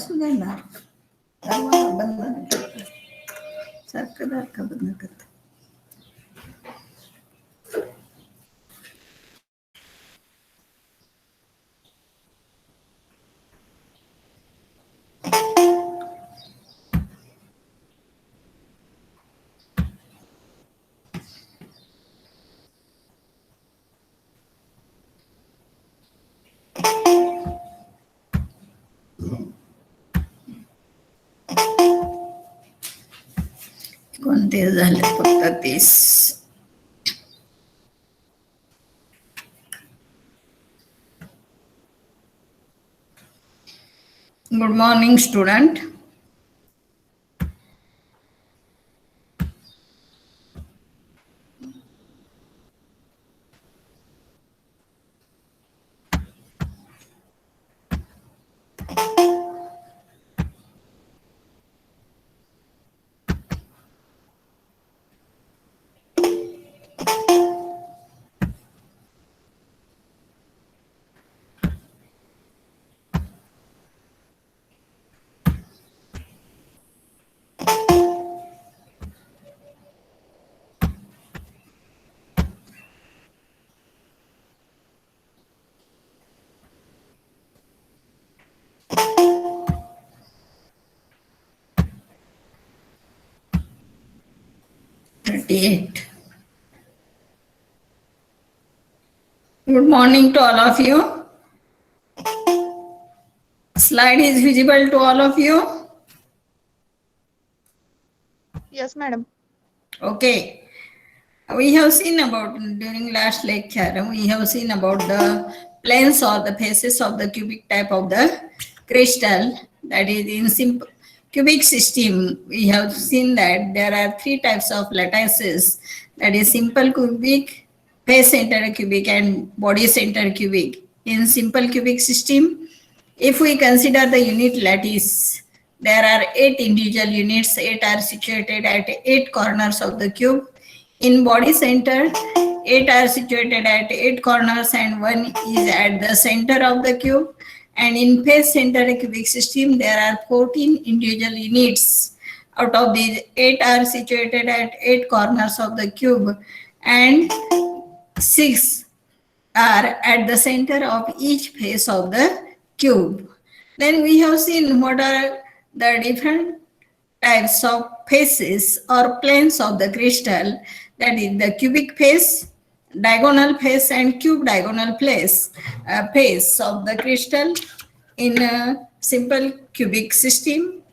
असू दे ना, बंद नाही करत. सारखं बंद करत. कोणते झाले फक्त 30. Good morning, student. Eight. Good morning to all of you. Slide is visible to all of you. Yes, madam. Okay. We have seen about, during last lecture, we have seen about the planes or the faces of the cubic type of the crystal. That is in simple cubic system. We have seen that there are three types of lattices. That is simple cubic, face center cubic, and body center cubic. In simple cubic system, if we consider the unit lattice, there are 8 individual units. 8 are situated at 8 corners of the cube. In body center, 8 are situated at 8 corners and 1 is at the center of the cube. And in face center cubic system, there are 14 individual units. Out of these, 8 are situated at 8 corners of the cube and 6 are at the center of each face of the cube. Then we have seen what are the different types of faces or planes of the crystal. That is the cubic face, diagonal face, and cube diagonal face of the crystal in a simple cubic system.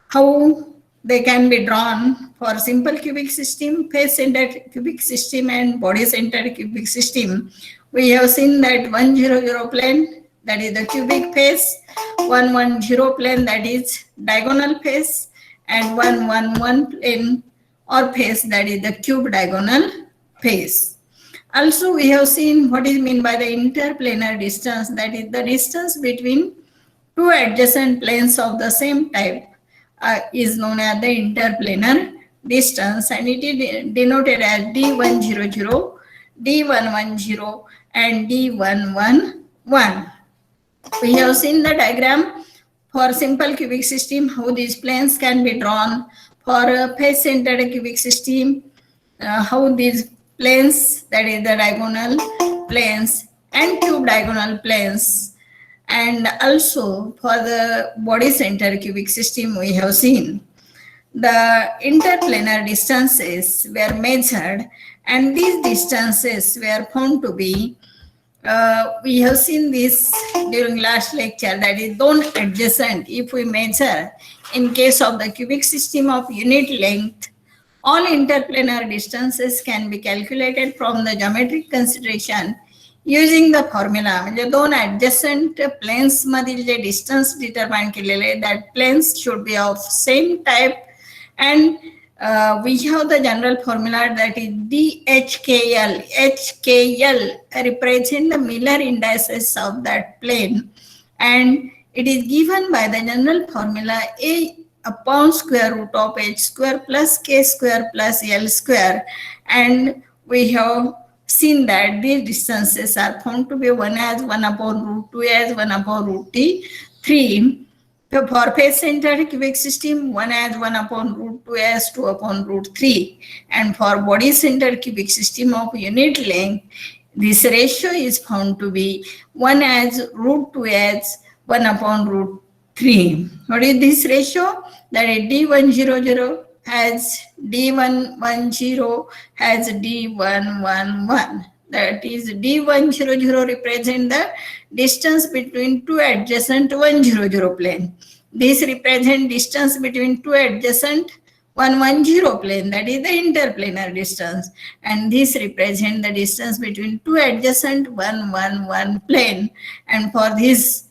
How they can be drawn for simple cubic system, face centered cubic system, and body centered cubic system. We have seen that 100 plane, that is the cubic face, 110 plane, that is diagonal face, and 111 plane or face, that is the cube diagonal face. Also, we have seen what is meant by the interplanar distance, that is the distance between two adjacent planes of the same type is known as the interplanar distance, and it is denoted as D100, D110, and D111. We have seen the diagram for simple cubic system, how these planes can be drawn. For a face-centered cubic system, how these planes, that is the diagonal planes and cube diagonal planes. And also for the body center cubic system, we have seen the interplanar distances were measured, and these distances were found to be, we have seen this during last lecture, that is zone adjacent. If we measure in case of the cubic system of unit length, all interplanar distances can be calculated from the geometric consideration using the formula. म्हणजे दोन adjacent planes मधील जे distance determine केलेले, that planes should be of same type, and we have the general formula, that is DHKL. HKL represent the Miller indices of that plane, and it is given by the general formula A upon square root of h square plus k square plus l square. And we have seen that these distances are found to be 1 as 1 upon root 2 as 1 upon root t, 3 So for face-centered cubic system, 1 as 1 upon root 2 as 2 upon root 3. And for body-centered cubic system of unit length, this ratio is found to be 1 as root 2 as 1 upon root 3. What is this ratio? That is D100 has D110 has D111. That is D100 represent the distance between two adjacent 100 plane. This represent distance between two adjacent 110 plane, that is the interplanar distance, and this represent the distance between two adjacent 111 plane. And for these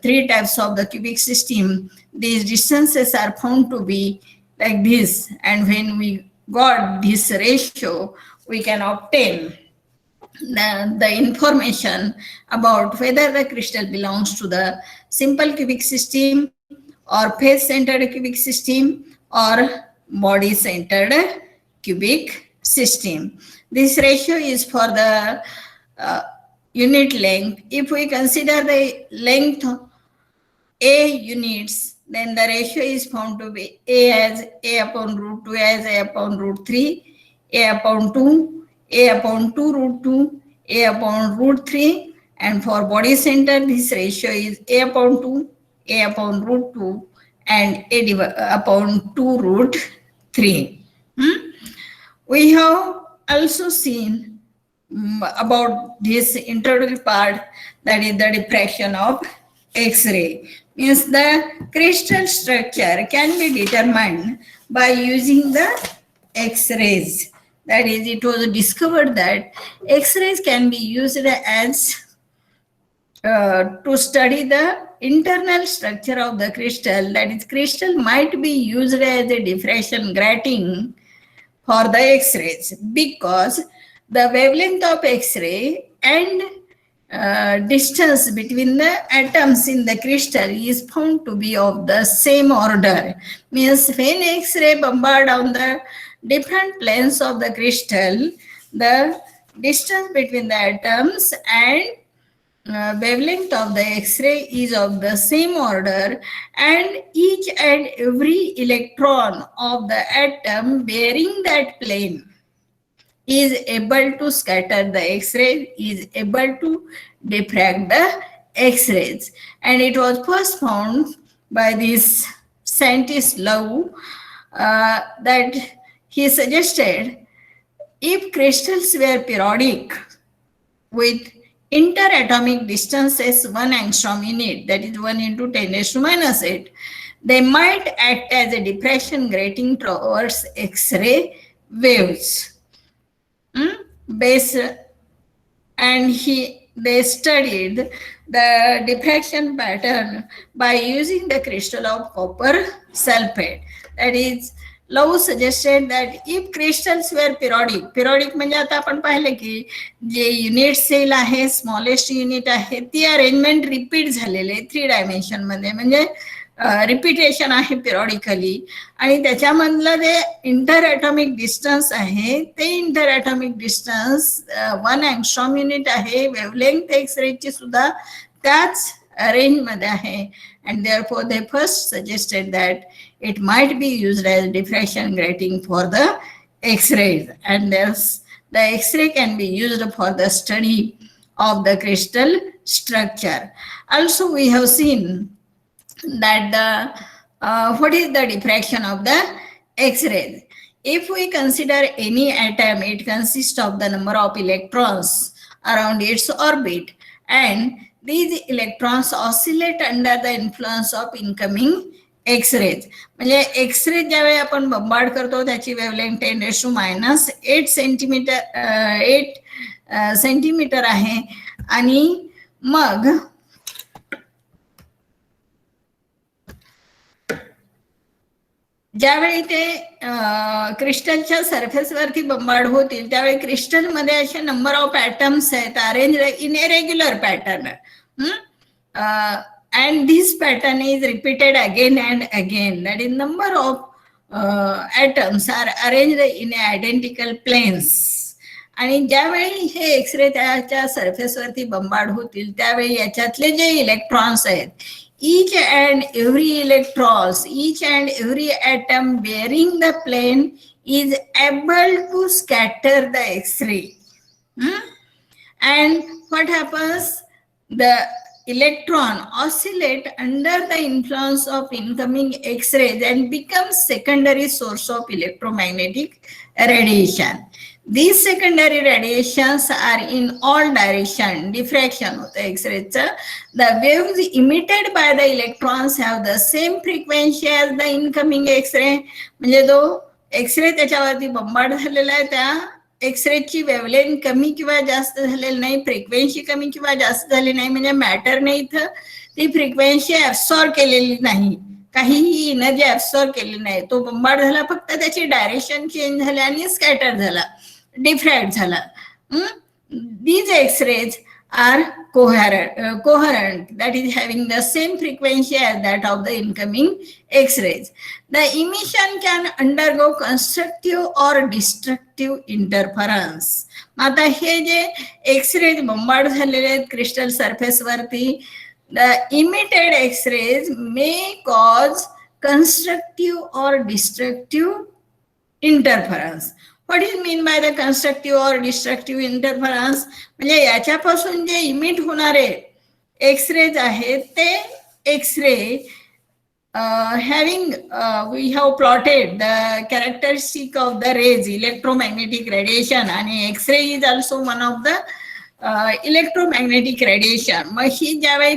three types of the cubic system, these distances are found to be like this, and when we got this ratio, we can obtain the information about whether the crystal belongs to the simple cubic system or face-centered cubic system or body-centered cubic system. This ratio is for the unit length. If we consider the length A units, then the ratio is found to be A as A upon root 2 as A upon root 3, A upon 2, A upon 2 root 2, A upon root 3, and for body center this ratio is A upon 2, A upon root 2, and A upon 2 root 3. We have also seen about this introductory part, that is the diffraction of X-ray. Means the crystal structure can be determined by using the X-rays. That is, it was discovered that X-rays can be used as to study the internal structure of the crystal. That is, crystal might be used as a diffraction grating for the X-rays, because the wavelength of X-ray and distance between the atoms in the crystal is found to be of the same order. Means when X-ray bombard on the different planes of the crystal, the distance between the atoms and wavelength of the X-ray is of the same order, and each and every electron of the atom bearing that plane is able to scatter the X-ray, is able to diffract the X-rays. And it was first found by this scientist Lau that he suggested if crystals were periodic with interatomic distances 1 angstrom unit, that is 1 into 10 raised to minus 8, they might act as a diffraction grating towards X-ray waves. And they studied the diffraction pattern by using the crystal of copper sulfate. That is, Lau suggested that if crystals were periodic म्हणजे आता आपण पाहिलं की जे unit cell आहे, smallest unit आहे, ती arrangement repeat झालेले 3 dimension मध्ये, म्हणजे रिपीटेशन आहे पिरियॉडिकली, आणि त्याच्यामधलं जे इंटर ॲटॉमिक डिस्टन्स आहे ते inter atomic distance 1 angstrom unit आहे, वेवलेंथ एक्सरेची सुद्धा त्याच range मध्ये आहे. And therefore they first suggested that it might be used as diffraction grating for the X-rays, and thus the X-ray can be used for the study of the crystal structure. Also we have seen that the what is the diffraction of the X-rays. If we consider any atom, it consists of the number of electrons around its orbit, and these electrons oscillate under the influence of incoming X-rays. म्हणजे x ray ज्यावेळी आपण बंबार्ड करतो त्याची wavelength 10 raised to minus 8 centimetre आहे, आणि मग ज्यावेळी ते क्रिस्टलच्या सरफेसवरती बंबार्ड होतील त्यावेळी क्रिस्टलमध्ये असे नंबर ऑफ ॲटम्स आहेत arrange in A regular pattern, and this pattern is repeated again and again. That is, number of atoms are arranged in identical planes. आणि ज्यावेळी हे एक्सरे त्याच्या सरफेसवरती बंबार्ड होतील त्यावेळी याच्यातले जे इलेक्ट्रॉन्स आहेत each and every electrons, each and every atom bearing the plane is able to scatter the X-ray. And what happens? The electron oscillate under the influence of incoming X-rays and becomes secondary source of electromagnetic radiation. These secondary radiations are in all direction, diffraction of the X-rays. The waves emitted by the electrons have the same frequency as the incoming X-ray. म्हणजे जो X-ray त्याच्यावरती बंबार्ड झालेला आहे त्या एक्सरेची wavelength कमी किंवा जास्त झालेली नाही, फ्रिक्वेन्सी कमी किंवा जास्त झाली नाही, म्हणजे मॅटर नाही इथं ती फ्रिक्वेन्सी ऍब्सॉर्ब केलेली नाही, काहीही एनर्जी ऍब्सॉर्ब केली नाही, तो बंबार्ड झाला, फक्त त्याची डायरेक्शन चेंज झाली आणि स्कॅटर झाला, डिफ्रॅक्ट झाला. These X-rays are coherent, that is having the same frequency as that of the incoming X-rays. The emission can undergo constructive or destructive interference. आता हे जे X-rays bombard झालेले आहेत क्रिस्टल सरफेस वरती, the emitted X-rays may cause constructive or destructive interference. What is mean by the constructive or destructive interference? म्हणजे याच्यापासून जे emit होणारे X-rays आहेत ते x ray having we have plotted the characteristic of the rays, electromagnetic radiation, and X-ray is also one of the electromagnetic radiation. मग ही ज्यावेळी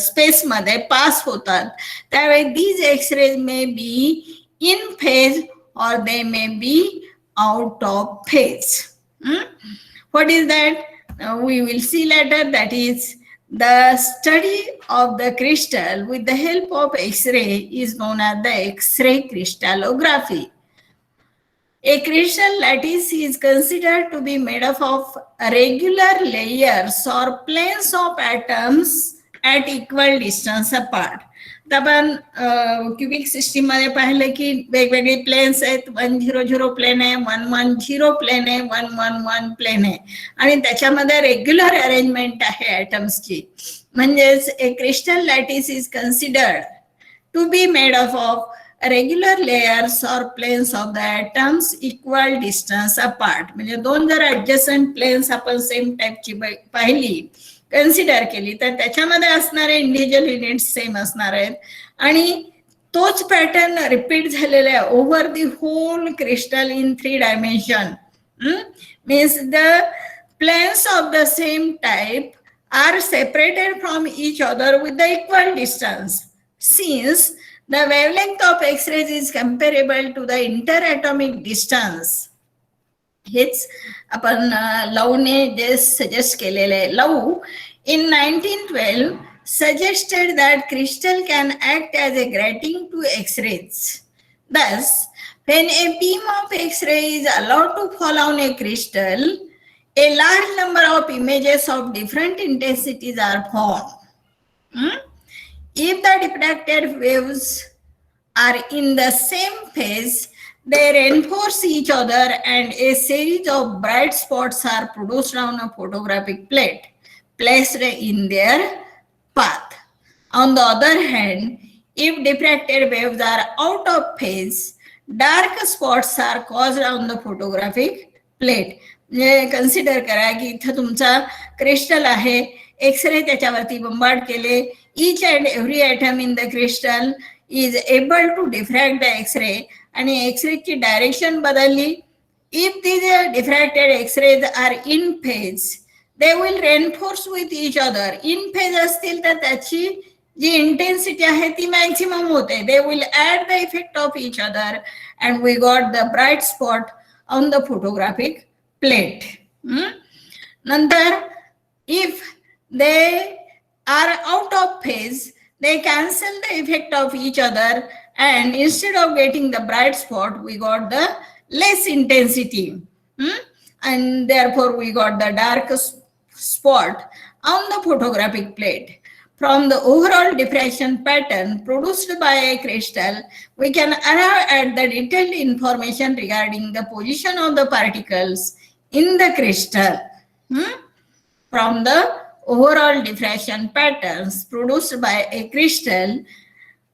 space मध्ये पास होतात त्यावेळी these X-rays may be in phase or they may be out of phase. What is that? We will see later. That is the study of the crystal with the help of X-ray is known as the X-ray crystallography. A crystal lattice is considered to be made up of regular layers or planes of atoms at equal distance apart. आपण cubic system मध्ये पाहिलं की वेगवेगळे planes आहेत, 100 plane आहे, 110 plane आहे, 111 plane आहे, आणि त्याच्यामध्ये रेग्युलर अरेंजमेंट आहे ॲटम्सची. म्हणजेच a crystal lattice is considered to be made of regular layers or planes of the atoms equal distance apart. म्हणजे दोन जर ऍडजस्टंट प्लेन्स आपण सेम टाईपची पाहिली, कन्सिडर केली, तर त्याच्यामध्ये असणारे इंडिव्हिज्युअल युनिट सेम असणार आहेत आणि तोच पॅटर्न रिपीट झालेला आहे over the whole crystal in 3 dimension. Means the planes of the same type are separated from each other with the equal distance. Since the wavelength of X-rays is comparable to the interatomic distance, हेच आपण लवने जे suggest केलेले आहे. Love in 1912 suggested that crystal can act as a grating to X-rays. Thus, when a beam of X-ray is allowed to fall on a crystal, a large number of images of different intensities are formed. If the diffracted waves are in the same phase, they reinforce each other and a series of bright spots are produced on a photographic plate placed in their path. On the other hand, if diffracted waves are out of phase, dark spots are caused on the photographic plate. Consider करा की इथं तुमचा crystal आहे, x ray त्याच्यावरती बंबार्ड केले, each and every atom in the crystal is able to diffract the X-ray आणि X-ray ची direction बदलली. If these diffracted X-rays are in phase, they will reinforce with each other. In phase असतील तर त्याची जी intensity आहे ती maximum होते. They will add the effect of each other and we got the bright spot on the photographic plate. नंतर if they are out of phase, they cancel the effect of each other and instead of getting the bright spot, we got the less intensity. And therefore we got the dark spot on the photographic plate. From the overall diffraction pattern produced by a crystal, we can arrive at the detailed information regarding the position of the particles in the crystal. From the overall diffraction patterns produced by a crystal,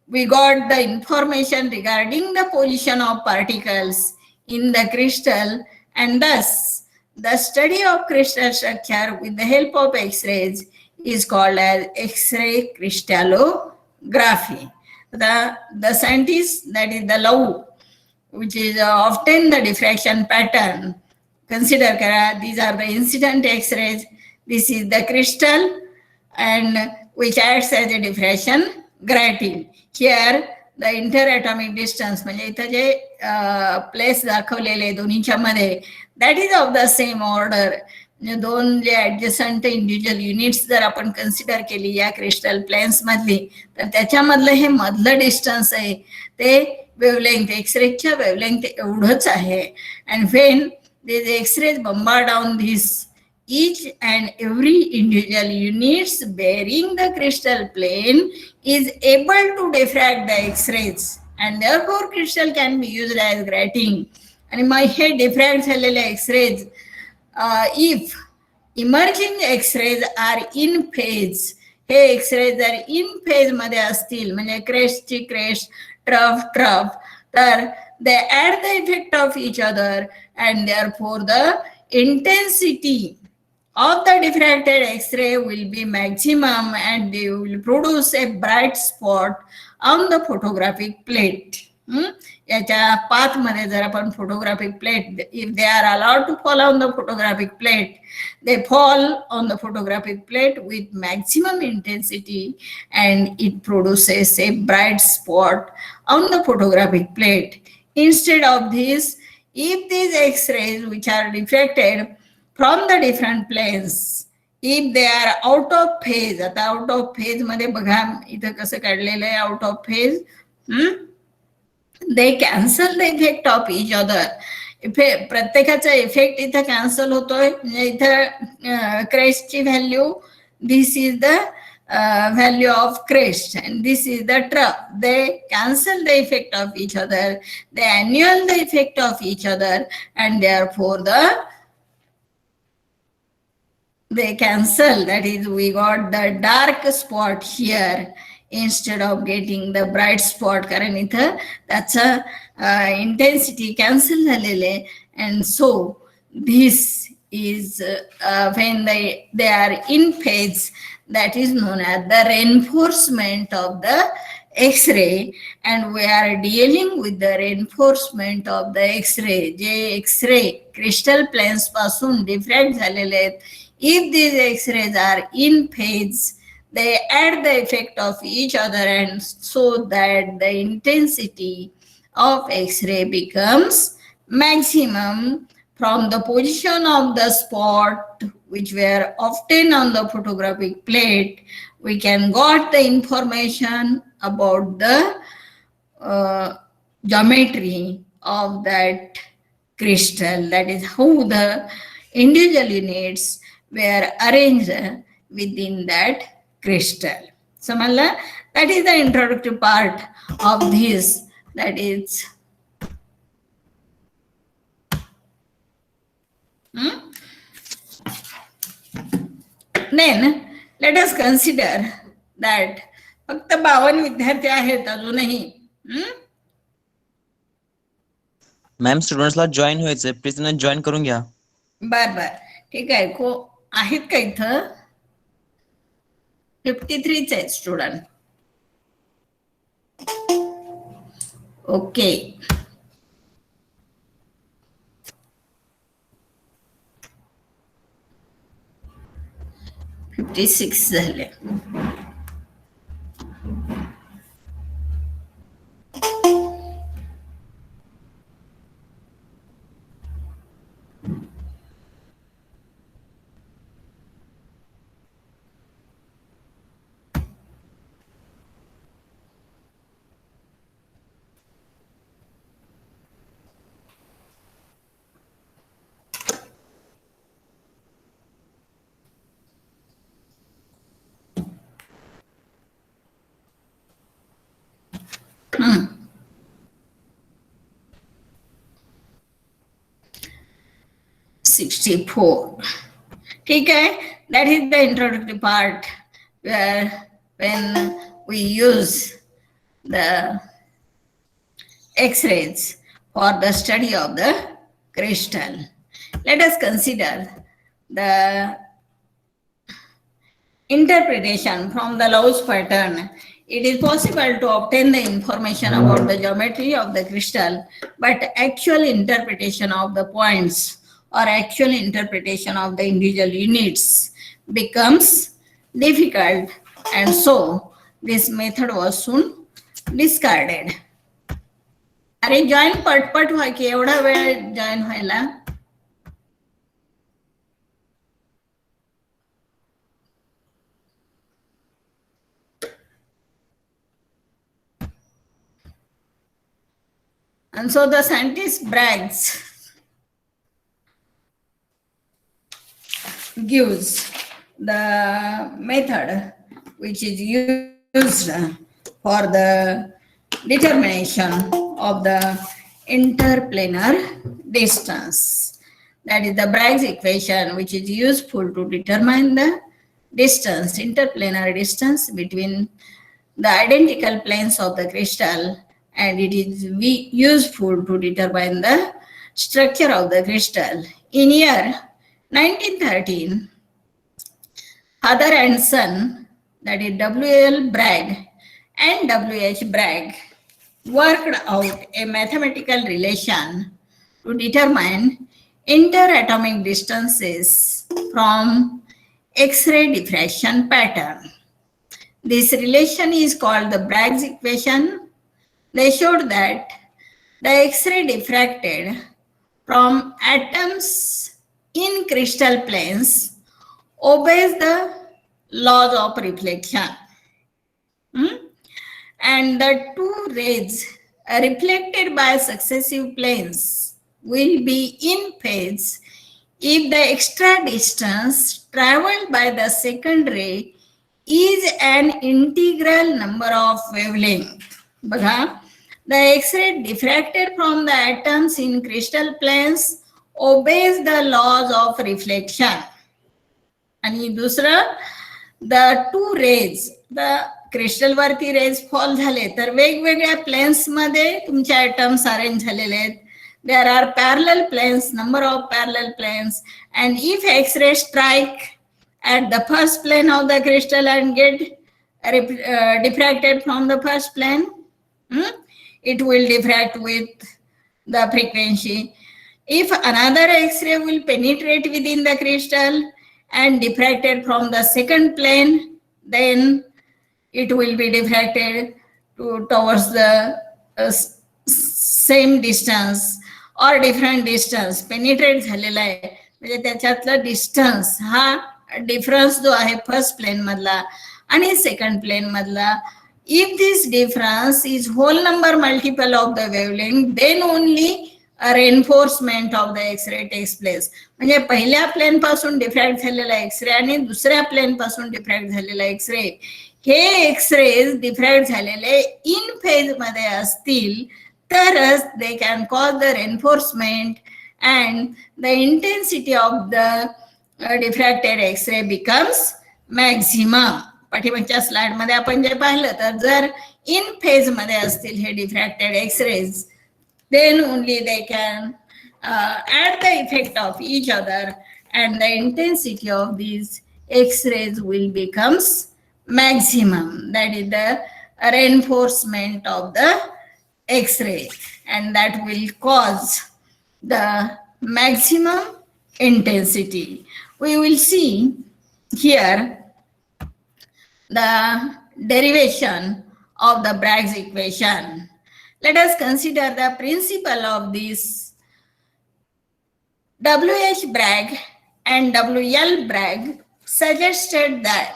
we got the information regarding the position of particles in the crystal, and thus the study of crystal structure with the help of X-rays is called as X-ray crystallography. The scientists, that is the law, which is often the diffraction pattern. Consider these are the incident X-rays. This is the crystal, and which acts as a diffraction grating. Here the interatomic distance म्हणजे इथं जे place दाखवलेले दोन्हीच्या मध्ये that is of the same order. म्हणजे दोन जे adjacent individual units जर आपण consider केली या क्रिस्टल प्लेन्स मधली, तर त्याच्यामधलं हे मधलं डिस्टन्स आहे ते वेवलेंथ, एक्सरेच्या वेवलेंथ एवढंच आहे. And when these X-rays bombard on this each and every individual units bearing the crystal plane is able to diffract the X-rays, and therefore crystal can be used as grating. And my head diffract झालेले X-rays, if emerging X-rays are in phase, hey X-rays जर in phase मध्ये असतील, म्हणजे crest ची crest, trough, तर they add the effect of each other, and therefore the intensity of the diffracted X-ray will be maximum, and they will produce a bright spot on the photographic plate. याच्या path मध्ये जर आपण photographic plate, if they are allowed to fall on the photographic plate, they fall on the photographic plate with maximum intensity, and it produces a bright spot on the photographic plate. Instead of this, if these X-rays which are diffracted from the different planes, if they are out of phase, आता out of phase मध्ये बघा इथं कसं काढलेलं आहे out of phase, they cancel the effect of each other. प्रत्येकाचा effect इथं cancel होतोय. म्हणजे इथं क्रेस्टची value, this is the value of crest, and this is the trough. They cancel the effect of each other, they annul the effect of each other, and therefore they cancel. That is, we got the dark spot here instead of getting the bright spot, कारण इथं त्याचा intensity cancel झालेले. And so this is when they are in phase, that is known as the reinforcement of the X-ray, and we are dealing with the reinforcement of the X-ray. J X-ray crystal planes पासून diffract झालेले आहेत, if these X-rays are in phase, they add the effect of each other, and so that the intensity of X-ray becomes maximum from the position of the spot which were often on the photographic plate. We can got the information about the geometry of that crystal. That is how the individual units were arranged within that crystal. समजला? That is the introductory part of this. That is then let us consider that फक्त 52 विद्यार्थी आहेत अजूनही. Ma'am स्टुडंट्सला join व्हायचंय, please त्यांना join करून घ्या. बर ठीक आहे. आहेत का इथं? 53 आहेत स्टुडंट. ओके, 56 झाले. Hmm. 64. ठीक आहे. That is the introductory part where when we use the X-rays for the study of the crystal. Let us consider the interpretation from the Low's pattern. It is possible to obtain the information about the geometry of the crystal, but actual interpretation of the points or actual interpretation of the individual units becomes difficult, and so this method was soon discarded. अरे join पटपट व्हा की एवढा वेळ join व्हायला. And so the scientist brags, gives the method which is used for the determination of the interplanar distance. That is the Bragg's equation, which is useful to determine the distance, interplanar distance between the identical planes of the crystal, and it is useful to determine the structure of the crystal. In year 1913, father and son, that is W.L. Bragg and W.H. Bragg, worked out a mathematical relation to determine interatomic distances from X-ray diffraction pattern. This relation is called the Bragg's equation. They showed that the X-ray diffracted from atoms in crystal planes obeys the laws of reflection. And the two rays reflected by successive planes will be in phase if the extra distance traveled by the second ray is an integral number of wavelength. The X-ray diffracted from the atoms in crystal planes obeys the laws of reflection. And दुसरं, the two rays, the crystal वरती raise fall झाले तर वेगवेगळ्या planes मध्ये तुमचे atoms arrange झालेले आहेत. There are parallel planes, number of parallel planes, and if X-ray strike at the first plane of the crystal and get diffracted from the first plane, it will diffract with the frequency. If another X-ray will penetrate within the crystal and diffracted from the second plane, then it will be diffracted towards the same distance or different distance. Penetrate झालेला आहे म्हणजे त्याच्यातला distance हा difference जो आहे first plane मधला आणि second plane मधला, if this difference is whole number multiple of the wavelength, then only a reinforcement of the X-ray takes place. म्हणजे पहिल्या प्लेन पासून डिफ्रॅक्ट झालेला एक्सरे आणि दुसऱ्या प्लेन पासून डिफ्रॅक्ट झालेला एक्सरे, हे एक्सरेज डिफ्रॅक्ट झालेले इन फेज मध्ये असतील तरच they can cause the reinforcement and the intensity of the diffracted X-ray becomes maximum. पाठीमागच्या स्लाइड मध्ये आपण जे पाहिलं तर जर इन फेज मध्ये असतील हे डिफ्रॅक्टेड X-rays, then only they can add the effect of each other and the intensity of these X-rays will becomes maximum. That is the reinforcement of the X-ray, and that will cause the maximum intensity. We will see here the derivation of the Bragg's equation. Let us consider the principle of this. W.H. Bragg and W.L. Bragg suggested that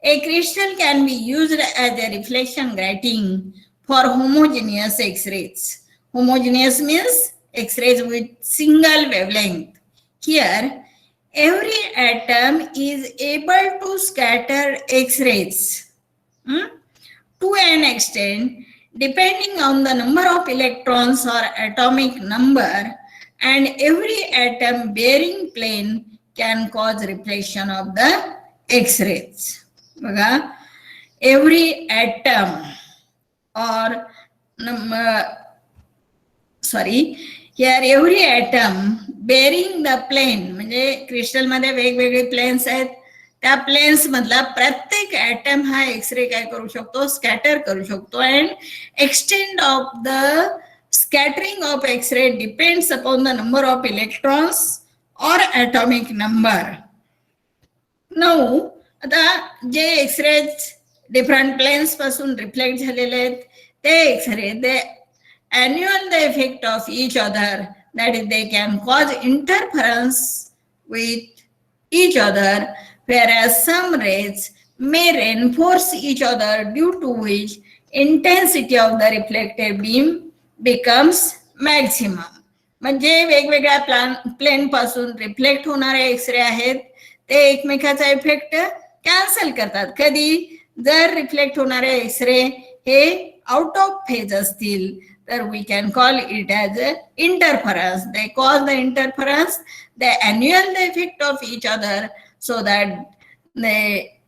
a crystal can be used as a reflection grating for homogeneous X-rays. Homogeneous means X-rays with single wavelength. Here, every atom is able to scatter X-rays to an extent depending on the number of electrons or atomic number, and every atom bearing plane can cause reflection of the X-rays. बघा, every atom or here every atom bearing the plane, म्हणजे crystal मध्ये वेगवेगळे planes आहेत, त्या planes मधला प्रत्येक atom हा x ray काय करू शकतो, स्कॅटर करू शकतो. And extend of the scattering of X-ray depends upon the number of electrons or atomic number. Now, आता जे एक्सरेज डिफरंट प्लेन्स पासून रिफ्लेक्ट झालेले आहेत ते X-ray they annual the effect of each other, that is they can cause interference with each other, whereas some rays may reinforce each other, due to which intensity of the reflected beam becomes maximum. म्हणजे वेगवेगळ्या plane पासून reflect होणारे x ray आहेत ते एकमेकाचा effect cancel करतात. कधी जर reflect होणारे एक्सरे हे आउट ऑफ फेज असतील तर we can call it as interference. They cause the interference, they annul the effect of each other so that they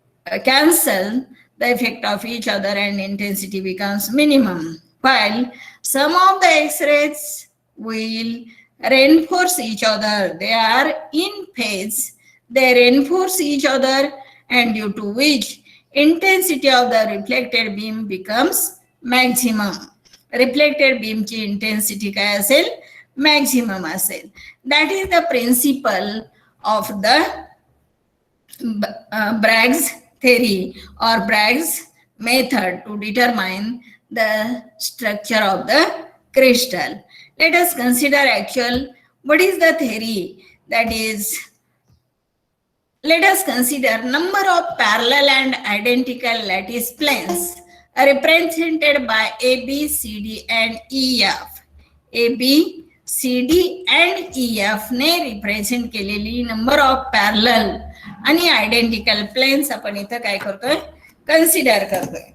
cancel the effect of each other and intensity becomes minimum. While some of the X-rays will reinforce each other, they are in phase, they reinforce each other, and due to which intensity of the reflected beam becomes maximum. Reflected बीमची intensity काय असेल, maximum असेल. That is the principle of the Bragg's theory or Bragg's method to determine the structure of the crystal. Let us consider actual what is the theory. That is, let us consider number of parallel and identical lattice planes represented by A, B, C, D and E, F. A, B, C, D and E, F ने represent केलेली number of parallel आणि identical planes आपण इथं काय करतोय, consider करतोय.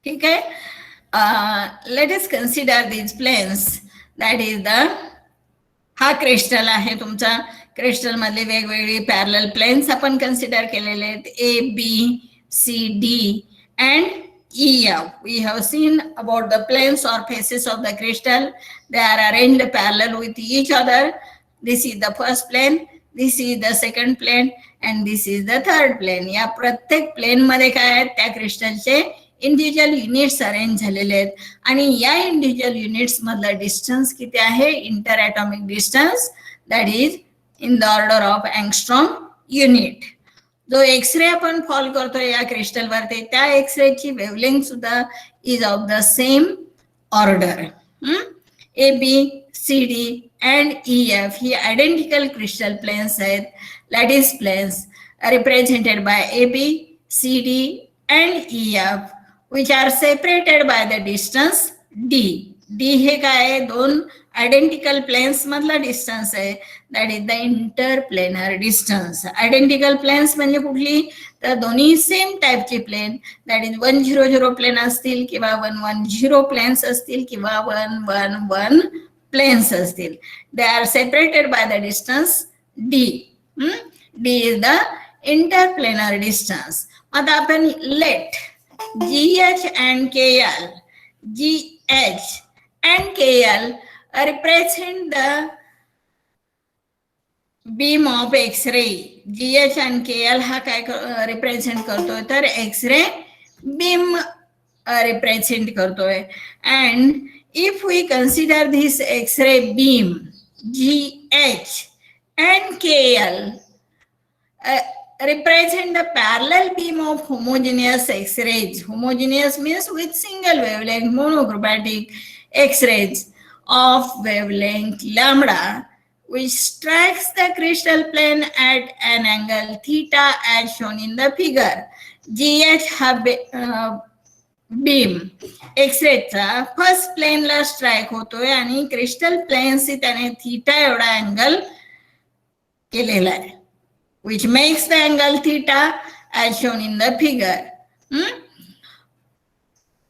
ठीक आहे. Let us consider these planes. That is the, हा क्रिस्टल आहे तुमचा. क्रिस्टल मधले वेगवेगळे पॅरलल प्लेन्स आपण कन्सिडर केलेले आहेत. A, B, C, D and E, F. We have seen about the planes or faces of the crystal. They are arranged parallel with each other. This is the first plane, this is the second plane and this is the third plane. या प्रत्येक plane मध्ये काय आहेत, त्या क्रिस्टलचे individual units arrange झालेले आहेत आणि या इंडिव्हिज्युअल युनिट्स मधला डिस्टन्स किती आहे, inter atomic distance, that is in the order of angstrom unit. जो एक्सरे आपण फॉल करतोय या क्रिस्टल वरती, त्या एक्सरेची वेवलेंथ सुद्धा is of the same order. A, B, C, D and E, F ही आयडेंटिकल क्रिस्टल प्लेन्स आहेत, lattice planes represented by A, B, C, D and E, F which are separated by the distance d. d हे काय आहे, दोन identical planes मधला distance आहे, that is the interplanar distance. Identical planes म्हणजे कुठली, तर दोन्ही सेम टाईपची प्लेन, दॅट इज 100 प्लेन असतील किंवा 110 प्लेन्स असतील किंवा 111 प्लेन्स असतील. They are separated by the distance d. d is the interplanar distance. आता आपण let GH and KL, GH and KL represent the beam of X-ray. GH and KL हा काय represent करतोय, तर एक्सरे बीम रिप्रेझेंट करतोय. And if we consider this X-ray beam GH and KL represent the parallel beam of homogeneous X-rays. Homogeneous means with single wavelength monochromatic X-rays of wavelength lambda, which strikes the crystal plane at an angle theta as shown in the figure. GH हा beam एक्सरेचा first प्लेनला strike होतोय आणि crystal प्लेनशी त्याने theta एवढा angle केलेला आहे, which makes the angle theta, as shown in the figure.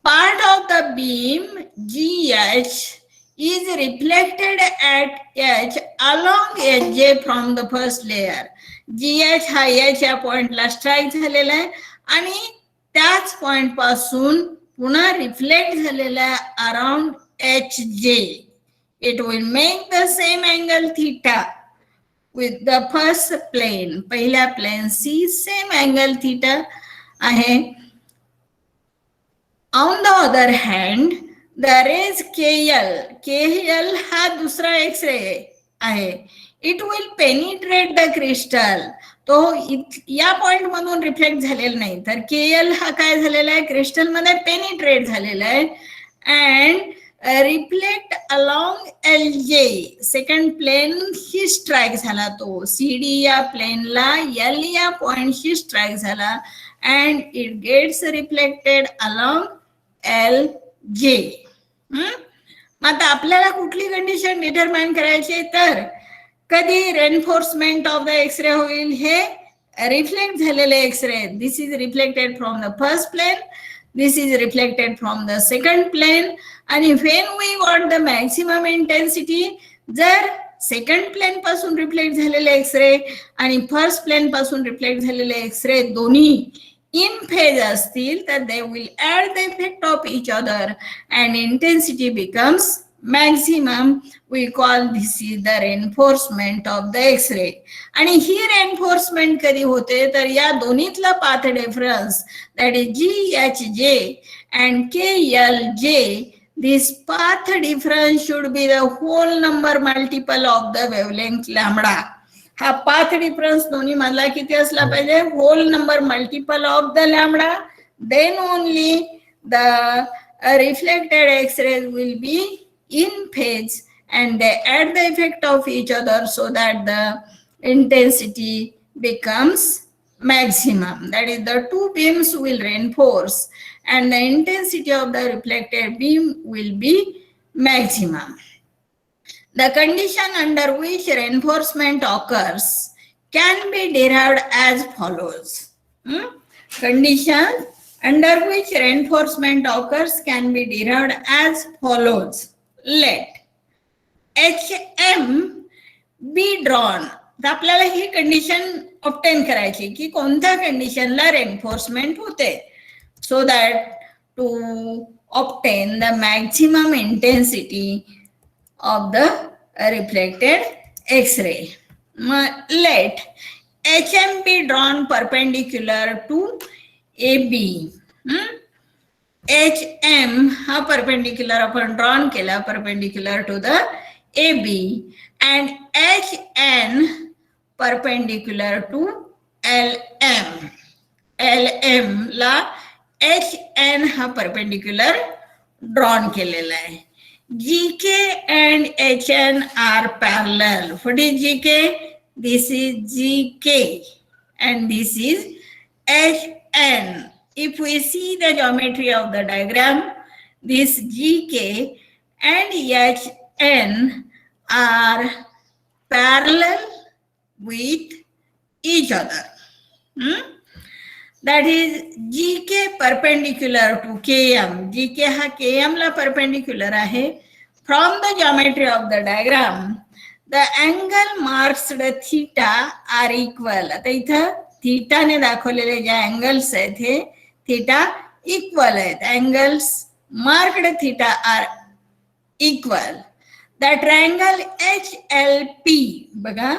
Part of the beam GH is reflected at H along HJ from the first layer. GH हा H या पॉइंटला strike झालेला आहे आणि त्याच पॉइंट पासून पुन्हा रिफ्लेक्ट झालेला आहे around HJ. It will make the same angle theta with the first plane. पहिल्या plane C same angle theta आहे. On the other hand, the rays KL हा दुसरा एक्सरे आहे. It will penetrate the crystal. तो या point मधून reflect झालेला नाही, तर KL हा काय झालेला आहे, क्रिस्टल मध्ये पेनिट्रेट झालेला आहे and reflect along LJ second प्लेनशी स्ट्राईक झाला. तो CD या प्लेनला L या पॉइंटशी स्ट्राईक झाला and it gets reflected along LJ. आता आपल्याला कुठली कंडिशन डिटरमाइन करायची, तर कधी रेनफोर्समेंट ऑफ द एक्सरे होईल, हे रिफ्लेक्ट झालेले X-ray. This is reflected from the first plane, this is reflected from the second plane. आणि when we want the maximum intensity, जर सेकंड प्लेन पासून रिफ्लेक्ट झालेले एक्सरे आणि फर्स्ट प्लेन पासून reflect झालेले एक्सरे दोन्ही in phase astil, that they will add the effect of each other and intensity becomes maximum. We call this is the reinforcement of the X-ray. आणि ही reinforcement कधी होते, तर या दोन्हीतला path difference, that is GHJ and KLJ, this path difference should be the whole number multiple of the wavelength lambda. हा path difference दोन्ही मधला किती असला पाहिजे, whole number multiple of the lambda. Then only the reflected X-rays will be in phase and they add the effect of each other so that the intensity becomes maximum. That is, the two beams will reinforce and the intensity of the reflected beam will be maximum. The condition under which reinforcement occurs can be derived as follows. Condition under which reinforcement occurs can be derived as follows. Let HM be drawn. तर आपल्याला ही condition obtain करायची की कोणत्या कंडिशनला reinforcement होते, so that to obtain the maximum intensity of the reflected X-ray. Let HM be drawn perpendicular to AB. HM हा perpendicular आपण drawn केला perpendicular to the AB and HN perpendicular to LM. LM ला HN हा perpendicular drawn केलेला आहे. GK and HN are parallel. What is GK? This is GK and this is HN. If we see the geometry of the diagram, this GK and HN are parallel with each other. That is GK perpendicular to KM. GK हा KM ला perpendicular आहे. From the geometry of the diagram, the angle marks the theta are equal. आता इथं theta ने दाखवलेले ज्या angles आहेत हे theta equal आहेत. Angles marked theta are equal. The triangle HLP, बघा,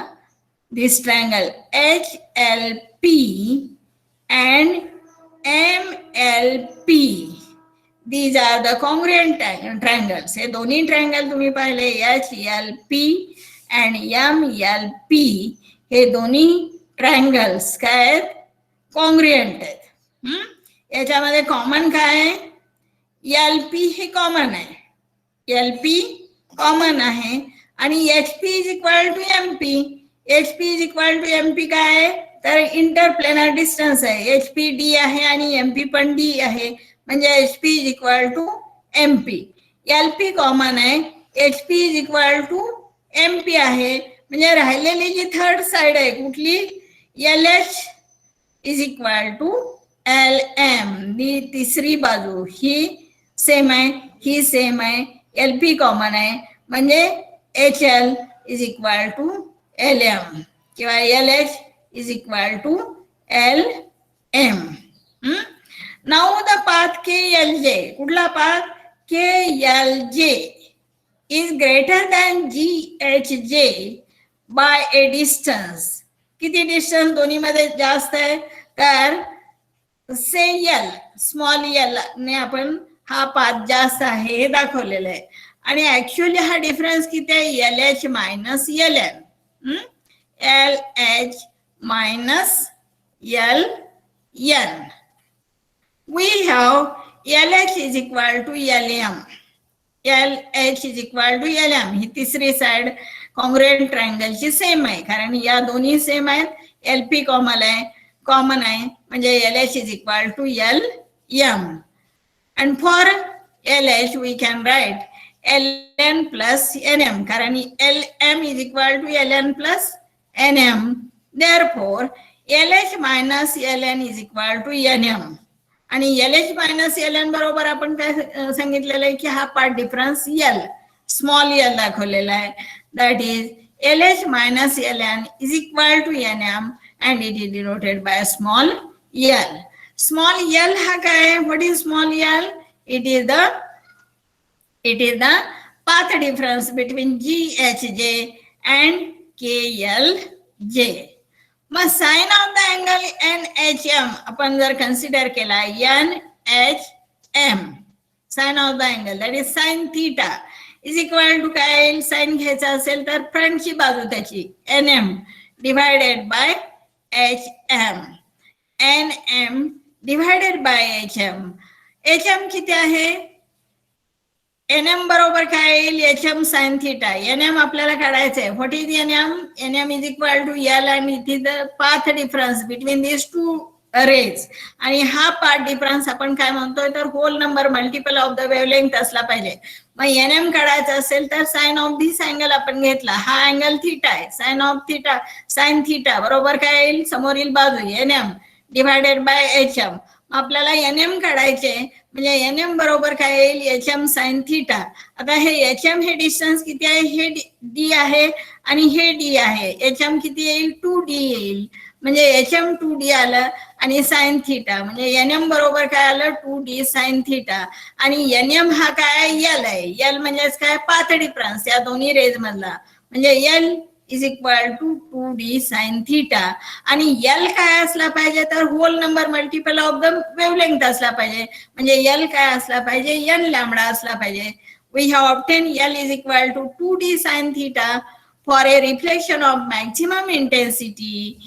this triangle HLP and MLP, these are the congruent triangles. हे दोन्ही triangle तुम्ही पाहिले, HLP and MLP, हे दोन्ही ट्रायंगल्स काय आहेत, कॉन्ग्रुएंट आहेत. याच्यामध्ये कॉमन काय आहे, LP हे कॉमन आहे, LP कॉमन आहे आणि HP is equal to MP. HP is equal to MP काय आहे, तर इंटरप्लेनर डिस्टन्स आहे. HP D आहे आणि MP पण D आहे, म्हणजे HP is equal to MP. LP common आहे, HP is equal to MP आहे, म्हणजे राहिलेली जी थर्ड साइड आहे कुठली, LH is equal to L M. तिसरी बाजू ही सेम आहे, ही सेम आहे, एल पी कॉमन आहे, म्हणजे H L is equal to L M किंवा L H is equal to L M. Now the path K L J, कुठला path K L J is greater than G H J by a distance. किती distance दोन्ही मध्ये जास्त आहे, तर से L, small L ने आपण हा पाथ जास्त आहे हे दाखवलेलं आहे. आणि ऍक्च्युअली हा डिफरन्स किती आहे, L H minus L N. L H minus L N. We have LH is equal to LM. LH is equal to LM. ही तिसरी साइड कॉन्ग्रुएंट ट्रायंगलची सेम आहे, कारण या दोन्ही सेम आहेत. LP कॉमन आहे म्हणजे LH is equal to LM. And for LH we can write LN plus NM, कारण LM is equal to LN plus NM. Therefore LH minus LN is equal to NM. आणि L H minus L N बरोबर आपण काय सांगितलेलं आहे की हा part difference L, small L दाखवलेला आहे. That is L H minus L N is equal to N M and it is denoted by small L. Small L हा काय, what is small L? It is the path difference between G H J and K L J. मग sine of the angle N H M आपण जर consider केला, N H M sine of the angle that is sine theta is equal to काय, sine घ्यायचा असेल तर फ्रंटची बाजू त्याची N M divided by H M. N M divided by H M. H M किती आहे, एन एम बरोबर काय येईल, H M sine theta. N M आपल्याला काढायचं आहे. What is N M? N M is equal to L and it is the path difference between this two rays. आणि हा पाथ डिफरन्स आपण काय म्हणतोय, तर whole number multiple of the wavelength असला पाहिजे. मग एन एम काढायचं असेल तर साइन ऑफ दिस अँगल आपण घेतला, हा अँगल थिटा आहे, sine of theta, sine theta बरोबर काय येईल, समोरील बाजू N M divided by H M. आपल्याला एन एम काढायचे म्हणजे एन एम बरोबर काय येईल, एच एम साइन थिटा. आता हे एच एम हे डिस्टन्स किती आहे, हे डी आहे आणि हे डी आहे. एच एम किती येईल, 2D येईल. म्हणजे एच एम 2D आलं आणि साइन थिटा म्हणजे एन एम बरोबर काय आलं, 2D साइन थिटा. आणि एन एम हा काय, एल आहे. एल म्हणजेच काय, पाथ डिफरन्स या दोन्ही रेज मधला, म्हणजे L is equal to 2D sine theta. आणि एल काय असला पाहिजे, तर whole number multiple of the wavelength असला पाहिजे. म्हणजे एल काय असला पाहिजे, एन लॅम्बडा असला पाहिजे. We have obtain L is equal to 2D sine theta for a reflection of maximum intensity.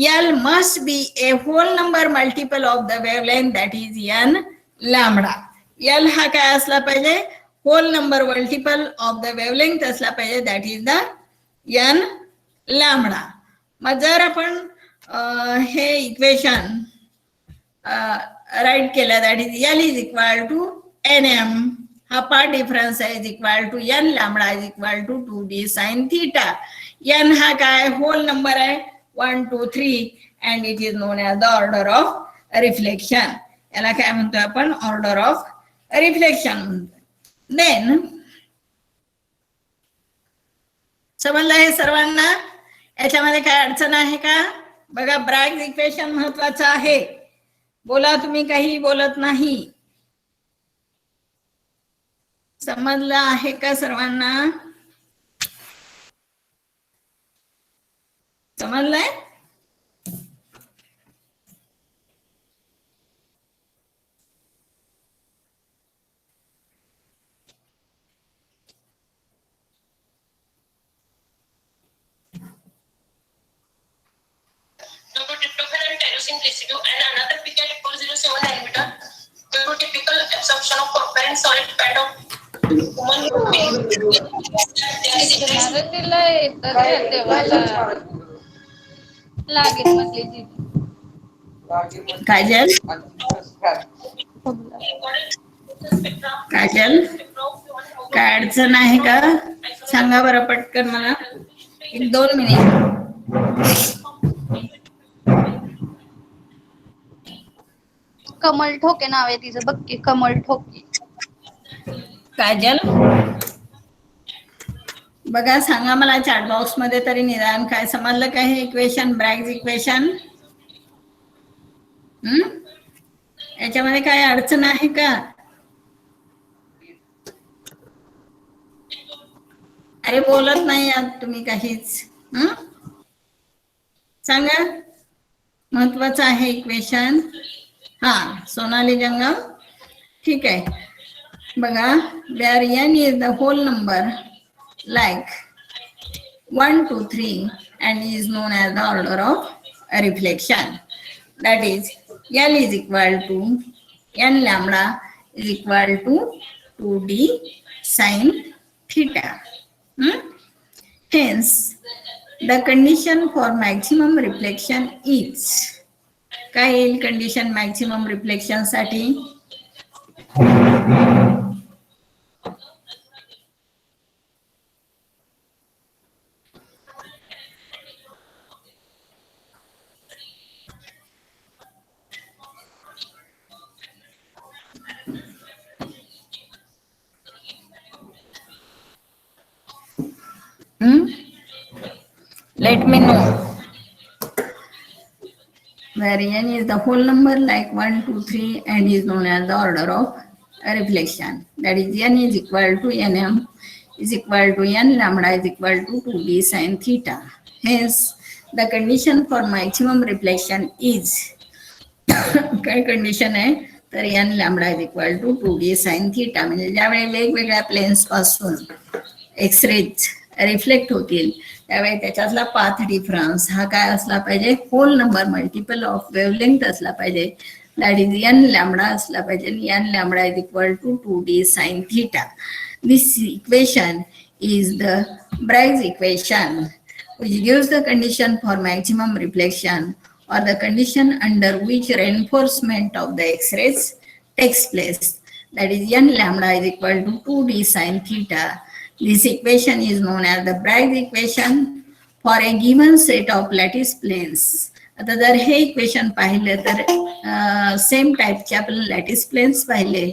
L must be a whole number multiple of the wavelength that is N lambda. L हा काय असला पाहिजे, whole number multiple of the wavelength असला पाहिजे that is the N lambda. मग जर आपण हे इक्वेशन राईट केलं, that is L is equal to N M, हा पार्ट डिफरन्स आहे, is equal to N lambda is equal to 2D sine theta. N हा काय, होल नंबर आहे 1 2 3 and it is known as the order of reflection. याला काय म्हणतोय आपण, order of reflection म्हणतोय. देन समजलं हे सर्वांना, याच्यामध्ये काय अडचण आहे का? बघा, ब्रॅग्स इक्वेशन महत्वाचं आहे. बोला, तुम्ही काही बोलत नाही. समजलं आहे का सर्वांना? समजलंय? Tyrosine residue and another picture 407 nanometer due to typical absorption of propellant solid fat of human being. तिला येतं रे देवाला लागेल म्हणली दीदी. काजल, काजल काय अडचण आहे का, सांगा बरं पटकन मला. 1-2 मिनिट. कमल ठोके नाव आहे तिचं, बघ की कमल ठोके. काजल, बघा सांगा मला चॅट बॉक्स मध्ये तरी निदान काय समजलं काय हे इक्वेशन, ब्रॅग्स इक्वेशन. याच्यामध्ये काय अडचण आहे का? अरे बोलत नाही आहात तुम्ही काहीच. सांगा, महत्वाचं आहे इक्वेशन. हा, सोनाली जंगम, ठीक आहे. बघा, where N is the whole number like 1 2 3 and is known as the order of reflection. That is, L is equal to n lambda is equal to 2d sin theta. Hence, the condition for maximum reflection is, काय येईल condition maximum reflection साठी? Let me know. Where n is the whole number like 1 2 3 and is known as the order of reflection. That is, n is equal to nm is equal to n lambda is equal to 2d sin theta. Hence, the condition for maximum reflection is, काय condition आहे तर n lambda is equal to 2d sin theta. म्हणजे ज्यावेळी वेगवेगळ्या planes पासून X-rays reflect होतील त्यावेळी त्याच्यातला पाथ डिफरन्स हा काय असला पाहिजे? Whole number multiple of wavelength असला पाहिजे. दॅट इज n लॅम्बडा असला पाहिजे. n lambda is equal to 2d sin theta. This equation is the Bragg's equation which gives the condition for maximum reflection or the condition under which reinforcement of the X-rays takes place. That is, n lambda is equal to 2d sin theta. This equation is known as the Bragg's equation for a given set of lattice planes. आता जर हे equation पाहिलं तर same टाईपचे आपण lattice planes पाहिले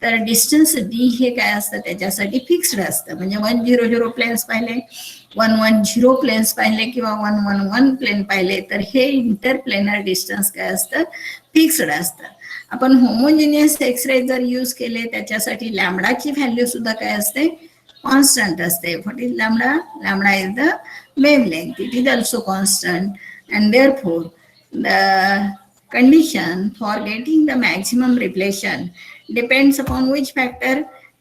तर distance D हे काय असतं त्याच्यासाठी फिक्स्ड असतं. म्हणजे 100 प्लेन्स पाहिले, 110 प्लेन्स पाहिले किंवा 111 प्लेन पाहिले तर हे इंटरप्लेनर डिस्टन्स काय असतं? फिक्स्ड असतं. आपण होमोजिनियस एक्सरे जर यूज केले त्याच्यासाठी लॅम्बडाची व्हॅल्यू सुद्धा काय असते? constant असते. What is lambda? Lambda is the wavelength. It is also constant, and therefore the condition for getting the maximum reflection depends upon which factor?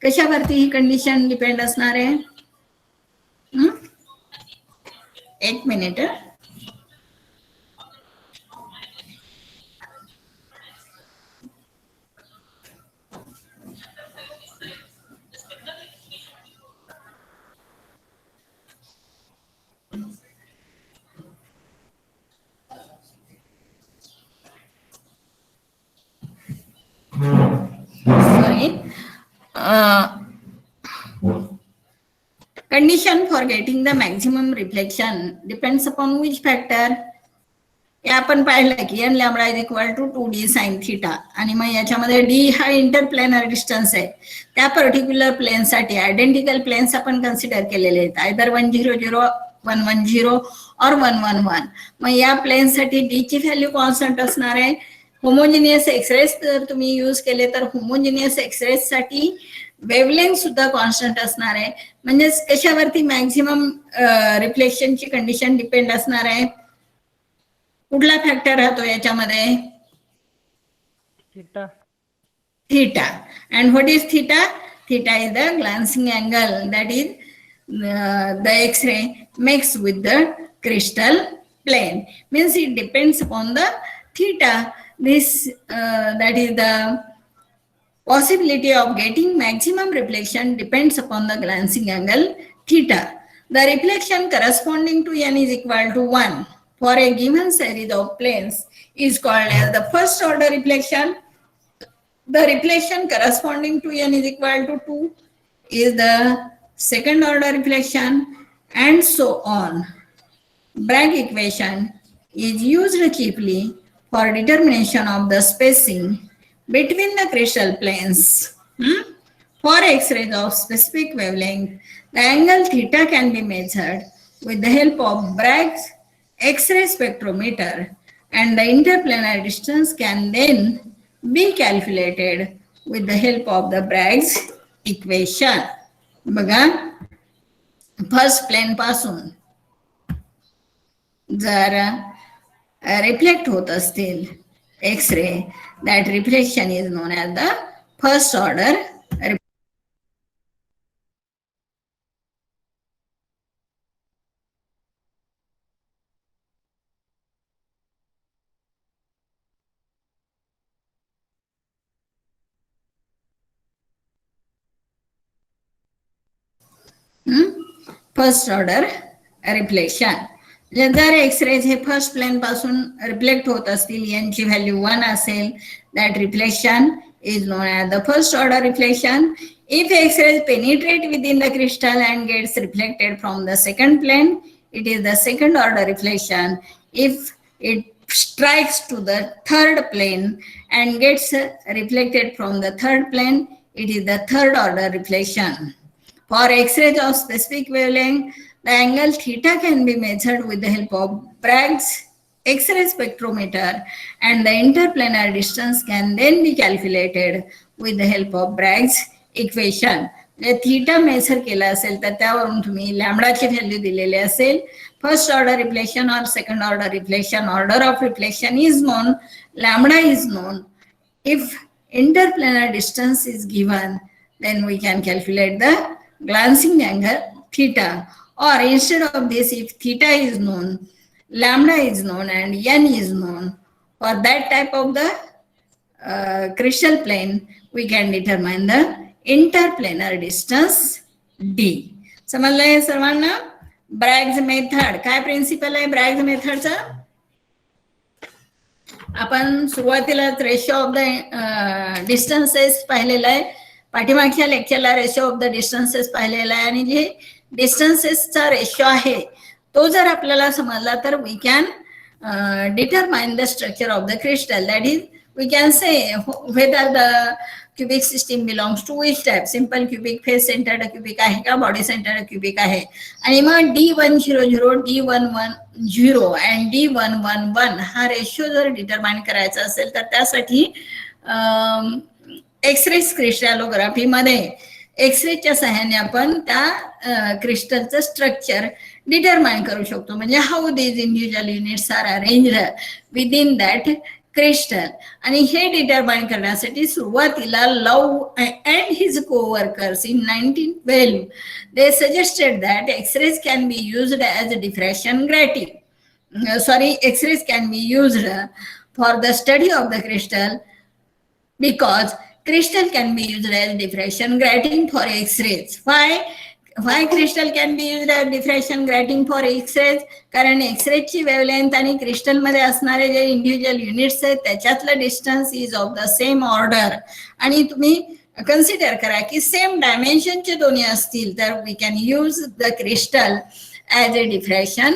कशावरती ही कंडिशन डिपेंड असणार आहे? एक minute. Sorry. Condition for getting the maximum reflection depends upon which factor? हे आपण पाहिलं की n lambda is equal to 2d sin theta आणि मग याच्यामध्ये d हा इंटरप्लेनर डिस्टन्स आहे. त्या पर्टिक्युलर प्लेनसाठी आयडेंटिकल प्लेन्स आपण कन्सिडर केलेले आहेत, आयदर 100 110 और 111. मग या प्लेनसाठी d ची व्हॅल्यू कॉन्स्टंट असणार आहे. होमोजिनियस एक्सरेस जर तुम्ही यूज केले तर होमोजिनियस एक्सरेस साठी वेवलेंथ सुद्धा कॉन्स्टंट असणार आहे. म्हणजे कशावरती मॅक्झिमम रिफ्लेक्शनची कंडिशन डिपेंड असणार आहे? कुठला फॅक्टर राहतो याच्यामध्ये? Theta. Theta. And what is theta? Theta is the glancing angle that is the X-ray makes with the crystal plane. Means it depends upon the theta. This that is the possibility of getting maximum reflection depends upon the glancing angle theta. The reflection corresponding to n is equal to 1 for a given series of planes is called as the first order reflection. The reflection corresponding to n is equal to 2 is the second order reflection, and so on. Bragg equation is used chiefly for determination of the spacing between the crystal planes. For X-rays of specific wavelength, the angle theta can be measured with the help of Bragg's X-ray spectrometer, and the interplanar distance can then be calculated with the help of the Bragg's equation. बघा, first plane पासून जर reflect होत असतील X-ray, that reflection is known as the first order. First order reflection. जर X-rays हे first plane पासून reflect होत असतील, यांची व्हॅल्यू 1 असेल, that reflection is known as the first order reflection. If X-rays penetrate within the crystal and gets reflected from the second plane, it is the second order reflection. If it strikes to the third plane and gets reflected from the third plane, it is the third order reflection. For X-rays of specific wavelength, the angle theta can be measured with the help of Bragg's X-ray spectrometer, and the interplanar distance can then be calculated with the help of Bragg's equation. Theta measure केला असेल तर त्यावरून तुम्ही लॅम्डाची value दिलेली असेल. First order reflection और second order reflection, order of reflection is known, lambda is known. If interplanar distance is given, then we can calculate the glancing angle theta. Or instead of this, if theta is known, lambda is known, and n is known, for that type of the crystal plane, we can determine the interplanar distance d. समजलंय सर्वांना? ब्रॅग्स method काय principal आहे ब्रॅग्स मेथडचा? आपण सुरुवातीला ratio of the distances पाहिलेला आहे, पाठीमागच्या लेक्चरला ratio of the distances पाहिलेला आहे, आणि जे डिस्टन्सेसचा रेशो आहे तो जर आपल्याला समजला तर we can determine the structure of the crystal. That is we can say whether the cubic system belongs to which type, simple cubic, face centred cubic आहे का, बॉडी सेंटर्ड क्यूबिक आहे. आणि मग D100, D110 अँड D111 हा ratio जर determine करायचा असेल तर त्यासाठी एक्सरे क्रिस्टलोग्राफी मध्ये एक्सरेच्या सहाय्याने आपण त्या क्रिस्टलचं स्ट्रक्चर डिटरमाइन करू शकतो. म्हणजे how these individual units are arranged within that crystal. आणि हे डिटरमाइन करण्यासाठी सुरुवातीला Laue and his coworkers in 1912 they suggested that X-rays can be used as diffraction grating. X-rays can be used for the study of the crystal because crystal can be used as diffraction grating for X-rays. Why crystal can be used as diffraction grating for X-rays? कारण X-ray ची wavelength आणि crystal मध्ये असणारे जे individual units आहेत त्याच्यातलं distance is of the same order. आणि तुम्ही consider करा की सेम डायमेन्शनचे दोन्ही असतील तर we can use the crystal as a diffraction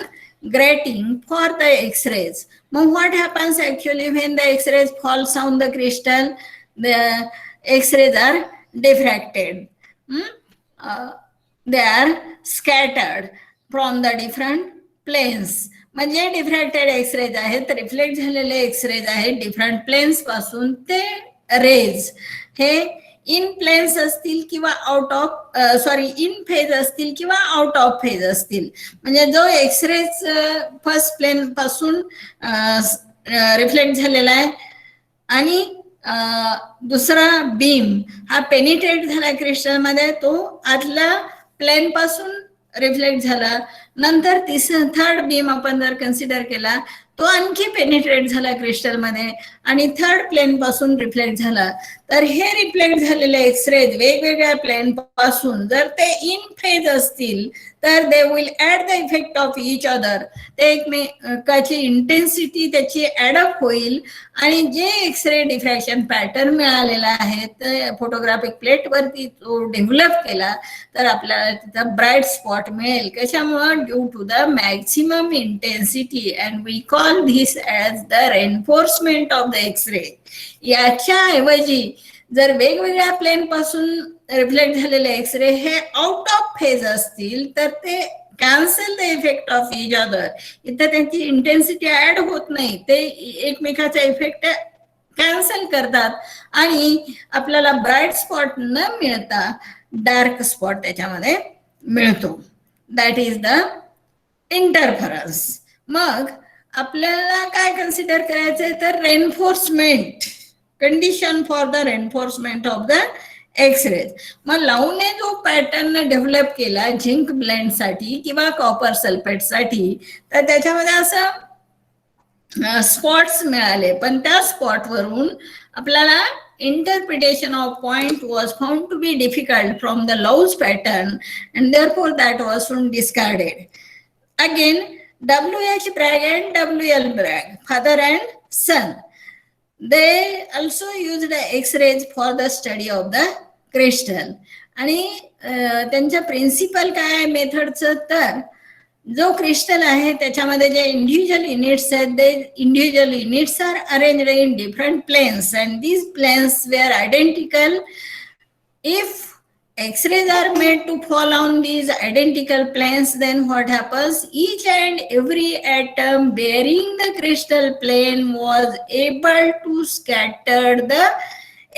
grating for the X-rays. Now what happens actually when the X-rays falls on the crystal? The X-rays are diffracted. They are scattered from the different planes. म्हणजे डिफ्रॅक्टेड X-rays आहेत, reflect झालेले X-rays आहेत different planes पासून. ते raise हे इन planes असतील किंवा out of in phase असतील किंवा आउट ऑफ फेज असतील. म्हणजे जो एक्सरेज फर्स्ट प्लेन पासून रिफ्लेक्ट झालेला आहे आणि दुसरा बीम हा पेनिट्रेट झाला क्रिस्टल मध्ये, तो आतल्या प्लेन पासून रिफ्लेक्ट झाला. नंतर थर्ड बीम आपण जर कन्सिडर केला तो आणखी पेनिट्रेट झाला क्रिस्टल मध्ये आणि थर्ड प्लेन पासून रिफ्लेक्ट झाला. तर हे रिफ्लेक्ट झालेले एक्सरेज वेगवेगळ्या प्लेन पासून जर ते इन फेज असतील तर they will add the effect of each other. ते एकमेकाची इंटेन्सिटी त्याची ऍडअप होईल आणि जे एक्सरे डिफ्रॅक्शन पॅटर्न मिळालेला आहे ते फोटोग्राफिक प्लेट वरती तो डेव्हलप केला तर आपल्याला ब्राईट स्पॉट मिळेल. कशामुळे? Due to the maximum intensity, and we call call this as the reinforcement of the X-ray. याच्याऐवजी जर वेगवेगळ्या प्लेन पासून रिफ्लेक्ट झालेले एक्सरे हे आउट ऑफ फेज असतील तर ते cancel the effect of each other. इथं त्यांची इंटेन्सिटी ऍड होत नाही, ते एकमेकाचा इफेक्ट कॅन्सल करतात आणि आपल्याला ब्राईट स्पॉट न मिळता डार्क स्पॉट त्याच्यामध्ये मिळतो. That is the interference. मग आपल्याला काय कन्सिडर करायचंय तर reinforcement, condition for the reinforcement of the X-rays. मग लावूने जो पॅटर्न डेव्हलप केला झिंक ब्लेंड साठी किंवा कॉपर सल्फेट साठी, तर त्याच्यामध्ये असं स्पॉट्स मिळाले, पण त्या स्पॉट वरून आपल्याला interpretation of point was found to be difficult from the Low's pattern and therefore that was soon discarded. Again, W.H. Bragg and W.L. Bragg, father and son, they also used the X-rays for the study of the crystal. आणि त्यांच्या principal काय मेथडचं तर जो crystal आहे त्याच्यामध्ये जे individual units आहेत, ते individual units are arranged in different planes and these planes were identical. If X-rays are made to fall on these identical planes, then what happens? Each and every atom bearing the crystal plane was able to scatter the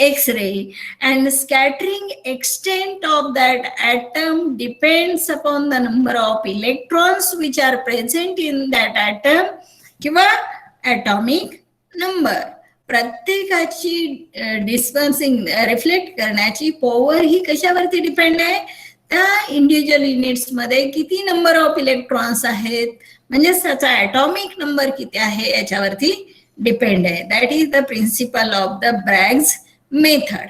X-ray, and scattering extent of that atom depends upon the number of electrons which are present in that atom किंवा atomic number. प्रत्येकाची dispersing reflect करण्याची power ही कशावरती depend आहे? त्या individual units मध्ये किती number of electrons आहेत, म्हणजे त्याचा ॲटॉमिक नंबर किती आहे याच्यावरती डिपेंड आहे. That is the principle of the Bragg's method.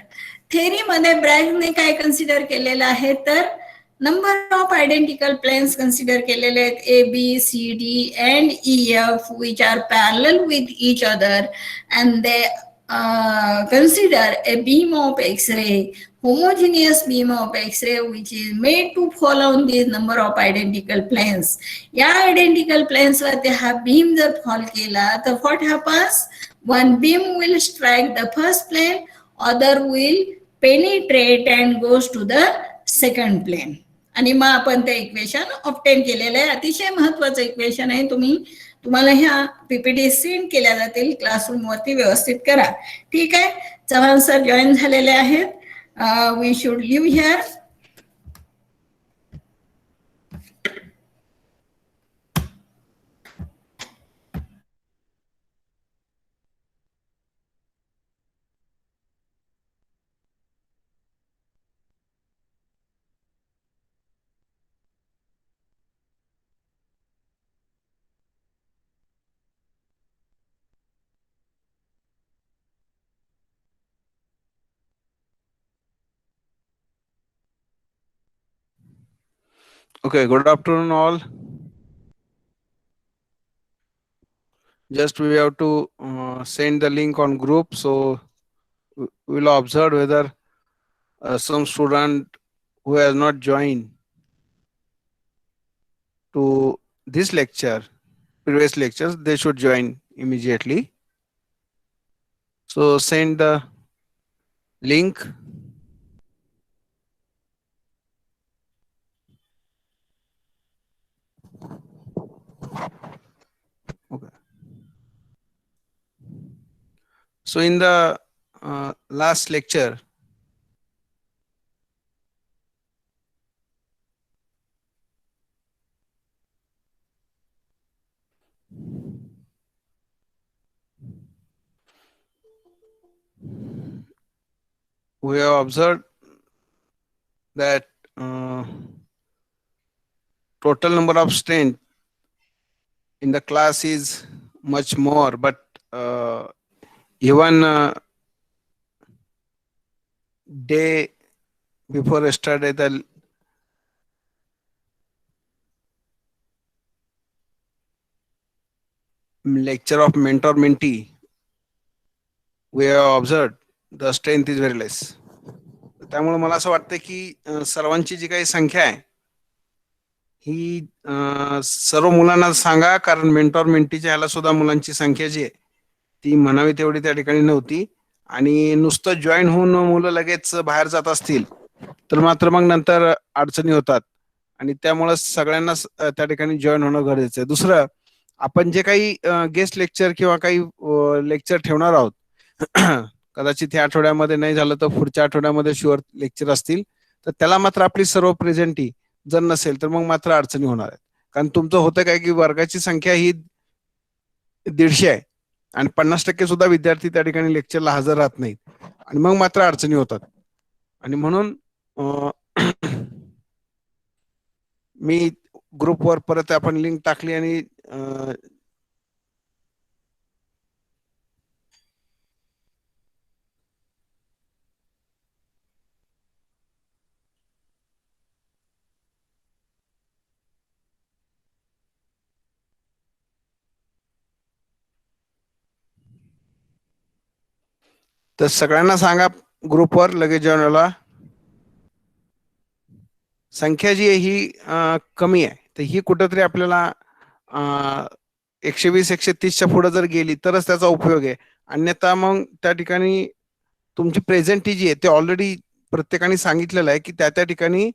थेअरीमध्ये ब्रॅगने काय कन्सिडर केलेलं आहे तर number of identical planes consider केलेले आहेत, A B C D and E F, which are parallel with each other, and they consider a beam of X-ray, homogeneous beam of X-ray which is made to fall on these number of identical planes. या identical planes वरती हा beam जर fall केला तर what happens? One beam will strike the first plane, other will penetrate and goes to the second plane. आणि मग आपण ते equation obtain केलेलं आहे. अतिशय महत्वाचं इक्वेशन आहे. तुम्हाला ह्या पीपीटी सेंड केल्या जातील क्लासरूम वरती, व्यवस्थित करा. ठीक आहे. चव्हाण सर जॉईन झालेले आहेत. We should leave here. Okay, good afternoon all. Just we have to send the link on group, so we'll observe whether some student who has not joined to this lecture, previous lectures, they should join immediately. So send the link. Okay. So in the last lecture, we have observed that total number of strength in the class is much more, but even day before yesterday, the lecture of mentor-mentee, we have observed the strength is very less. त्यामुळे मला असं वाटतं की सर्वांची जी काही संख्या आहे ही सर्व मुलांना सांगा, कारण मेंटॉर मेंटीच्या ह्याला सुद्धा मुलांची संख्या जी आहे ती म्हणावी तेवढी त्या ठिकाणी नव्हती. आणि नुसतं जॉईन होऊन मुलं लगेच बाहेर जात असतील तर मात्र मग नंतर अडचणी होतात. आणि त्यामुळं सगळ्यांना त्या ठिकाणी जॉईन होणं गरजेचं आहे. दुसरं, आपण जे काही गेस्ट लेक्चर किंवा काही लेक्चर ठेवणार आहोत, कदाचित ह्या आठवड्यामध्ये नाही झालं तर पुढच्या आठवड्यामध्ये शुअर लेक्चर असतील, तर त्याला मात्र आपली सर्व प्रेझेंटी जर नसेल तर मग मात्र अडचणी होणार आहेत. कारण तुमचं होतं काय की वर्गाची संख्या ही 150 आहे आणि 50% सुद्धा विद्यार्थी त्या ठिकाणी लेक्चरला हजर राहत नाहीत आणि मग मात्र अडचणी होतात. आणि म्हणून मी ग्रुपवर परत आपण लिंक टाकली आणि तर सगळ्यांना सांगा ग्रुपवर लगेच जॉईन व्हायला. संख्या जी आहे ही कमी आहे, तर ही कुठंतरी आपल्याला 120 130च्या पुढे जर गेली तरच त्याचा उपयोग आहे. अन्यथा मग त्या ठिकाणी तुमची प्रेझेंटी जी आहे ते ऑलरेडी प्रत्येकाने सांगितलेलं आहे की त्या त्या ठिकाणी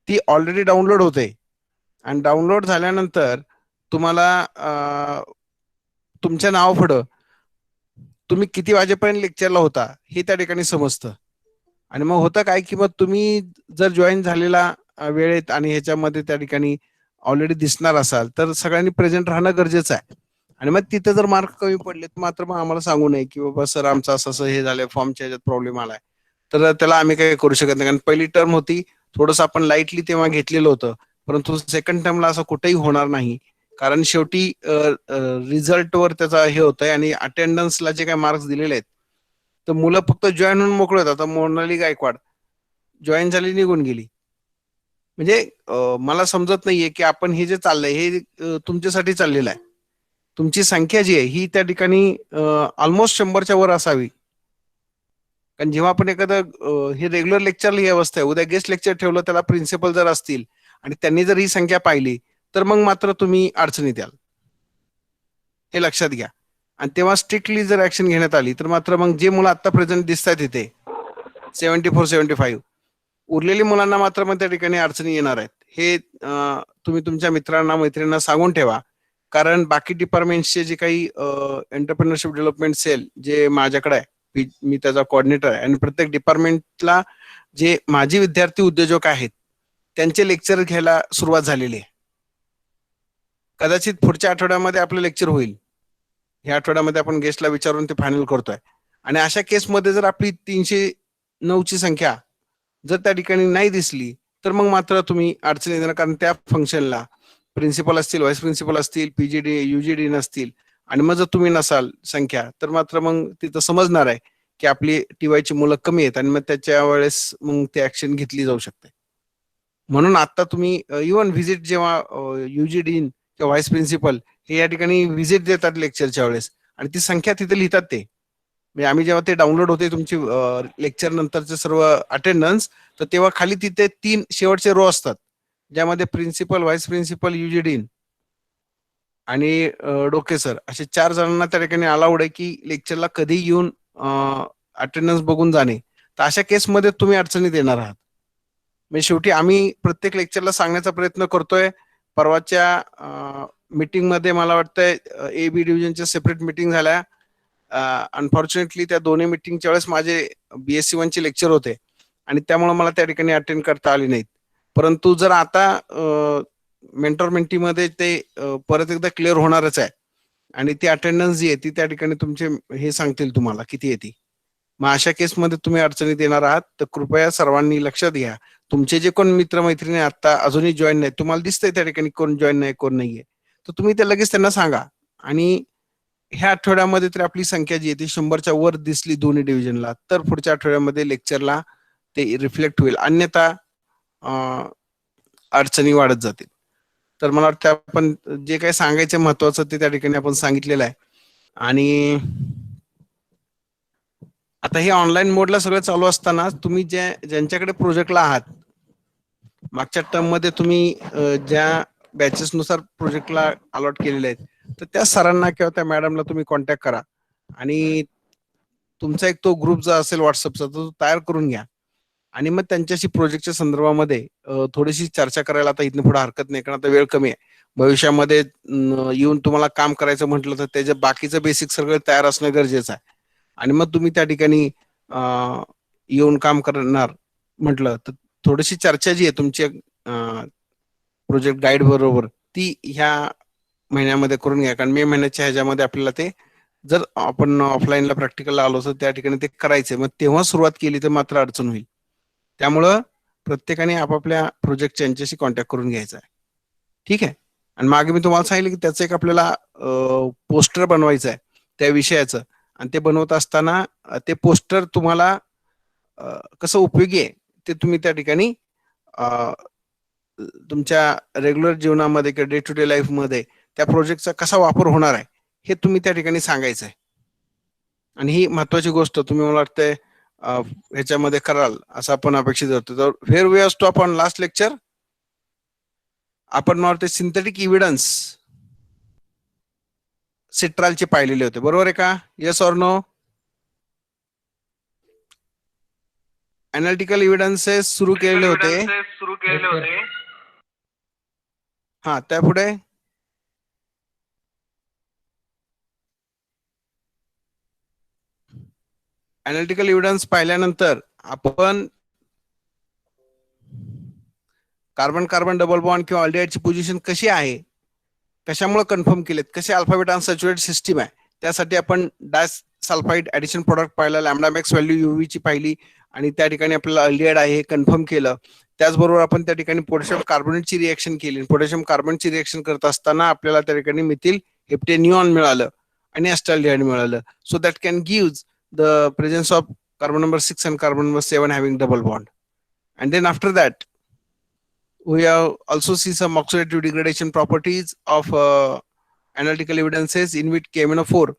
ती ऑलरेडी डाउनलोड होते. आणि डाउनलोड झाल्यानंतर तुम्हाला तुमच्या नावापुढं तुम्ही किती वाजेपर्यंत लेक्चरला होता हे त्या ठिकाणी समजतं. आणि मग होतं काय की मग तुम्ही जर जॉईन झालेला वेळेत आणि ह्याच्यामध्ये त्या ठिकाणी ऑलरेडी दिसणार असाल तर सगळ्यांनी प्रेझेंट राहणं गरजेचं आहे. आणि मग तिथे जर मार्क कमी पडले तर मात्र मग आम्हाला सांगू नये की बाबा सर आमचं असं असं हे झालंय, फॉर्मच्या ह्याच्यात प्रॉब्लेम आलाय, तर त्याला आम्ही काही करू शकत नाही. कारण पहिली टर्म होती, थोडंसं आपण लाईटली तेव्हा घेतलेलं होतं, परंतु सेकंड टर्मला असं कुठेही होणार नाही. कारण शेवटी रिझल्टवर त्याचा हे होतंय आणि अटेंडन्सला जे काही मार्क्स दिलेले आहेत तर मुलं फक्त जॉईन होऊन मोकळे होतात. आता मोनाली गायकवाड जॉईन झाली, निघून गेली. म्हणजे मला समजत नाहीये की आपण हे जे चाललंय हे तुमच्यासाठी चाललेलं आहे. तुमची संख्या जी आहे ही त्या ठिकाणी ऑलमोस्ट 100च्या वर असावी. कारण जेव्हा आपण एखादं हे रेग्युलर लेक्चरला ही अवस्था आहे, उद्या गेस्ट लेक्चर ठेवलं, त्याला प्रिन्सिपल जर असतील आणि त्यांनी जर ही संख्या पाहिली तर मग मात्र तुम्ही अडचणीत याल, हे लक्षात घ्या. आणि तेव्हा स्ट्रिक्टली जर ऍक्शन घेण्यात आली तर मात्र मग जे मुलं आता प्रेझेंट दिसत आहेत तिथे 74 75, उरलेली मुलांना मात्र मग त्या ठिकाणी अडचणी येणार आहेत. हे तुम्ही तुमच्या मित्रांना मैत्रिणींना सांगून ठेवा. कारण बाकी डिपार्टमेंटचे जे काही एंटरप्रेन्योरशिप डेव्हलपमेंट सेल जे माझ्याकडे आहे, मी त्याचा कोऑर्डिनेटर आहे, आणि प्रत्येक डिपार्टमेंटला जे माझे विद्यार्थी उद्योजक आहेत त्यांचे लेक्चर घ्यायला सुरुवात झालेली आहे. कदाचित पुढच्या आठवड्यामध्ये आपलं लेक्चर होईल. ह्या आठवड्यामध्ये आपण गेस्टला विचारून ते फायनल करतोय. आणि अशा केसमध्ये जर आपली 309ची संख्या जर त्या ठिकाणी नाही दिसली तर मग मात्र तुम्ही अडचणी येणार. कारण त्या फंक्शनला प्रिन्सिपल असतील, व्हाईस प्रिन्सिपल असतील, पीजीडी युजीडी नसतील, आणि मग जर तुम्ही नसाल संख्या तर मात्र मग तिथं समजणार आहे की आपली टीवायची मुलं कमी आहेत आणि मग त्याच्या वेळेस मग ते ऍक्शन घेतली जाऊ शकते. म्हणून आता तुम्ही इव्हन व्हिजिट जेव्हा युजीडी किंवा व्हाईस प्रिन्सिपल हे या ठिकाणी व्हिजिट देतात लेक्चरच्या वेळेस आणि ती संख्या तिथे लिहितात. ते म्हणजे आम्ही जेव्हा ते डाउनलोड होते तुमची लेक्चर नंतरचे सर्व अटेंडन्स, तर तेव्हा खाली तिथे 3 शेवटचे रो असतात ज्यामध्ये प्रिन्सिपल, व्हाईस प्रिन्सिपल, युजीडी आणि डोके सर असे 4 जणांना त्या ठिकाणी अलाउड आहे की लेक्चरला कधी येऊन अटेंडन्स बघून जाणे. तर अशा केसमध्ये तुम्ही अडचणीत येणार आहात. म्हणजे शेवटी आम्ही प्रत्येक लेक्चरला सांगण्याचा प्रयत्न करतोय. परवाच्या मीटिंग मध्ये मला वाटतंय ए बी डिव्हिजनच्या सेपरेट मीटिंग झाल्या. अनफॉर्च्युनेटली त्या दोन्ही मीटिंगच्या वेळेस माझे BSc 1 चे लेक्चर होते आणि त्यामुळे मला त्या ठिकाणी अटेंड करता आले नाहीत. परंतु जर आता मेंटॉर मेंटीमध्ये ते परत एकदा क्लिअर होणारच आहे आणि ती अटेंडन्स जी आहे ती त्या ठिकाणी तुमचे हे सांगतील तुम्हाला किती येते. मग अशा केसमध्ये तुम्ही अडचणीत येणार आहात. तर कृपया सर्वांनी लक्षात घ्या. तुमचे जे कोण मित्रमैत्रिणी आता अजूनही जॉईन नाही, तुम्हाला दिसतंय त्या ठिकाणी कोण जॉईन नाही कोण नाहीये, तर तुम्ही ते लगेच त्यांना सांगा. आणि ह्या आठवड्यामध्ये तर आपली संख्या जी आहे ती 100च्या वर दिसली दोन्ही डिव्हिजनला तर पुढच्या आठवड्यामध्ये लेक्चरला ते रिफ्लेक्ट होईल, अन्यथा अडचणी वाढत जातील. तर मला वाटतं आपण जे काही सांगायचं महत्वाचं ते त्या ठिकाणी आपण सांगितलेलं आहे. आणि आता हे ऑनलाईन मोडला सगळं चालू असताना तुम्ही ज्यांच्याकडे प्रोजेक्टला आहात मागच्या टर्म मध्ये तुम्ही ज्या बॅचेस नुसार प्रोजेक्टला अलॉट केलेले आहेत, तर त्या सरांना किंवा त्या मॅडमला तुम्ही कॉन्टॅक्ट करा आणि तुमचा एक तो ग्रुप जो असेल व्हॉट्सअपचा तो तयार करून घ्या आणि मग त्यांच्याशी प्रोजेक्टच्या संदर्भामध्ये थोडीशी चर्चा करायला आता इथून पुढे हरकत नाही, कारण आता वेळ कमी आहे. भविष्यामध्ये येऊन तुम्हाला काम करायचं म्हटलं तर त्याचे बाकीचं बेसिक सगळं तयार असणं गरजेचं आहे. आणि मग तुम्ही त्या ठिकाणी येऊन काम करणार म्हटलं तर थोडीशी चर्चा जी आहे तुमची प्रोजेक्ट गाईड बरोबर ती ह्या महिन्यामध्ये करून घ्या, कारण मे महिन्याच्या ह्याच्यामध्ये आपल्याला ते जर आपण ऑफलाईनला प्रॅक्टिकलला आलो तर त्या ठिकाणी ते करायचंय, मग तेव्हा सुरुवात केली तर मात्र अडचण होईल. त्यामुळं प्रत्येकाने आपापल्या प्रोजेक्टच्या यांच्याशी कॉन्टॅक्ट करून घ्यायचा आहे. ठीक आहे. आणि मागे मी तुम्हाला सांगितलं की त्याचं एक आपल्याला पोस्टर बनवायचं आहे त्या विषयाचं, आणि ते बनवत असताना ते पोस्टर तुम्हाला कसं उपयोगी आहे ते तुम्ही त्या ठिकाणी तुमच्या रेग्युलर जीवनामध्ये किंवा डे टू डे लाईफ मध्ये त्या प्रोजेक्टचा कसा वापर होणार आहे हे तुम्ही त्या ठिकाणी सांगायचं आहे. आणि ही महत्वाची गोष्ट तुम्ही मला वाटतंय ह्याच्यामध्ये कराल असं आपण अपेक्षित होतो. तर where we stop on last lecture आपण मला वाटतं सिंथेटिक इव्हिडन्स सिट्रालचे पाहिलेले होते, बरोबर आहे का? Yes or no? Analytical evidences सुरू केलेले होते. हा, त्यापुढे अनालिटिकल एव्हिडन्स पाहिल्यानंतर आपण कार्बन कार्बन डबल बॉन्ड किंवा अल्डिहाइडची पोझिशन कशी आहे, कशामुळे कन्फर्म केलेत, कसे अल्फाबेट अनसॅच्युरेटेड सिस्टीम आहे, त्यासाठी आपण डास सल्फाइड ऍडिशन प्रोडक्ट पाहिला, लॅम्बडा मॅक्स व्हॅल्यू यूव्हीची पाहिली आणि त्या ठिकाणी आपल्याला अल्डिहाइड आहे हे कन्फर्म केलं. त्याचबरोबर आपण त्या ठिकाणी पोटॅशियम कार्बोनेटची रिएक्शन केली. पोटॅशियम कार्बनची रिएक्शन करत असताना आपल्याला त्या ठिकाणी मिथिल हेप्टेनिऑन मिळालं आणि एस्टाल्डिहाइड मिळालं. So that can give the presence of carbon number 6 and carbon number 7 having double bond. And then after that we have also see some oxidative degradation properties of analytical evidences in which KMnO4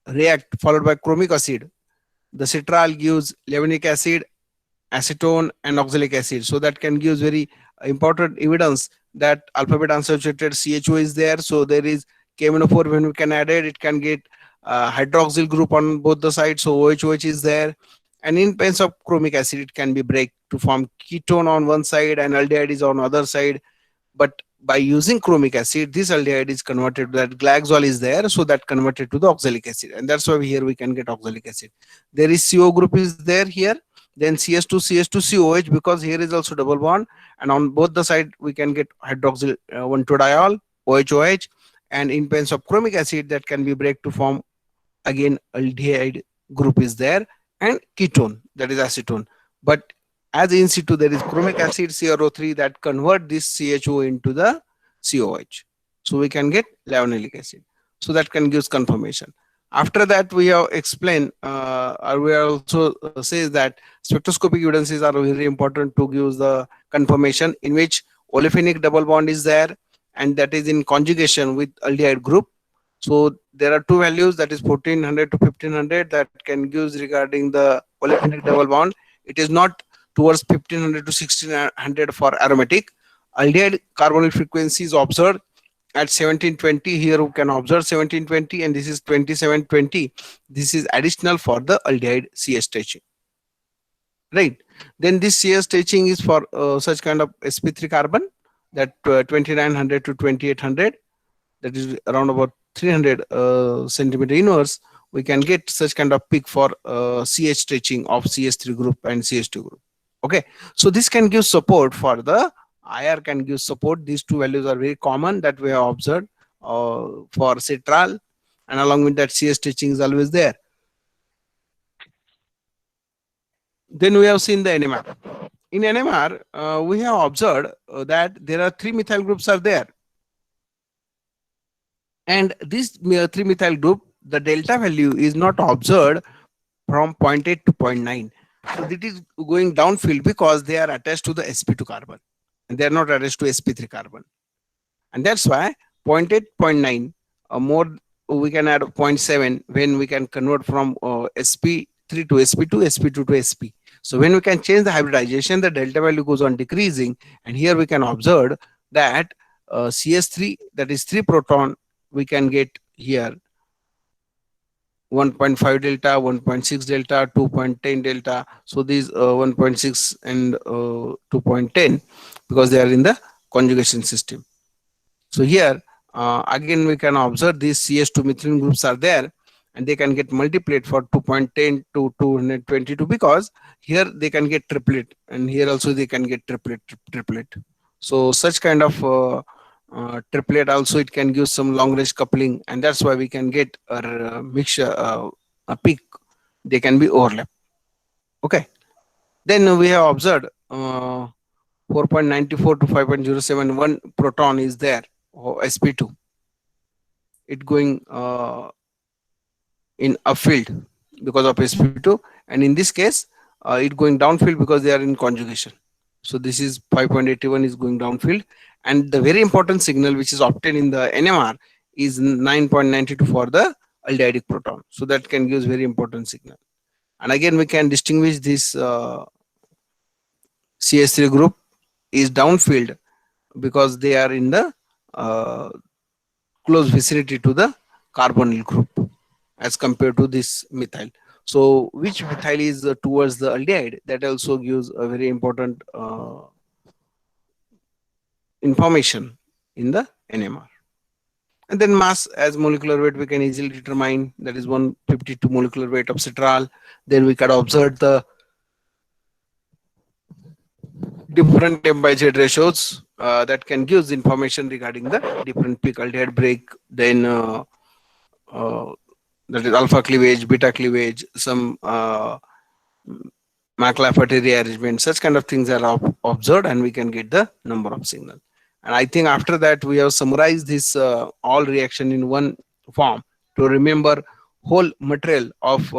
react followed by chromic acid. The citral gives levinic acid, acetone and oxalic acid, so that can give very important evidence that alphabet unsaturated CHO is there. So there is KMnO4, when we can add it, it can get hydroxyl group on both the sides, so OH is there. And in case of chromic acid, it can be break to form ketone on one side and aldehyde is on other side. But by using chromic acid, this aldehyde is converted, that glycol is there, so that converted to the oxalic acid, and that's why here we can get oxalic acid. There is CO group is there here, then CS2 CS2 COH, because here is also double bond, and on both the side we can get hydroxyl 1,2-diol OH. And in case of chromic acid, that can be break to form again aldehyde group is there and ketone, that is acetone. But as in situ there is chromic acid CrO3 that convert this CHO into the COH, so we can get levulinic acid, so that can give confirmation. After that we have explained or we also says that spectroscopic evidences are very important to give the confirmation, in which olefinic double bond is there and that is in conjugation with aldehyde group. So there are two values, that is 1400 to 1500, that can give regarding the olefinic double bond. It is not towards 1500 to 1600 for aromatic. Aldehyde carbonyl frequency is observed at 1720. Here we can observe 1720 and this is 2720. This is additional for the aldehyde CS stretching. Right. Then this CS stretching is for such kind of sp3 carbon, that 2900 to 2800, that is around about 300 centimeter inverse. We can get such kind of peak for CH stretching of CS3 group and CS2 group. Okay, so this can give support for the IR, can give support. These two values are very common that we have observed for citral, and along with that CS stretching is always there. Then we have seen the NMR. In NMR, we have observed that there are three methyl groups are there. And this 3-methyl group, the delta value is not observed from 0.8 to 0.9. So it is going downfield because they are attached to the sp2 carbon and they are not attached to sp3 carbon. And that's why 0.8, 0.9, more we can add 0.7 when we can convert from sp3 to sp2, sp2 to sp. So when we can change the hybridization, the delta value goes on decreasing, and here we can observe that CS3, that is 3 proton, we can get here 1.5 delta, 1.6 delta, 2.10 delta. So these 1.6 and 2.10, because they are in the conjugation system. So here again we can observe these CS2 methylene groups are there, and they can get multiplied for 2.10 to 222, because here they can get triplet, and here also they can get triplet. So such kind of triplet also, it can give some long range coupling, and that's why we can get a mixture, a peak, they can be overlap. Okay, then we have observed 4.94 to 5.07, one proton is there, or sp2, it going in upfield because of sp2, and in this case it going downfield because they are in conjugation. So this is 5.81 is going downfield, and the very important signal which is obtained in the NMR is 9.92 for the aldehydic proton. So that can give very important signal. And again we can distinguish this CS3 group is downfield because they are in the close vicinity to the carbonyl group as compared to this methyl. So which methyl is towards the aldehyde, that also gives a very important information in the NMR. And then mass as molecular weight we can easily determine, that is 152 molecular weight of citral. Then we can observe the different temp by Z ratios that can give information regarding the different peak aldehyde break. Then that is alpha cleavage, beta cleavage, some McLafferty rearrangement, such kind of things are observed, and we can get the number of signal. And I think after that we have summarized this all reaction in one form to remember whole material of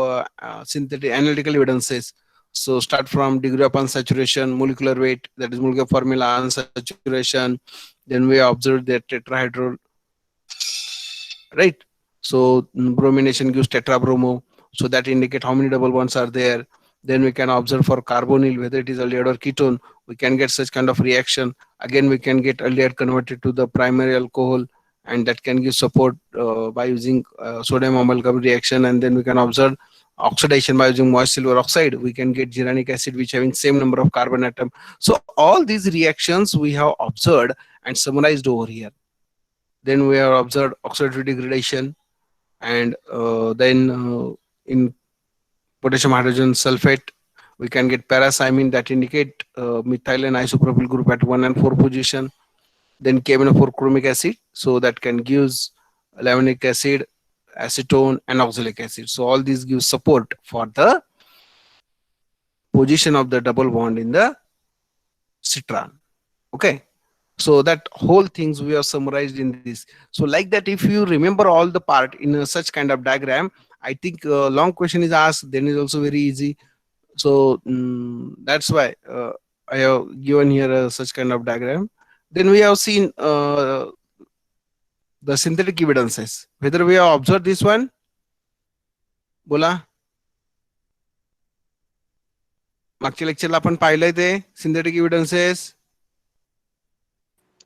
synthetic analytical evidences. So start from degree of unsaturation, molecular weight, that is molecular formula, unsaturation. Then we observed the tetrahedral, right? So bromination gives tetrabromo, so that indicate how many double bonds are there. Then we can observe for carbonyl whether it is aldehyde or ketone, we can get such kind of reaction. Again we can get aldehyde converted to the primary alcohol, and that can give support by using sodium amalgam reaction. And then we can observe oxidation by using moist silver oxide, we can get gyranic acid which having same number of carbon atom. So all these reactions we have observed and summarized over here. Then we have observed oxidative degradation, and then in potassium hydrogen sulfate we can get paracymene that indicate methyl and isopropyl group at 1 and 4 position. Then KMNO4 chromic acid, so that can gives lavinic acid, acetone and oxalic acid. So all these give support for the position of the double bond in the citral. Okay, so that whole things we have summarized in this. So like that, if you remember all the part in such kind of diagram, I think long question is asked, then is also very easy. So that's why I have given here such kind of diagram. Then we have seen the synthetic evidences, whether we have observed this one, बोला मागच्या लेक्चरला आपण पाहिलंय ते synthetic evidences.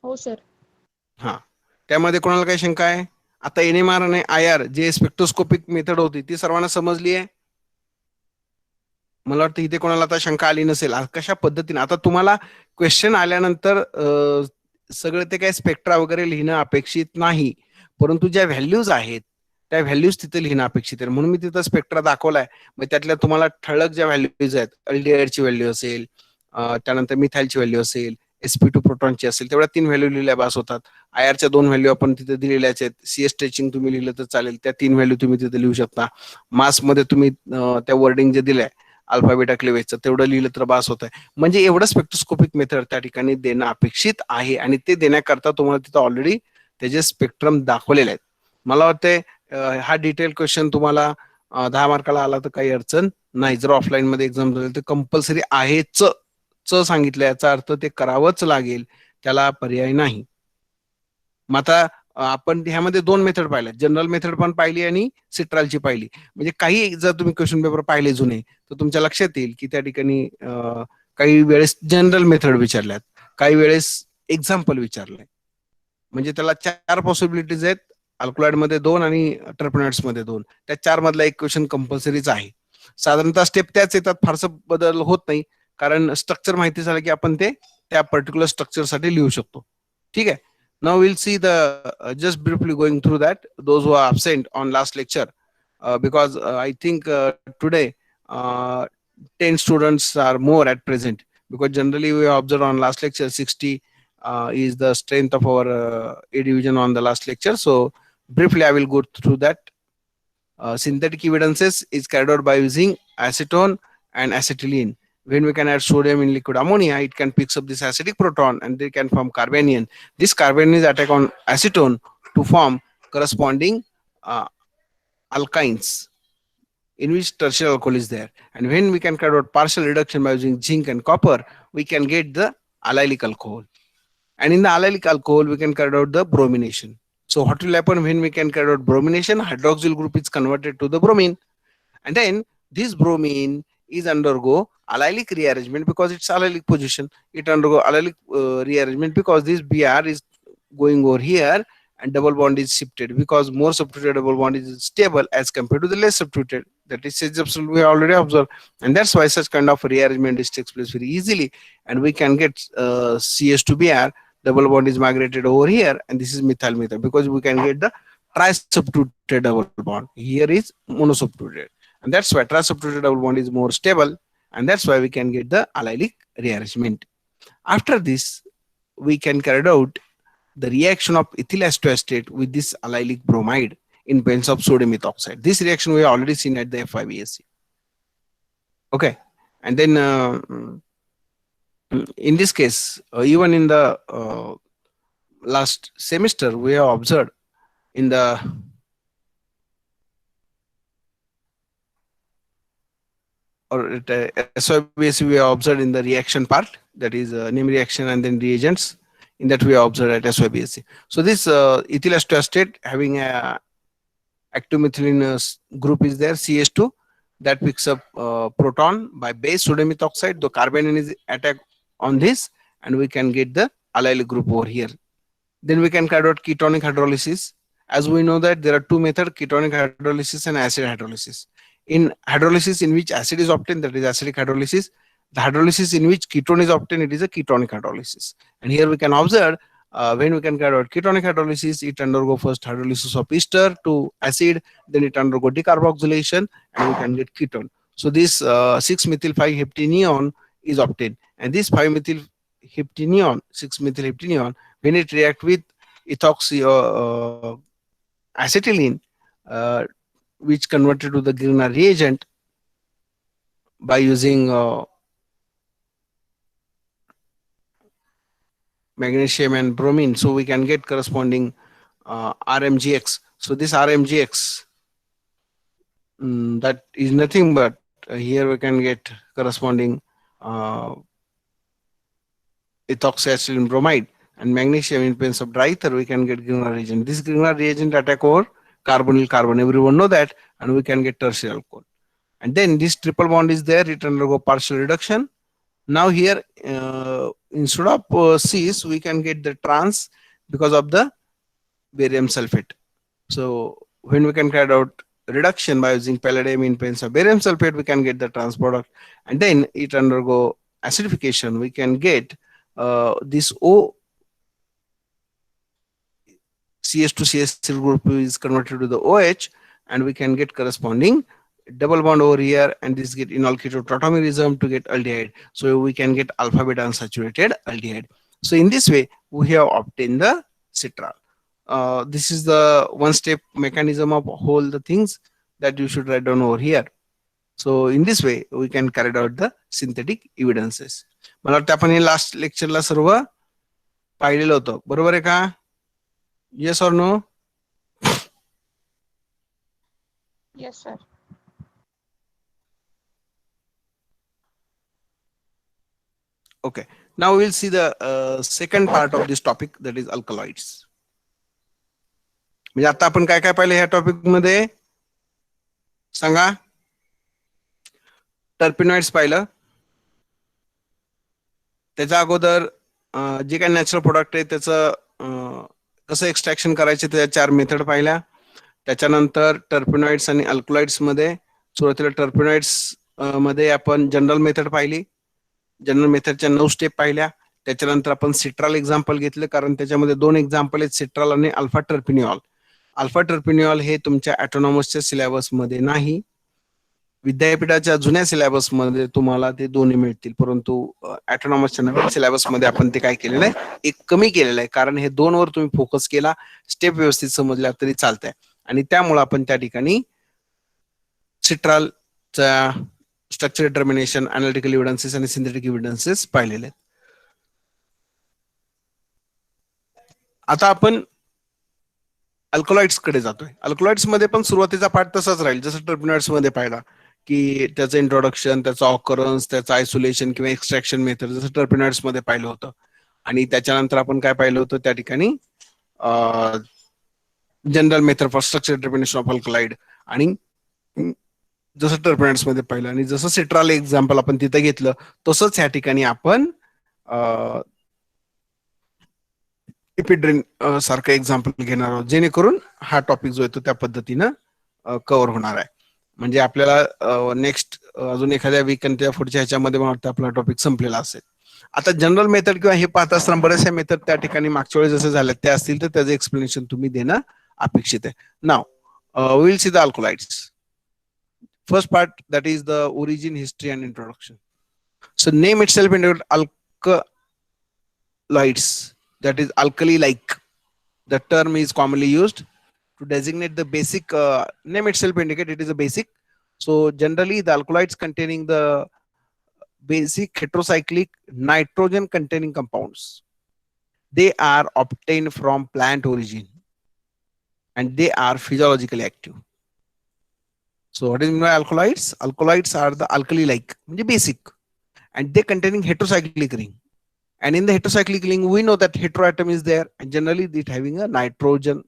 हो sir. हा, त्यामध्ये कोणाला काही शंका आहे? आता NMR आणि IR जे स्पेक्ट्रोस्कोपिक मेथड होती ती सर्वांना समजली आहे. मला वाटतं इथे कोणाला आता शंका आली नसेल. कशा पद्धतीने आता तुम्हाला क्वेश्चन आल्यानंतर सगळे ते काय स्पेक्ट्रा वगैरे लिहिणं अपेक्षित नाही, परंतु ज्या व्हॅल्यूज आहेत त्या व्हॅल्यूज तिथे लिहिणं अपेक्षित आहे. म्हणून मी तिथं स्पेक्ट्रा दाखवलाय. मग त्यातल्या तुम्हाला ठळक ज्या व्हॅल्यूज आहेत, अल्डिहाइडची व्हॅल्यू असेल, त्यानंतर मिथाइलची व्हॅल्यू असेल, sp2 प्रोटॉनची असेल, तेवढ्या 3 व्हॅल्यू लिहिल्या बास होतात. IRच्या 2 व्हॅल्यू आपण तिथे दिलेल्याच आहेत. CS स्ट्रेचिंग तुम्ही लिहिलं तर चालेल, त्या 3 व्हॅल्यू तुम्ही तिथे लिहू शकता. मास मध्ये तुम्ही त्या वर्डिंग जे दिलंय अल्फा बीटा क्लिवेजचं तेवढं लिहिलं तर बास होत आहे. म्हणजे एवढं स्पेक्ट्रोस्कोपिक मेथड त्या ठिकाणी देणं अपेक्षित आहे, आणि ते देण्याकरता तुम्हाला तिथं ऑलरेडी त्याचे स्पेक्ट्रम दाखवलेले आहेत. मला वाटतंय हा डिटेल क्वेश्चन तुम्हाला 10 मार्काला आला तर काही अडचण नाही. जर ऑफलाईन मध्ये एक्झाम झाली तर कंपल्सरी आहेच सांगितलं, याचा अर्थ ते करावंच लागेल, त्याला पर्याय नाही. मग आता आपण ह्यामध्ये दोन मेथड पाहिल्या, जनरल मेथड पण पाहिली आणि सिट्रालची पाहिली. म्हणजे काही जर तुम्ही क्वेश्चन पेपर पाहिले जुने तर तुमच्या लक्षात येईल की त्या ठिकाणी काही वेळेस जनरल मेथड विचारल्यात, काही वेळेस एक्झाम्पल विचारलंय. म्हणजे त्याला चार पॉसिबिलिटीज आहेत, अल्कलॉइड मध्ये दोन आणि टर्पनॉइड्स मध्ये दोन. त्या चार मधला एक क्वेश्चन कंपल्सरीच आहे. साधारणतः स्टेप त्याच येतात, फारसं बदल होत नाही, कारण स्ट्रक्चर माहिती झालं की आपण ते त्या पर्टिक्युलर स्ट्रक्चर साठी लिहू शकतो. ठीक आहे. Now we'll see the just briefly going through that. Those who are absent on last lecture, because I think today uh, 10 students are more at present. Because generally we observed on last lecture 60 is the strength of our A division on the last lecture. So briefly I will go through that. Synthetic evidences is carried out by using acetone and acetylene. When we can add sodium in liquid ammonia, it can pick up this acidic proton and they can form carbanion. This carbanion attack on acetone to form corresponding uh, alkynes in which tertiary alcohol is there. And when we can carry out partial reduction by using zinc and copper, we can get the allylic alcohol. And in the allylic alcohol, we can carry out the bromination. So what will happen when we can carry out bromination? Hydroxyl group is converted to the bromine, and then this bromine is undergo allylic rearrangement because it's allylic position. It undergo allylic rearrangement because this Br is going over here and double bond is shifted, because more substituted double bond is stable as compared to the less substituted. That is absolutely we already observed, and that's why such kind of rearrangement is takes place very easily, and we can get CH2Br double bond is migrated over here, and this is methyl methyl because we can get the tri-substituted double bond. Here is monosubstituted, and that's why tri-substituted double bond is more stable, and that's why we can get the allylic rearrangement. After this, we can carry out the reaction of ethyl acetoacetate with this allylic bromide in presence of sodium ethoxide. This reaction we have already seen at the F5BSc. Okay, and then in this case, even in the last semester, we have observed in the or at SYBS we have observed in the reaction part, that is name reaction and then reagents. In that we have observed at SYBSc. So this ethyl acetoacetate having a active methylene group is there, CH2, that picks up proton by base sodium ethoxide. The carbanion is attacked on this, and we can get the allylic group over here. Then we can carry out ketonic hydrolysis. As we know that there are two methods, ketonic hydrolysis and acid hydrolysis. In hydrolysis in which acid is obtained, that is acidic hydrolysis. The hydrolysis in which ketone is obtained, it is a ketonic hydrolysis. And here we can observe when we can carry out ketonic hydrolysis, it undergo first hydrolysis of ester to acid, then it undergo decarboxylation, and we can get ketone. So this 6-methyl-5-heptaneon is obtained, and this 5-methyl-heptaneon, 6-methyl-heptaneon, when it react with ethoxy acetylene, which converted to the Grignard reagent by using magnesium and bromine, so we can get corresponding RMGX. So this RMGX, that is nothing but here we can get corresponding ethoxyacetylene bromide, and magnesium in presence of dry ether we can get Grignard reagent. This Grignard reagent attack over carbonyl carbon, everyone know that, and we can get tertiary alcohol. And then this triple bond is there, it undergo partial reduction. Now here instead of cis we can get the trans because of the barium sulfate. So when we can carry out reduction by using palladium in presence of barium sulfate, we can get the trans product, and then it undergo acidification. We can get this O CH2CH group is converted to the OH, and we can get corresponding double bond over here, and this get enol tautomerism to get aldehyde. So we can get alpha beta unsaturated aldehyde. So in this way we have obtained the citral. This is the one step mechanism of all the things that you should write down over here. So in this way we can carry out the synthetic evidences. मला वाटतं आपण हे last लेक्चरला सर्व पाहिलेलं होतं, बरोबर आहे का? Yes or no? Yes, sir. Okay. Now we'll see the second part of this topic, that is alkaloids. म्हणजे आता आपण काय काय पाहिलं ह्या टॉपिक मध्ये सांगा. टर्पिनॉइड्स पाहिलं, त्याच्या अगोदर जे काही नॅचरल प्रोडक्ट आहे त्याचं कसं एक्स्ट्रॅक्शन करायचे त्या 4 मेथड पाहिल्या. त्याच्यानंतर टर्पिनॉइड्स आणि अल्कलॉइड्स मध्ये सुरुवातीला टर्पिनॉइड्स मध्ये आपण जनरल मेथड पाहिली. जनरल मेथडच्या 9 स्टेप पाहिल्या. त्याच्यानंतर आपण सिट्राल एक्झाम्पल घेतलं, कारण त्याच्यामध्ये 2 एक्झाम्पल आहेत, सिट्राल आणि अल्फा टर्पिनिऑल. अल्फा टर्पिनिऑल हे तुमच्या ऑटोनॉमसच्या सिलेबस मध्ये नाही, विद्यापीठाच्या जुन्या सिलेबस मध्ये तुम्हाला ते दोन्ही मिळतील, परंतु ऑटोनॉमसच्या नवीन सिलेबस मध्ये आपण ते काय केलेलं आहे, एक कमी केलेलं आहे, कारण हे 2 वर तुम्ही फोकस केला, स्टेप व्यवस्थित समजल्या तरी चालतंय. आणि त्यामुळे आपण त्या ठिकाणी सिट्रालच्या स्ट्रक्चर डिटर्मिनेशन, अनालिटिकल एव्हिडन्सेस आणि सिंथेटिक एव्हिडन्सेस पाहिलेले आहेत. आता आपण अल्कलॉइड्स कडे जातोय. अल्कलॉइड्स मध्ये पण सुरुवातीचा पार्ट तसाच राहील जसं टर्पिनॉइड्स मध्ये पाहिला, की त्याचं इंट्रोडक्शन, त्याचा ऑकरन्स, त्याचं आयसोलेशन किंवा एक्स्ट्रॅक्शन मेथड जसं टर्पिनॉइड्स मध्ये पाहिलं होतं. आणि त्याच्यानंतर आपण काय पाहिलं होतं त्या ठिकाणी general method for structure determination of alkaloid, आणि जसं टर्पिनॉइड्स मध्ये पाहिलं आणि जसं सिट्राल एक्झाम्पल आपण तिथं घेतलं तसंच ह्या ठिकाणी आपण इपिड्रिन सारखं एक्झाम्पल घेणार आहोत, जेणेकरून हा टॉपिक जो आहे तो त्या पद्धतीनं कव्हर होणार आहे. म्हणजे आपल्याला नेक्स्ट अजून एखाद्या वीक आणि त्या पुढच्या ह्याच्यामध्ये मला वाटतं आपला टॉपिक संपलेला असेल. आता जनरल मेथड किंवा हे पाहत असताना बऱ्याचशा मेथड त्या ठिकाणी मागच्या वेळेस जसे झाले ते असतील तर त्याचं एक्सप्लेनेशन तुम्ही देणं अपेक्षित आहे. Now will see the alkaloids. First part, that is the origin, history and introduction. So name itself indicates alkaloids, that is alkali like. The term is commonly used to designate the basic, name itself indicate it is a basic. So generally the alkaloids containing the basic heterocyclic nitrogen containing compounds, they are obtained from plant origin and they are physiologically active. So what is meant by alkaloids? Alkaloids are the alkali-like, basic, and they containing heterocyclic ring. And in the heterocyclic ring, we know that heteroatom is there, and generally it having a nitrogen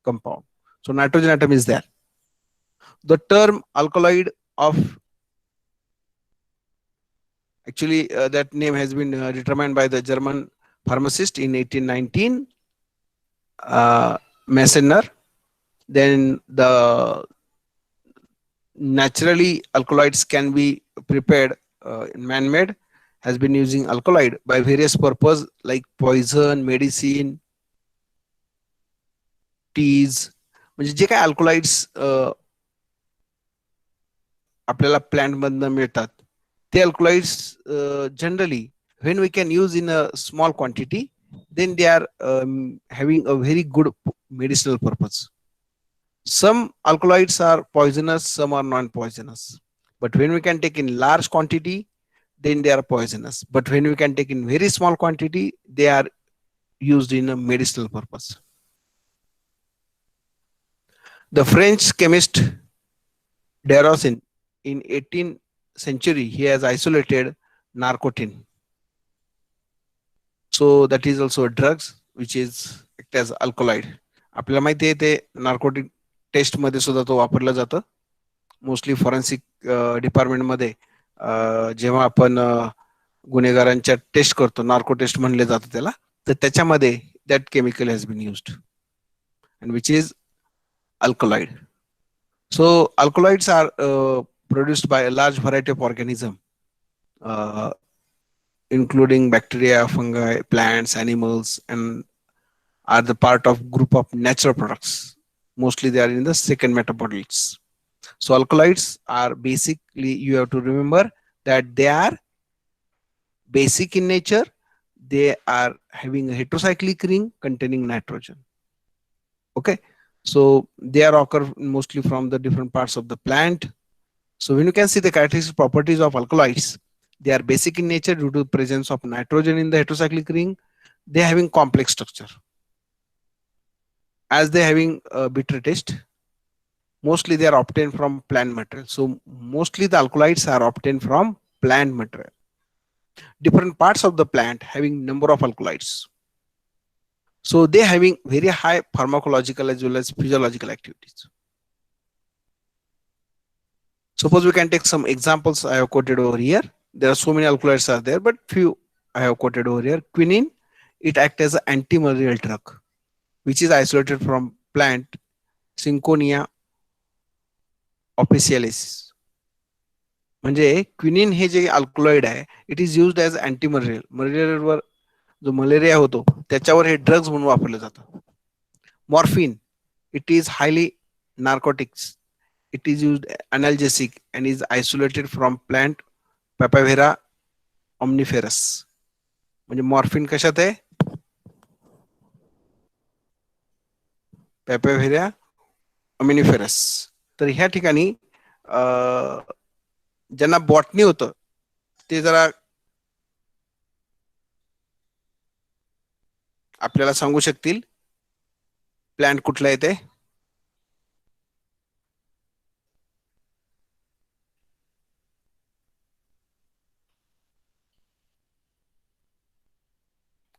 compound. So nitrogen atom is there. The term alkaloid of actually that name has been determined by the German pharmacist in 1819, Messener. Then the naturally alkaloids can be prepared man-made, has been using alkaloid by various purpose like poison, medicine, teas. म्हणजे जे काय alkaloids आपल्याला plant मधनं मिळतात ते alkaloids generally when we can use in a small quantity, then they are having a very good medicinal purpose. Some alkaloids are poisonous, some are non-poisonous. But when we can take in large quantity, then they are poisonous. But when we can take in very small quantity, they are used in a medicinal purpose. The French chemist Derossin in 18th century, he has isolated narcotin. So that is also a drugs which is act as alkaloid. आपल्याला माहिती आहे ते narcotic test मध्ये सुद्धा तो वापरला जातं. Mostly forensic department मध्ये जेव्हा आपण गुन्हेगारांच्या टेस्ट करतो, नार्को टेस्ट म्हणले जातं त्याला, तर त्याच्यामध्ये that chemical has been used and which is alkaloid. So alkaloids are produced by a large variety of organisms, including bacteria, fungi, plants, animals, and are the part of group of natural products. Mostly they are in the second metabolites. So alkaloids are basically, you have to remember that they are basic in nature. They are having a heterocyclic ring containing nitrogen. Okay. So they are occur mostly from the different parts of the plant. So when you can see the characteristic properties of alkaloids, they are basic in nature due to the presence of nitrogen in the heterocyclic ring. They are having complex structure. As they are having a bitter taste, mostly they are obtained from plant material. So mostly the alkaloids are obtained from plant material. Different parts of the plant having number of alkaloids. So they having very high pharmacological as well as physiological activities. Suppose we can take some examples I have quoted over here. There are so many alkaloids are there, but few I have quoted over here. Quinine, it acts as an antimalarial drug, which is isolated from plant Synconia officinalis. म्हणजे quinine हे जे alkaloid आहे it is used as अँटीमलेरियल. मलेरियावर जो malaria होतो त्याच्यावर हे drugs म्हणून वापरले जातात. Morphine, it is highly narcotics. It is used analgesic and is isolated from plant Papaver omniferous. म्हणजे morphine कशात आहे? पॅपाव्हेरा ऑमिनिफेरस. तर ह्या ठिकाणी ज्यांना बॉटनी होतं ते जरा आपल्याला सांगू शकतील प्लांट कुठला आहे ते.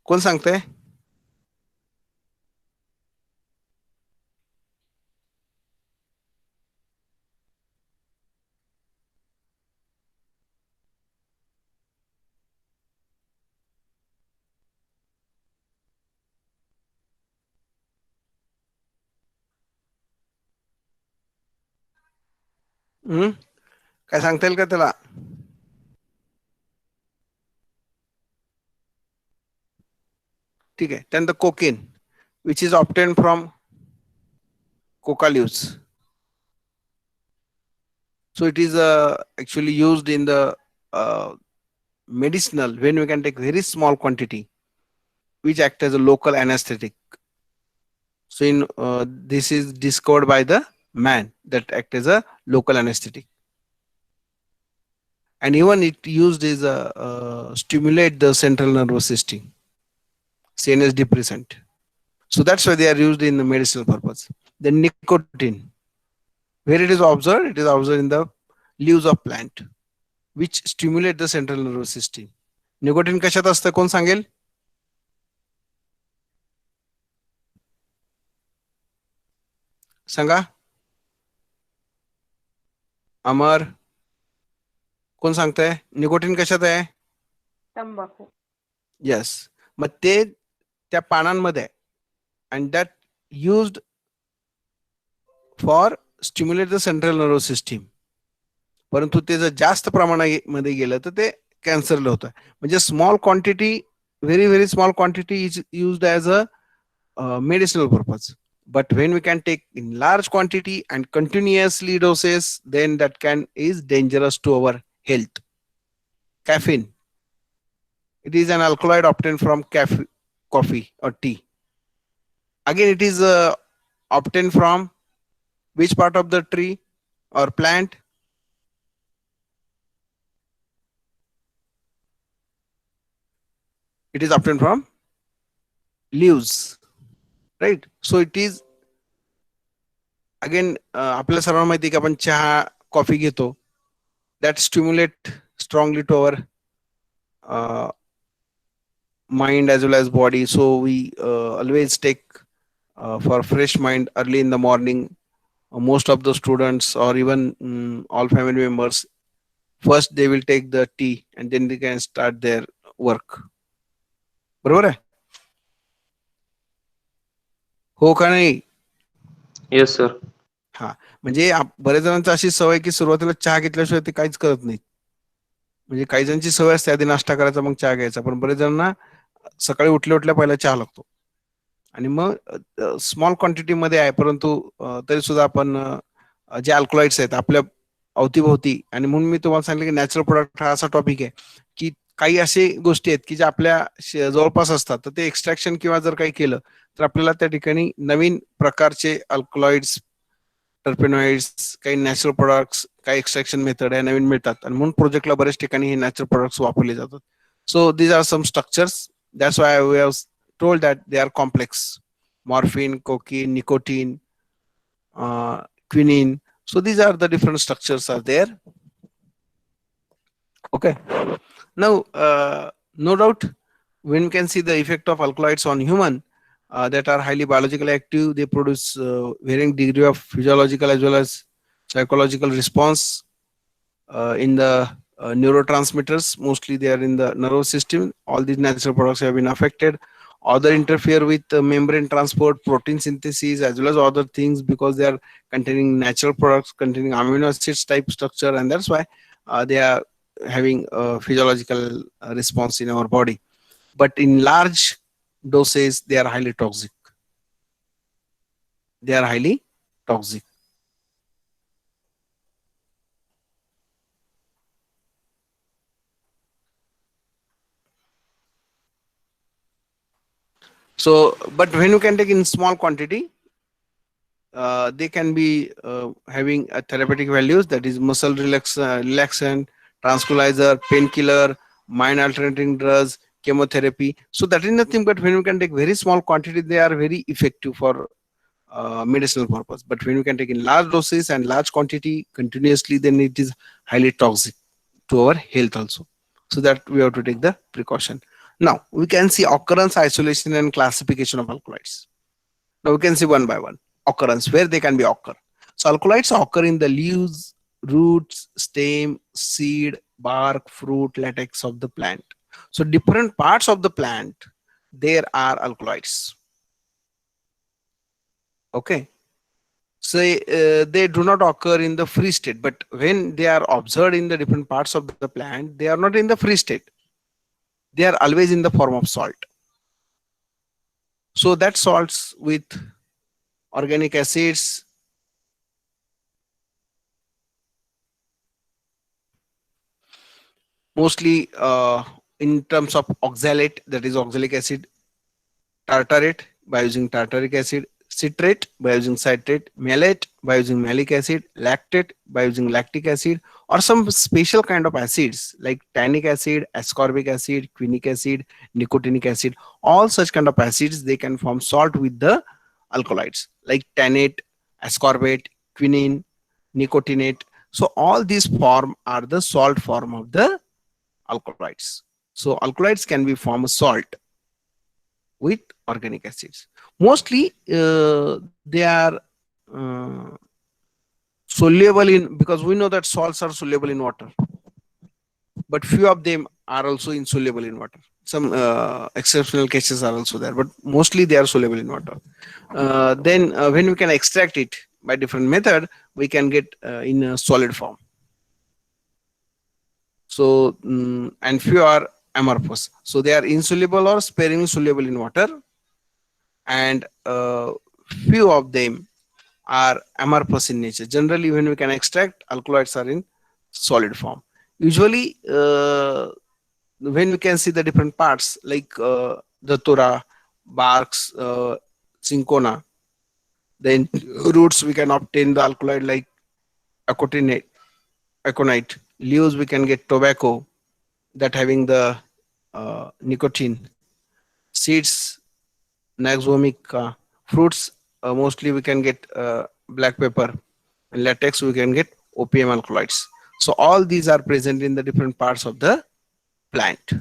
कोण सांगतंय? काय सांगता येईल का त्याला? ठीक आहे. त्यानंतर cocaine which is obtain from coca leaves. So it is actually used in the medicinal when we can take very small quantity which act as a local anesthetic. So in this is discovered by the man that act as a local anesthetic. And even it used as a stimulate the central nervous system, CNS depressant. So that's why they are used in the medicinal purpose. Then nicotine, where it is observed in the leaves of plant which stimulate the central nervous system. Nicotine कशात असतं कोण सांगेल? सांगा. अमर कोण सांगताय? Nicotine कशात आहे? तंबाखू. Yes. मग ते त्या पानांमध्ये आहे and that used for stimulate the central nervous system. परंतु ते जर जास्त प्रमाणामध्ये गेलं तर ते कॅन्सरला होतं. म्हणजे small quantity, very small quantity is used as a medicinal purpose. But when we can take in large quantity and continuously doses, then that is dangerous to our health. Caffeine, it is an alkaloid obtained from coffee or tea. Again, it is obtained from which part of the tree or plant? It is obtained from leaves, right? So it is again आपल्या सर्वांना माहिती की आपण चहा coffee घेतो, that stimulate strongly to our mind as well as body. So we always take for fresh mind early in the morning. Most of the students or even all family members, first they will take the tea and then they can start their work. बरोबर आहे? हो का नाही? Yes sir. हा, म्हणजे बरेच जणांची अशी सवय की सुरुवातीला चहा घेतल्याशिवाय ते काहीच करत नाहीत. म्हणजे काही जणांची सवय असते आधी नाश्ता करायचा मग चहा घ्यायचा, पण बरेच जणांना सकाळी उठल्या पहिला चहा लागतो. आणि मग स्मॉल क्वांटिटी मध्ये आहे, परंतु तरी सुद्धा आपण जे अल्कलॉइड्स आहेत आपल्या अवतीभोवती, आणि म्हणून मी तुम्हाला सांगितलं की नॅचरल प्रोडक्ट हा असा टॉपिक आहे की काही असे गोष्टी आहेत की ज्या आपल्या जवळपास असतात, तर ते एक्स्ट्रॅक्शन किंवा जर काही केलं तर आपल्याला त्या ठिकाणी नवीन प्रकारचे अल्कलॉइड्स, टर्पेनॉइड्स, काही नॅचरल प्रोडक्ट्स, काही एक्स्ट्रॅक्शन मेथड आहे नवीन मिळतात, आणि म्हणून प्रोजेक्टला बऱ्याच ठिकाणी हे नॅचरल प्रोडक्ट्स वापरले जातात. So these are some structures. That's why we have told that they are complex. Morphine, cocaine, nicotine, quinine. So these are the different structures are there. Okay. Now, no doubt, when we can see the effect of alkaloids on human, that are highly biologically active. They produce varying degree of physiological as well as psychological response in the neurotransmitters. Mostly they are in the nervous system. All these natural products have been affected. Other interfere with membrane transport, protein synthesis, as well as other things, because they are containing natural products containing amino acids type structure, and that's why they are having a physiological response in our body. But in large doses, they are highly toxic. They are highly toxic. So, but when you can take in small quantity, they can be having a therapeutic values, that is muscle relaxant, tranquilizer, painkiller, mind alternating drugs, chemotherapy. So that is nothing but when you can take very small quantity, they are very effective for medicinal purpose. But when you can take in large doses and large quantity continuously, then it is highly toxic to our health also. So that we have to take the precaution. Now we can see occurrence, isolation, and classification of alkaloids. Now we can see one by one occurrence, where they can be occur. So alkaloids occur in the leaves, roots, stem, seed, bark, fruit, latex of the plant. So different parts of the plant, there are alkaloids. Okay. So they do not occur in the free state, but when they are observed in the different parts of the plant, they are not in the free state. They are always in the form of salt. So that salts with organic acids, mostly in terms of oxalate, that is oxalic acid, tartarate by using tartaric acid, citrate by using citrate, malate by using malic acid, lactate by using lactic acid, or some special kind of acids like tannic acid, ascorbic acid, quinic acid, nicotinic acid. All such kind of acids, they can form salt with the alkaloids like tannate, ascorbate, quinine, nicotinate. So all these form are the salt form of the alkaloids. So alkaloids can be formed salt with organic acids. Mostly they are uh, soluble in, because we know that salts are soluble in water, but few of them are also insoluble in water. Some exceptional cases are also there, but mostly they are soluble in water. Then when we can extract it by different method, we can get in a solid form. So and few are amorphous, so they are insoluble or sparingly soluble in water, and few of them are amorphous in nature. Generally, when we can extract, alkaloids are in solid form. Usually, when we can see the different parts like datura, barks, cinchona, then roots, we can obtain the alkaloid like aconite. Aconite. Leaves, we can get tobacco, that having the nicotine. Seeds, naxomica. Fruits, mostly we can get black pepper. And latex, we can get opium alkaloids. So all these are present in the different parts of the plant.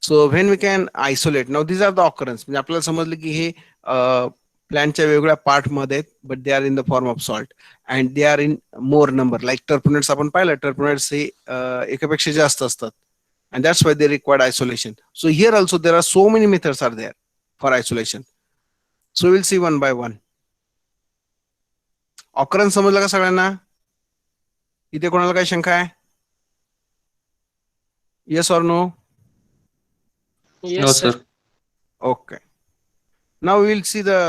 So when we can isolate, now these are the occurrence. म्हणजे आपल्याला समजलं की हे प्लांटच्या वेगवेगळ्या part मध्ये आहेत, but they are in the form of salt and they are in more number. Like terpenoids आपण पाहिलं, टर्पनेट्स हे एकापेक्षा जास्त असतात, and that's why they require isolation. So here also there are so many methods are there for isolation. So we'll see one by one. Occurrence समजलं का सगळ्यांना? इथे कोणाला काही शंका आहे? Yes or no? No, sir. Okay. Now we will see the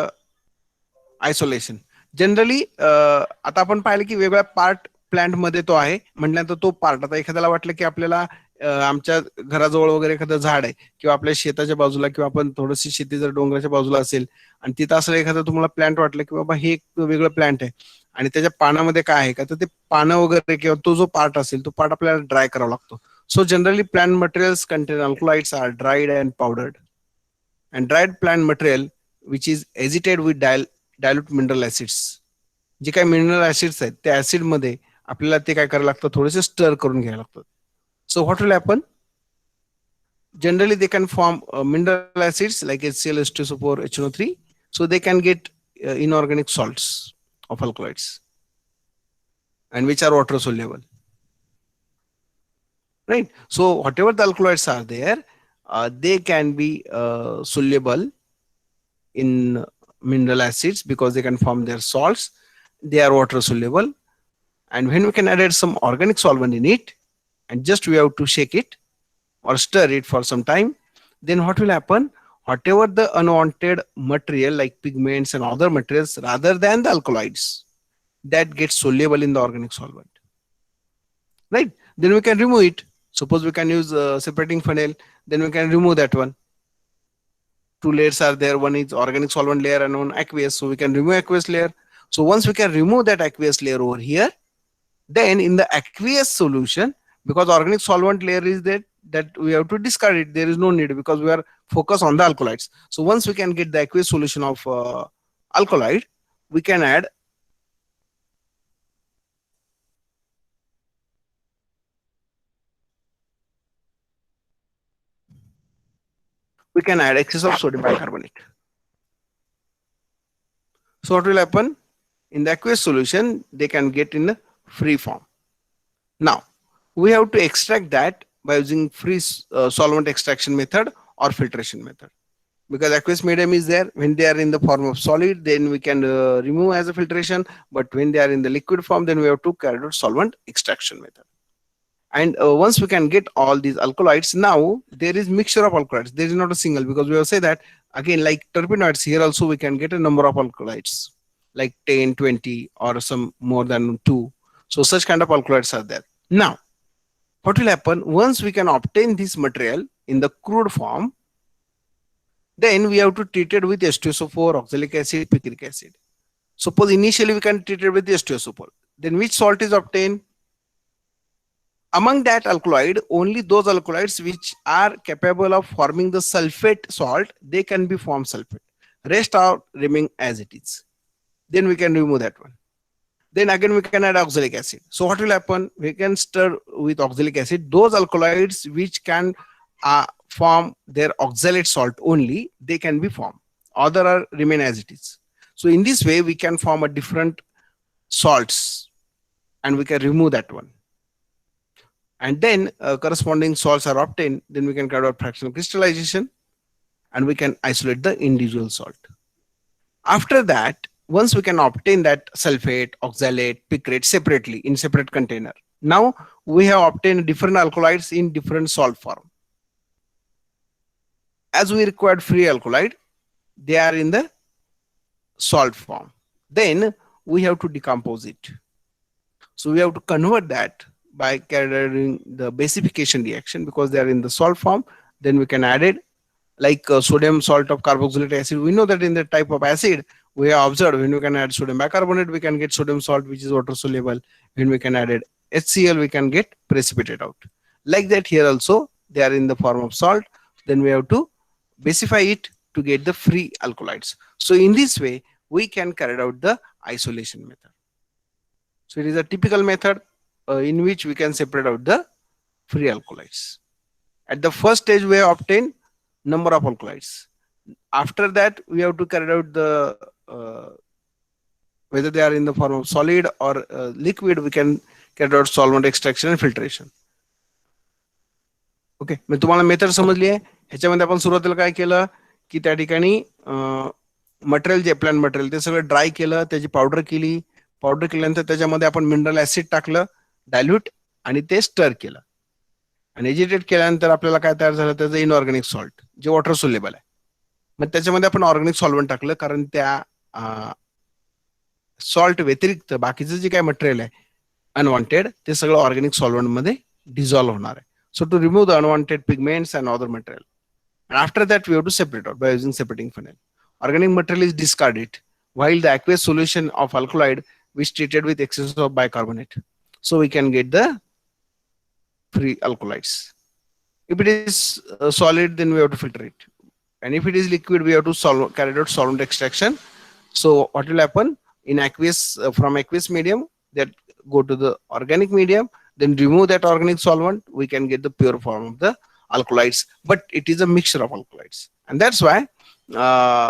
isolation. Generally आता आपण पाहिलं की वेगळ्या पार्ट प्लांट मध्ये तो आहे म्हटल्यानंतर तो पार्ट, आता एखाद्याला वाटलं की आपल्याला आमच्या घराजवळ वगैरे एखादं झाड आहे किंवा आपल्या शेताच्या बाजूला किंवा आपण थोडीशी शेती जर डोंगराच्या बाजूला असेल आणि तिथं असं एखादं तुम्हाला प्लांट वाटलं की बाबा हे एक वेगळं प्लांट आहे आणि त्याच्या पानामध्ये काय आहे का, तर ते पानं वगैरे किंवा तो जो पार्ट असेल तो पार्ट आपल्याला ड्राय करावा लागतो. So generally plant materials contain alkaloids are dried and powdered, and dried plant material which is agitated with dilute mineral acids. जे काही मिनरल ऍसिड्स आहेत त्या ऍसिड मध्ये आपल्याला ते काय करायला लागतं, थोडेसे स्टर करून घ्यायला लागतं. So what will happen, generally they can form mineral acids like HCl, H2SO4, HNO3. So they can get inorganic salts of alkaloids, and which are water soluble. Right. So whatever the alkaloids are there, they can be soluble in mineral acids because they can form their salts. They are water soluble, and when we can add some organic solvent in it, and just we have to shake it or stir it for some time, then what will happen? Whatever the unwanted material like pigments and other materials rather than the alkaloids, that gets soluble in the organic solvent. Right. Then we can remove it. Suppose we can use separating funnel, then we can remove that one. Two layers are there, one is organic solvent layer and one aqueous, so we can remove aqueous layer. So once we can remove that aqueous layer over here, then in the aqueous solution, because organic solvent layer is that we have to discard it, there is no need because we are focused on the alkaloids. So once we can get the aqueous solution of alkaloid, we can add excess of sodium bicarbonate. So what will happen? In the aqueous solution, they can get in the free form. Now, we have to extract that by using free solvent extraction method or filtration method. Because aqueous medium is there, when they are in the form of solid, then we can remove as a filtration. But when they are in the liquid form, then we have to carry out solvent extraction method. And once we can get all these alkaloids, now there is mixture of alkaloids. There is not a single, because we have said that again, like terpenoids, here also we can get a number of alkaloids like 10, 20 or some more than 2. So such kind of alkaloids are there. Now, what will happen once we can obtain this material in the crude form? Then we have to treat it with H2SO4, oxalic acid, picric acid. Suppose initially we can treat it with H2SO4. Then which salt is obtained? Among that alkaloid, only those alkaloids which are capable of forming the sulfate salt, they can be formed sulfate. Rest are remain as it is. Then we can remove that one. Then again we can add oxalic acid. So what will happen? We can stir with oxalic acid. Those alkaloids which can form their oxalate salt only, they can be formed. Other are remain as it is. So in this way we can form a different salts and we can remove that one. And then corresponding salts are obtained. Then we can carry out fractional crystallization and we can isolate the individual salt. After that, once we can obtain that sulfate, oxalate, picrate separately in separate container, now we have obtained different alkaloids in different salt form. As we required free alkaloid, they are in the salt form. Then we have to decompose it. So we have to convert that by carrying the basification reaction, because they are in the salt form. Then we can add it like sodium salt of carboxylic acid. We know that in the type of acid we have observed, when we can add sodium bicarbonate, we can get sodium salt which is water soluble. When we can add it HCl, we can get precipitate out. Like that here also they are in the form of salt. Then we have to basify it to get the free alkaloids. So in this way we can carry out the isolation method. So it is a typical method in which we can separate out the free alkaloids. At the first stage we have obtained number of alkaloids. After that we have to carry out the whether they are in the form of solid or liquid, we can carry out solvent extraction and filtration. Okay, मी तुम्हाला method समजली आहे. ह्याच्यामध्ये आपण सुरुवातीला काय केलं की त्या ठिकाणी मटेरियल जे प्लांट मटेरियल ते सगळं ड्राय केलं, त्याची पावडर केली. पावडर केल्यानंतर त्याच्यामध्ये आपण मिनरल ऍसिड टाकलं डायल्यूट आणि ते स्टर केलं आणि एजिटेट केल्यानंतर आपल्याला काय तयार झालं, त्याचं इनऑर्गॅनिक सॉल्ट जे वॉटर सोल्युबल आहे. मग त्याच्यामध्ये आपण ऑर्गॅनिक सॉल्व्हंट टाकलं, कारण त्या सॉल्ट व्यतिरिक्त बाकीचं जे काय मटेरियल आहे अनवॉन्टेड ते सगळं ऑर्गॅनिक सॉल्व्हंट मध्ये डिझॉल्व्ह होणार आहे. So to remove the unwanted pigments and other material, and after that we have to separate out by using separating funnel. Organic material is discarded while the aqueous solution of alkaloid is treated with excess of bicarbonate. So we can get the free alkaloids. If it is solid, then we have to filter it, and if it is liquid, we have to carry out solvent extraction. So what will happen in aqueous from aqueous medium that go to the organic medium? Then remove that organic solvent, we can get the pure form of the alkaloids, but it is a mixture of alkaloids, and that's why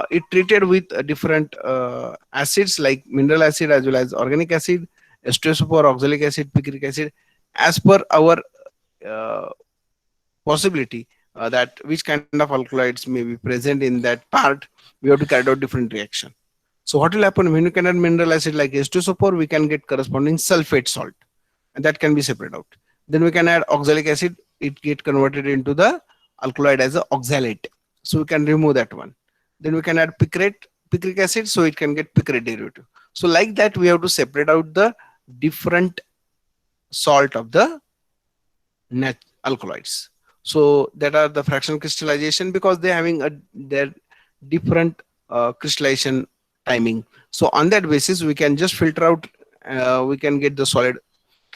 it treated with different acids like mineral acid as well as organic acid, H2SO4, oxalic acid, picric acid, as per our uh, possibility that which kind of alkaloids may be present in that part. We have to carry out different reaction. So what will happen when you can add mineral acid like H2SO4, we can get corresponding sulfate salt, and that can be separated out. Then we can add oxalic acid, it get converted into the alkaloid as a oxalate, so we can remove that one. Then we can add picric acid, so it can get picric derivative. So like that, we have to separate out the different salt of the alkaloids. So that are the fractional crystallization, because they're having their different crystallization timing. So on that basis, we can just filter out, we can get the solid.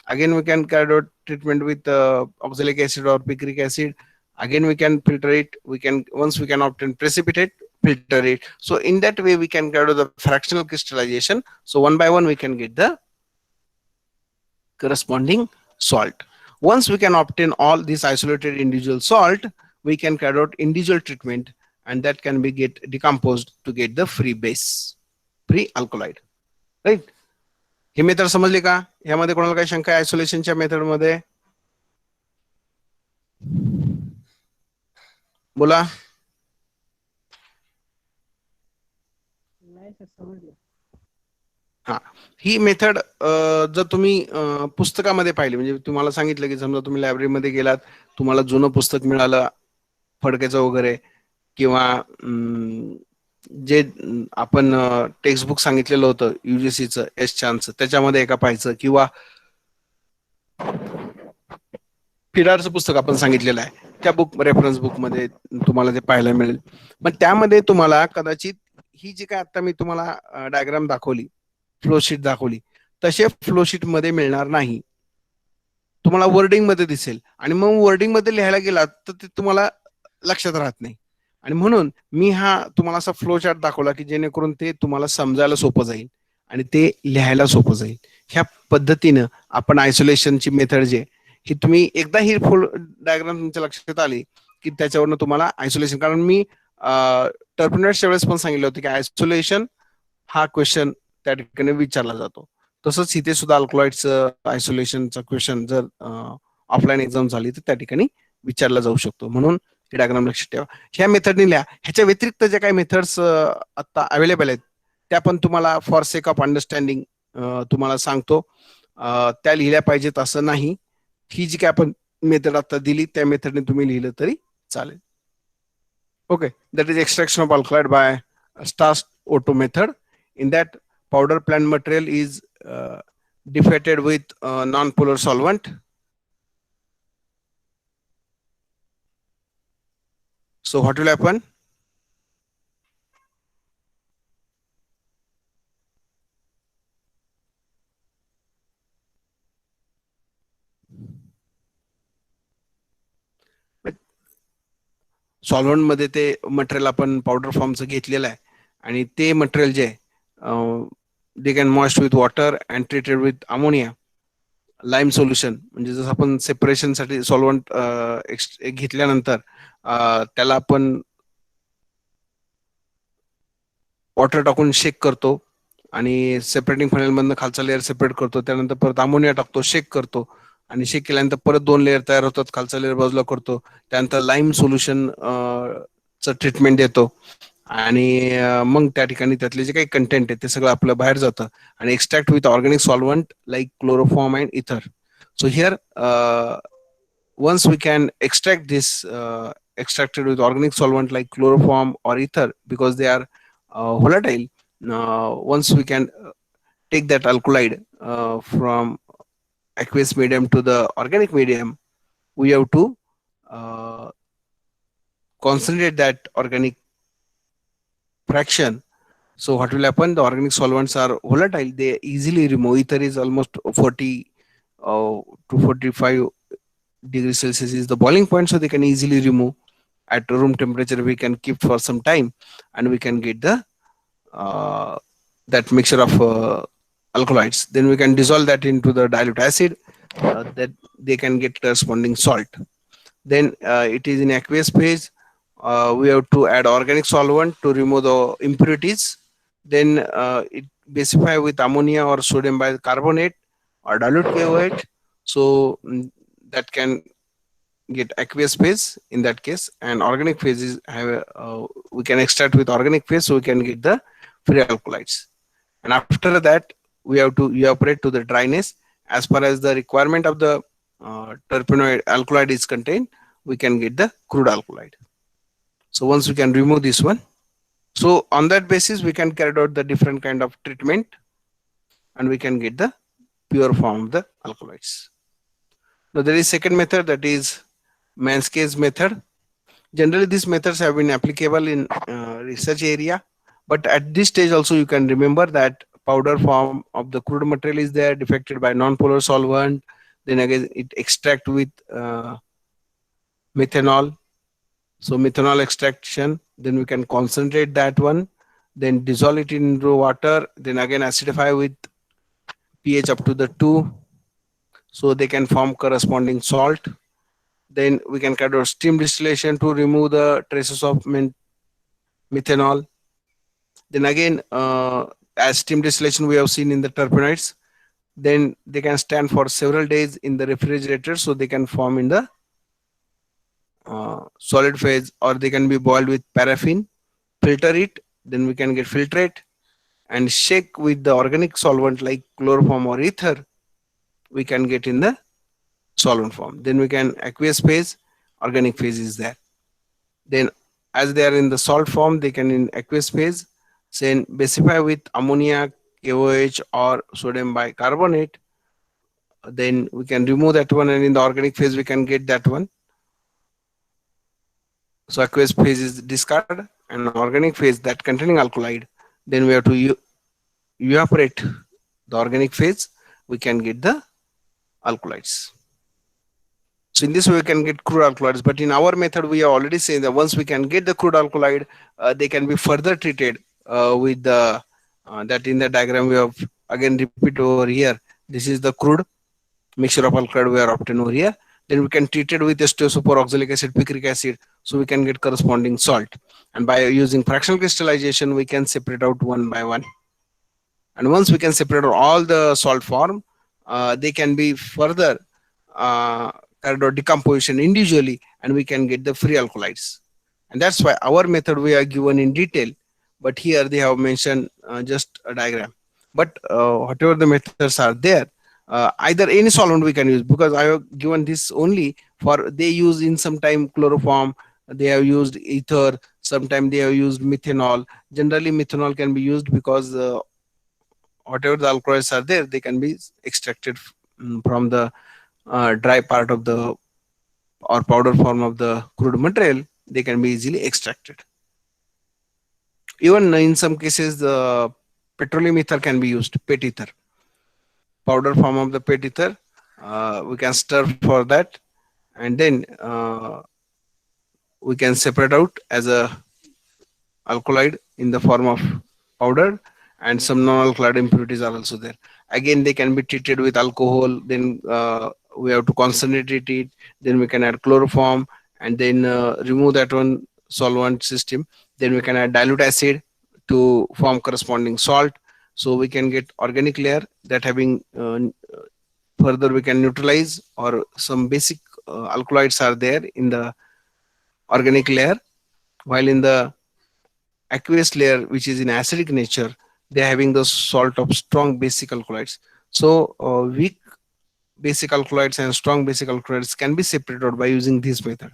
Again, we can carry out treatment with oxalic acid or picric acid. Again, we can filter it. We can, once we can obtain precipitate, filter it. So in that way, we can carry out the fractional crystallization. So one by one, we can get the corresponding salt. Once we can obtain all these isolated individual salt, we can carry out individual treatment, and that can be get decomposed to get the free base, free alkaloid. Right? He method समजली का? यामध्ये कोणाला काही शंका आहे आयसोलेशनच्या method मध्ये? बोला. हा, ही मेथड जर तुम्ही पुस्तकामध्ये पाहिली, म्हणजे तुम्हाला सांगितलं की समजा तुम्ही लायब्ररीमध्ये गेलात, तुम्हाला जुनं पुस्तक मिळालं फडक्याचं वगैरे, किंवा जे आपण टेक्स्टबुक सांगितलेलं होतं युजीसीचं एस चान्सचं, त्याच्यामध्ये एका पाहायचं, किंवा फिडारचं पुस्तक आपण सांगितलेलं आहे त्या बुक रेफरन्स बुक मध्ये तुम्हाला ते पाहायला मिळेल. मग त्यामध्ये तुम्हाला कदाचित ही जी काय आता मी तुम्हाला डायग्राम दाखवली, फ्लोशीट दाखवली, तसे फ्लोशीट मध्ये मिळणार नाही, तुम्हाला वर्डिंग मध्ये दिसेल, आणि मग वर्डिंग मध्ये लिहायला गेलात तर ते तुम्हाला लक्षात राहत नाही. आणि म्हणून मी हा तुम्हाला असा फ्लो चार्ट दाखवला की जेणेकरून ते तुम्हाला समजायला सोपं जाईल आणि ते लिहायला सोपं जाईल. ह्या पद्धतीनं आपण आयसोलेशनची मेथड जे ही तुम्ही एकदा ही फुल डायग्राम तुमच्या लक्षात आली की त्याच्यावरनं तुम्हाला आयसोलेशन, कारण मी टर्मिनेटच्या वेळेस पण सांगितलं होतं की आयसोलेशन हा क्वेश्चन त्या ठिकाणी विचारला जातो. तसंच इथे सुद्धा अल्कलॉइडचं आयसोलेशनचा क्वेश्चन जर ऑफलाईन एक्झाम झाली तर त्या ठिकाणी विचारला जाऊ शकतो. म्हणून हे डायग्राम लक्षात ठेवा. ह्या मेथडने लिहा. ह्याच्या व्यतिरिक्त ज्या काही मेथड्स आता अवेलेबल आहेत त्या पण तुम्हाला फॉर सेक ऑफ अंडरस्टँडिंग तुम्हाला सांगतो. त्या लिहिल्या पाहिजेत असं नाही. ही जी काय आपण मेथड आता दिली त्या मेथडने तुम्ही लिहिलं तरी चालेल. Okay, that is extraction of alkaloid by Stas Otto method. In that, powder plant material is diffuted with non-polar solvent. So what will happen? Solvent मध्ये ते मटेरियल आपण पावडर फॉर्मचं घेतलेलं आहे आणि ते material J they can moist with water and treated with ammonia lime solution. म्हणजे जसं आपण सेपरेशन साठी सॉल्व्हंट घेतल्यानंतर त्याला आपण वॉटर टाकून शेक करतो आणि सेपरेटिंग फनेल मधनं खालचा लेअर सेपरेट करतो, त्यानंतर परत अमोनिया टाकतो, शेक करतो आणि शेक केल्यानंतर परत 2 लेअर तयार होतात, खालचा लेअर बाजूला करतो, त्यानंतर लाईम सोल्युशन च ट्रीटमेंट देतो आणि मग त्या ठिकाणी त्यातले जे काही कंटेंट आहे ते सगळं आपलं बाहेर जातं आणि extract with organic solvent like chloroform and ether. So here once we can extract this extracted with organic solvent like chloroform or ether, because they are volatile, once we can take that alkaloid from aqueous medium to the organic medium, we have to concentrate that organic fraction. So what will happen? The organic solvents are volatile, they easily remove. Ether is almost 40 to 45 degrees Celsius is the boiling point, so they can easily remove. At room temperature we can keep for some time and we can get the that mixture of alkaloids. Then we can dissolve that into the dilute acid, that they can get corresponding salt. Then it is in aqueous phase. We have to add organic solvent to remove the impurities. Then it basify with ammonia or sodium bicarbonate or dilute KOH. So that can get aqueous phase in that case, and organic phase is we can extract with organic phase, so we can get the free alkalides. And after that, we have to evaporate to the dryness as far as the requirement of the terpenoid alkaloid is contained. We can get the crude alkaloid. So once we can remove this one, so on that basis we can carry out the different kind of treatment, and we can get the pure form of the alkaloids. Now there is second method, that is Manskay's method. Generally these methods have been applicable in research area, but at this stage also you can remember that powder form of the crude material is there, defected by non-polar solvent. Then again it extract with methanol. So methanol extraction, then we can concentrate that one, then dissolve it into water, then again acidify with pH up to the 2, so they can form corresponding salt. Then we can carry out steam distillation to remove the traces of methanol. Then again, as steam distillation we have seen in the terpenoids, then they can stand for several days in the refrigerator, so they can form in the solid phase, or they can be boiled with paraffin, filter it, then we can get filtrate and shake with the organic solvent like chloroform or ether, we can get in the solvent form. Then we can aqueous phase, organic phase is there. Then as they are in the salt form, they can in aqueous phase, then basify with ammonia, KOH or sodium bicarbonate. Then we can remove that one, and in the organic phase we can get that one. So aqueous phase is discard, and organic phase that containing alkaloid, then we have to evaporate the organic phase, we can get the alkaloids. So in this way we can get crude alkaloids, but in our method we are already saying that once we can get the crude alkaloid, they can be further treated with the that in the diagram we have again repeat over here. This is the crude mixture of alkaloid we are obtained over here. Then we can treat it with oxalic acid, picric acid, so we can get corresponding salt. And by using fractional crystallization, we can separate out one by one. And once we can separate out all the salt form, they can be further carried out decomposition individually, and we can get the free alkaloids. And that's why our method we are given in detail, but here they have mentioned just a diagram. But whatever the methods are there, either any solvent we can use, because I have given this only for they use in some time chloroform, they have used ether, sometime they have used methanol. Generally methanol can be used because whatever the alkaloids are there, they can be extracted from the dry part of the or powder form of the crude material, they can be easily extracted. Even in some cases the petroleum ether can be used, pet ether, powder form of the pet ether, we can stir for that, and then we can separate out as a alkaloid in the form of powder, and some non-alkaloid impurities are also there. Again they can be treated with alcohol, then we have to concentrate it, then we can add chloroform, and then remove that one solvent system, then we can add dilute acid to form corresponding salt, so we can get organic layer that having further we can neutralize, or some basic alkaloids are there in the organic layer, while in the aqueous layer which is in acidic nature, they are having the salt of strong basic alkaloids. So weak basic alkaloids and strong basic alkaloids can be separated by using this method.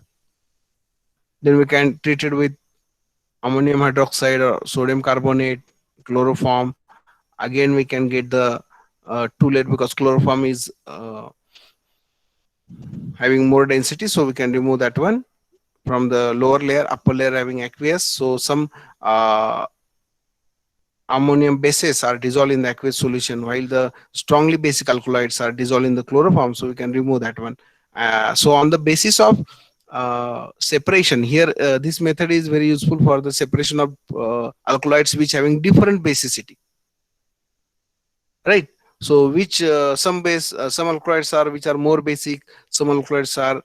Then we can treat it with ammonium hydroxide or sodium carbonate, chloroform. Again we can get the too late, because chloroform is having more density, so we can remove that one from the lower layer, upper layer having aqueous. So some ammonium bases are dissolved in the aqueous solution, while the strongly basic alkaloids are dissolved in the chloroform, so we can remove that one. So on the basis of separation here, this method is very useful for the separation of alkaloids which having different basicity, right? So which some alkaloids are which are more basic, some alkaloids are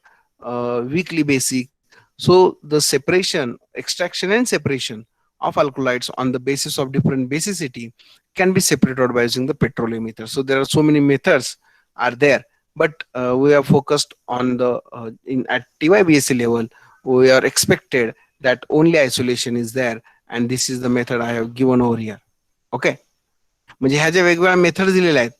weekly basic. So the separation, extraction and separation of alkaloids on the basis of different basicity can be separated out by using the petroliometer. So there are so many methods are there, but we are focused on the in at TYBSc level. We are expected that only isolation is there, and this is the method I have given over here. Okay, म्हणजे ह्या ज्या वेगवेगळ्या method दिलेल्या आहेत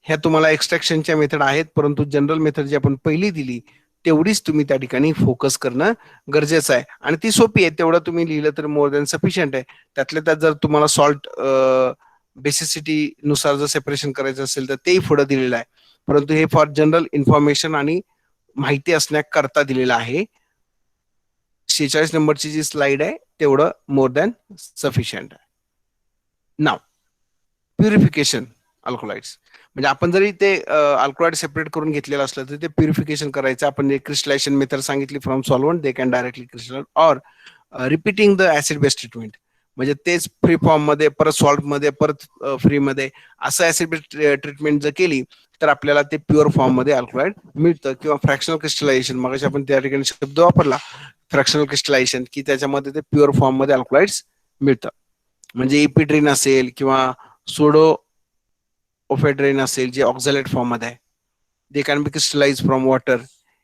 ह्या तुम्हाला एक्स्ट्रॅक्शनच्या method आहेत, परंतु जनरल मेथड जी आपण पहिली दिली तेवढीच तुम्ही त्या ठिकाणी फोकस करणं गरजेचं आहे, आणि ती सोपी आहे. तेवढं तुम्ही लिहिलं तर मोर दॅन सफिशियंट आहे. त्यातल्या त्यात जर तुम्हाला सॉल्ट बेसिसिटी नुसार जर सेपरेशन करायचं असेल तर तेही पुढे दिलेलं आहे, परंतु हे फॉर जनरल इन्फॉर्मेशन आणि माहिती असण्याकरता दिलेलं आहे. 46 नंबरची जी स्लाइड आहे तेवढं मोर दॅन सफिशियंट आहे. नाव प्युरिफिकेशन अल्कोलाइड्स, म्हणजे आपण जरी ते अल्कोलाइड सेपरेट करून घेतलेलं असलं तर ते प्युरिफिकेशन करायचं. आपण क्रिस्टलायझेशन मेथड सांगितली from solvent they can directly crystal or repeating the acid base treatment, म्हणजे तेच फ्री फॉर्म मध्ये परत सॉल्ट मध्ये परत फ्री मध्ये असं ऍसिड बेस ट्रीटमेंट जर केली तर आपल्याला ते प्युअर फॉर्म मध्ये अल्कोलाइड मिळतं. किंवा फ्रॅक्शनल क्रिस्टलायझेशन, मग आपण त्या ठिकाणी शब्द वापरला फ्रॅक्शनल क्रिस्टलायझेशन, की त्याच्यामध्ये ते प्युअर फॉर्म मध्ये अल्कोलाइड्स मिळतं. म्हणजे इपिड्रिन असेल किंवा सोडो ओफेड्रिन असेल जे ऑक्झॅलेट फॉर्म मध्ये आहे, they can be crystallise from water.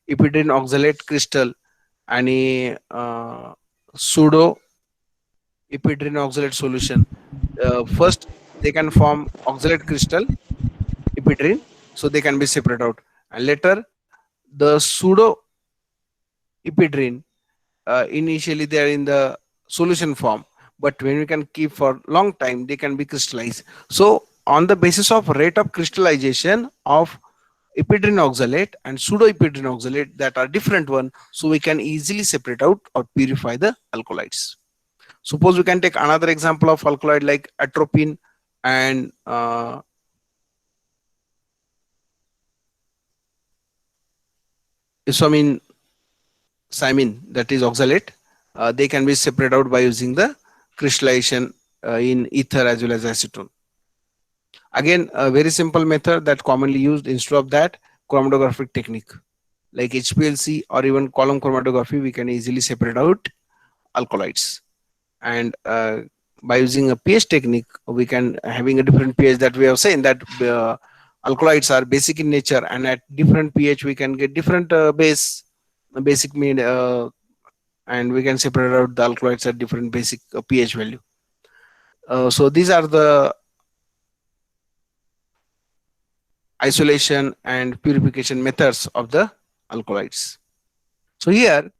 Ephedrine oxalate crystal आणि pseudo ephedrine oxalate solution. First they can form oxalate crystal epidrin, so they can be separate out, and later the pseudo epidrin, initially they are in the solution form, but when we can keep for long time they can be crystallized. So on the basis of rate of crystallization of epidrin oxalate and pseudo epidrin oxalate that are different one, so we can easily separate out or purify the alkaloids. Suppose we can take another example of alkaloid like atropine and isoamine cymene, that is oxalate. They can be separated out by using the crystallization in ether as well as acetone. Again, a very simple method that commonly used instead of that, chromatographic technique like HPLC or even column chromatography, we can easily separate out alkaloids. And by using a pH technique we can having a different pH that we have seen that alkaloids are basic in nature, and at different pH we can get different basic mean and we can separate out the alkaloids at different basic pH value. So these are the isolation and purification methods of the alkaloids. So here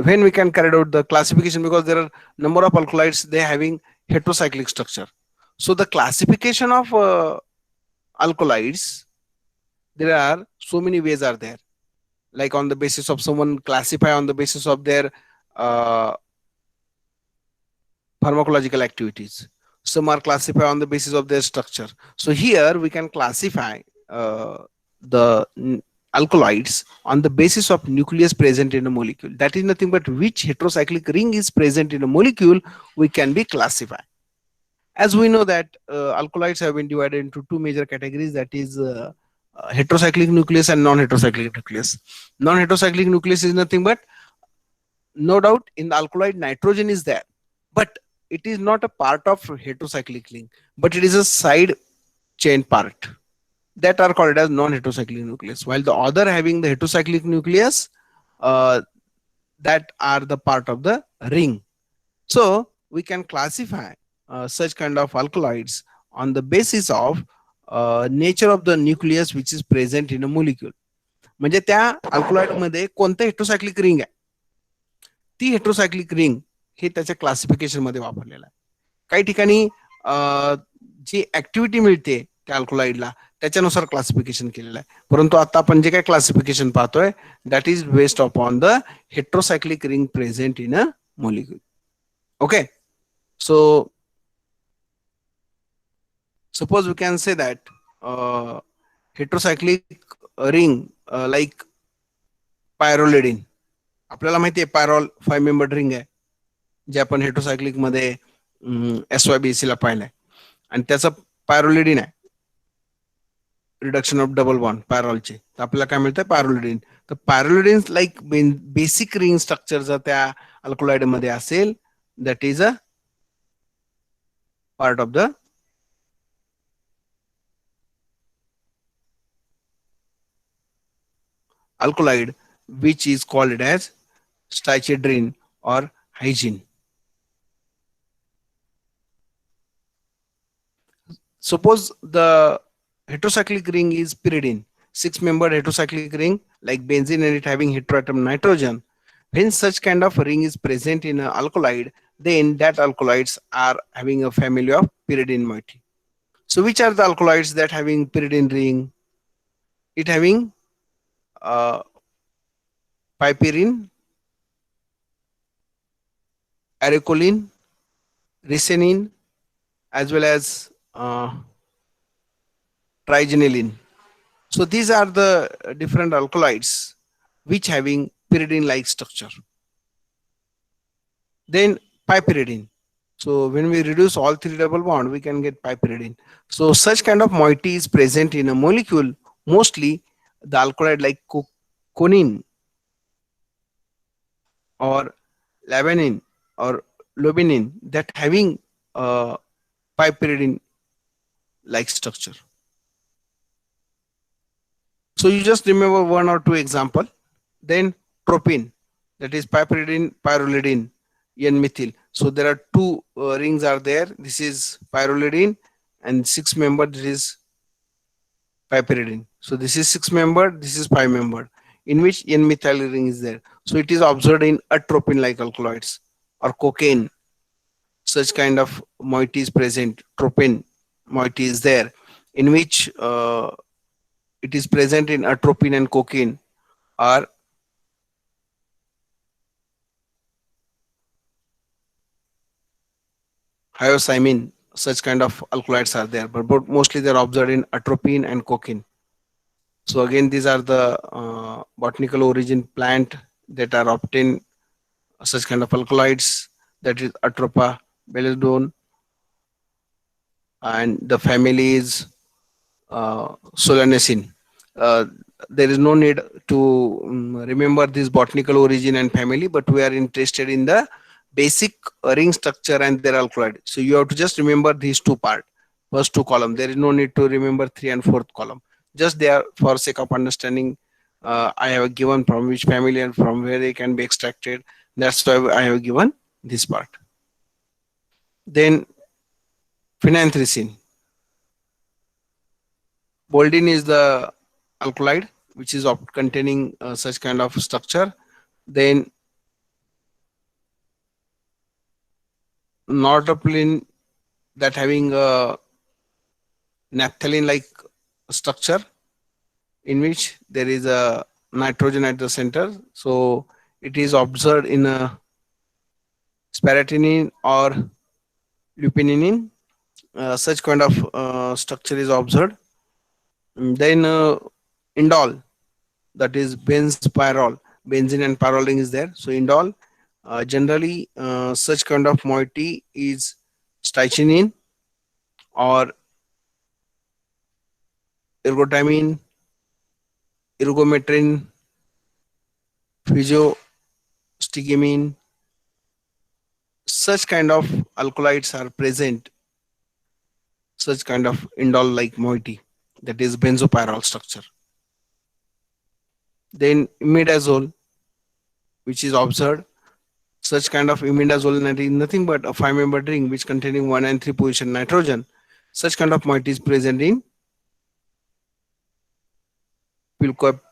when we can carry out the classification, because there are number of alkaloids they having heterocyclic structure, so the classification of alkaloids, there are so many ways are there, like on the basis of someone classify on the basis of their pharmacological activities, some are classified on the basis of their structure. So here we can classify the alkaloids on the basis of nucleus present in a molecule. That is nothing but which heterocyclic ring is present in a molecule we can be classified. As we know that alkaloids have been divided into two major categories, that is heterocyclic nucleus and non-heterocyclic nucleus. Non-heterocyclic nucleus is nothing but, no doubt in the alkaloid nitrogen is there, but it is not a part of heterocyclic link, but it is a side chain part, that are called as non-heterocyclic nucleus, while the other having the heterocyclic nucleus that are the part of the ring. So we can classify such kind of alkaloids on the basis of nature of the nucleus which is present in a molecule. म्हणजे त्या alkaloid मध्ये कोणतं हेटेरोसायक्लिक ring आहे, ती हेटेरोसायक्लिक ring हे त्याच्या classification मध्ये वापरलेलं आहे. काही ठिकाणी जी ऍक्टिव्हिटी मिळते त्या अल्कलॉइडला त्याच्यानुसार क्लासिफिकेशन केलेलं आहे, परंतु आता आपण जे काही क्लासिफिकेशन पाहतोय that is based upon the heterocyclic ring present in a molecule. Okay, so suppose we can say that heterocyclic ring like pyrrolidine, आपल्याला माहिती आहे पायरॉल 5 मेंबर्ड रिंग आहे जे आपण हेटेरोसायक्लिक मध्ये SYBC ला पाहिलंय, आणि त्याचं पायरोलिडिन आहे. रिडक्शन ऑफ डबल बॉन्ड पॅरोलचे, तर आपल्याला काय मिळतं पॅरोलिडिन. तर पॅरोलिडिन लाईक बेसिक रिंग स्ट्रक्चर जर त्या अल्कोलाइड मध्ये असेल, that is a part of the alkaloid which is called as stachydrin or hygiene. Suppose the heterocyclic ring is pyridine, six-membered heterocyclic ring like benzene and it having heteroatom nitrogen. When such kind of ring is present in an alkaloid, then that alkaloids are having a family of pyridine moiety. So which are the alkaloids that having pyridine ring? It having piperine, arecoline, ricinin, as well as trigenylene. So these are the different alkaloids which having pyridine-like structure. Then piperidine. So when we reduce all three double bond, we can get piperidine. So such kind of moiety is present in a molecule, mostly the alkaloid like conine or labanine or lobinin that having piperidine like structure. So you just remember one or two example. Then tropine, that is piperidine, pyrrolidine, N-methyl. So there are two rings are there. This is pyrrolidine and six membered. This is piperidine. So this is six membered. This is five membered. In which N-methyl ring is there. So it is observed in atropine-like alkaloids or cocaine. Such kind of moiety is present. Tropine moiety is there, in which it is present in atropine and cocaine or hyoscyamin. Such kind of alkaloids are there, but mostly they are observed in atropine and cocaine. So again, these are the botanical origin plant that are obtained such kind of alkaloids, that is Atropa, belladone, and the family is Solanacea. Uh, there is no need to remember this botanical origin and family, but we are interested in the basic ring structure and their alkaloid. So you have to just remember these two part, first two column. There is no need to remember three and fourth column. Just there for sake of understanding. I have given from which family and from where they can be extracted. That's why I have given this part. Then phenanthricene. Boldin is the alkaloid which is containing such kind of structure. Then nortriptyline, that having a naphthalene like structure, in which there is a nitrogen at the center. So it is observed in a sparatinine or lupininin. Such kind of structure is observed. Then indol, that is benzpyrrole, benzene and pyrrole ring is there. So indol, generally such kind of moiety is strychnine or ergotamine, ergometrin, physiostigmine. Such kind of alkaloids are present, such kind of indol like moiety, that is benzopyrrole structure. Then imidazole, which is observed, such kind of imidazole is nothing but a five-membered ring which containing 1 and 3 position nitrogen. Such kind of moiety is present in pilcopine.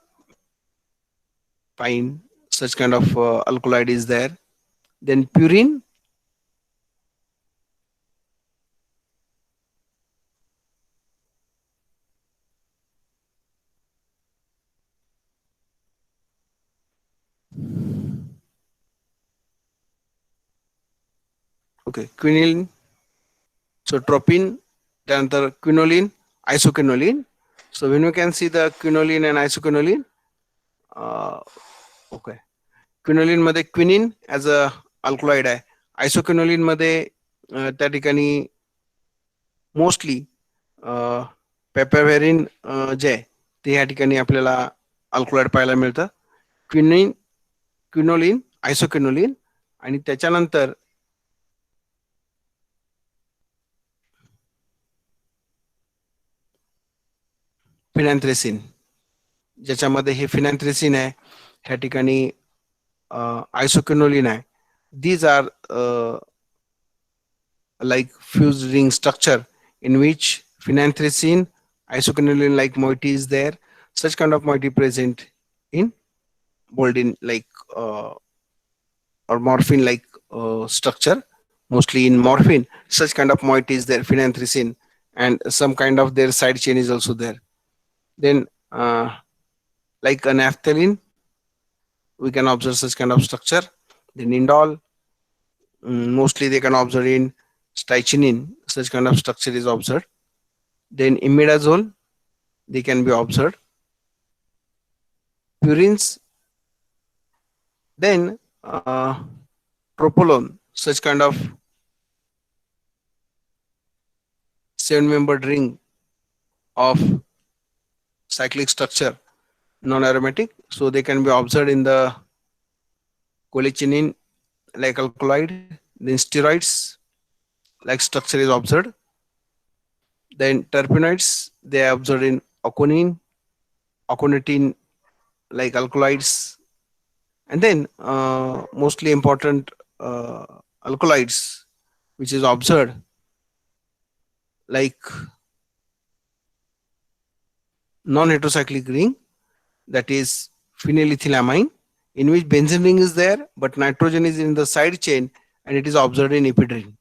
Such kind of alkaloid is there. Then purine, okay, quinine. So tropine, then the quinoline, isoquinoline. So when you can see the quinoline and isoquinoline, okay, quinoline मध्ये quinine as a alkaloid आहे. Isoquinoline मध्ये त्या ठिकाणी mostly पेपरव्हेरिन जे आहे ते या ठिकाणी आपल्याला अल्कलॉइड पाहायला मिळतं. क्विनिन, क्विनोलिन, आयसोक्विनोलिन आणि त्याच्यानंतर फिनॅन्थ्रेसिन, ज्याच्यामध्ये हे फिनॅन्थ्रेसिन आहे, ह्या ठिकाणी आयसोक्विनोलिन आहे. These are like fused ring structure in which phenanthrene, isoquinoline like moiety is there. Such kind of moiety present in boldin like or morphine like structure. Mostly in morphine, such kind of moiety is there, phenanthrene, and some kind of their side chain is also there. Then like a naphthalene, we can observe such kind of structure. Then indol, mostly they can observe in strychnine, such kind of structure is observed. Then imidazole, they can be observed. Purines, then tropolone, such kind of 7-membered ring of cyclic structure, non-aromatic, so they can be observed in the cholecinin like alkaloid. Then steroids like structure is observed. Then terpenoids, they are observed in aconine, aconitine like alkaloids. And then mostly important alkaloids which is observed like non-heterocyclic ring, that is phenylethylamine, in which benzene ring is there but nitrogen is in the side chain, and it is observed in ephedrine.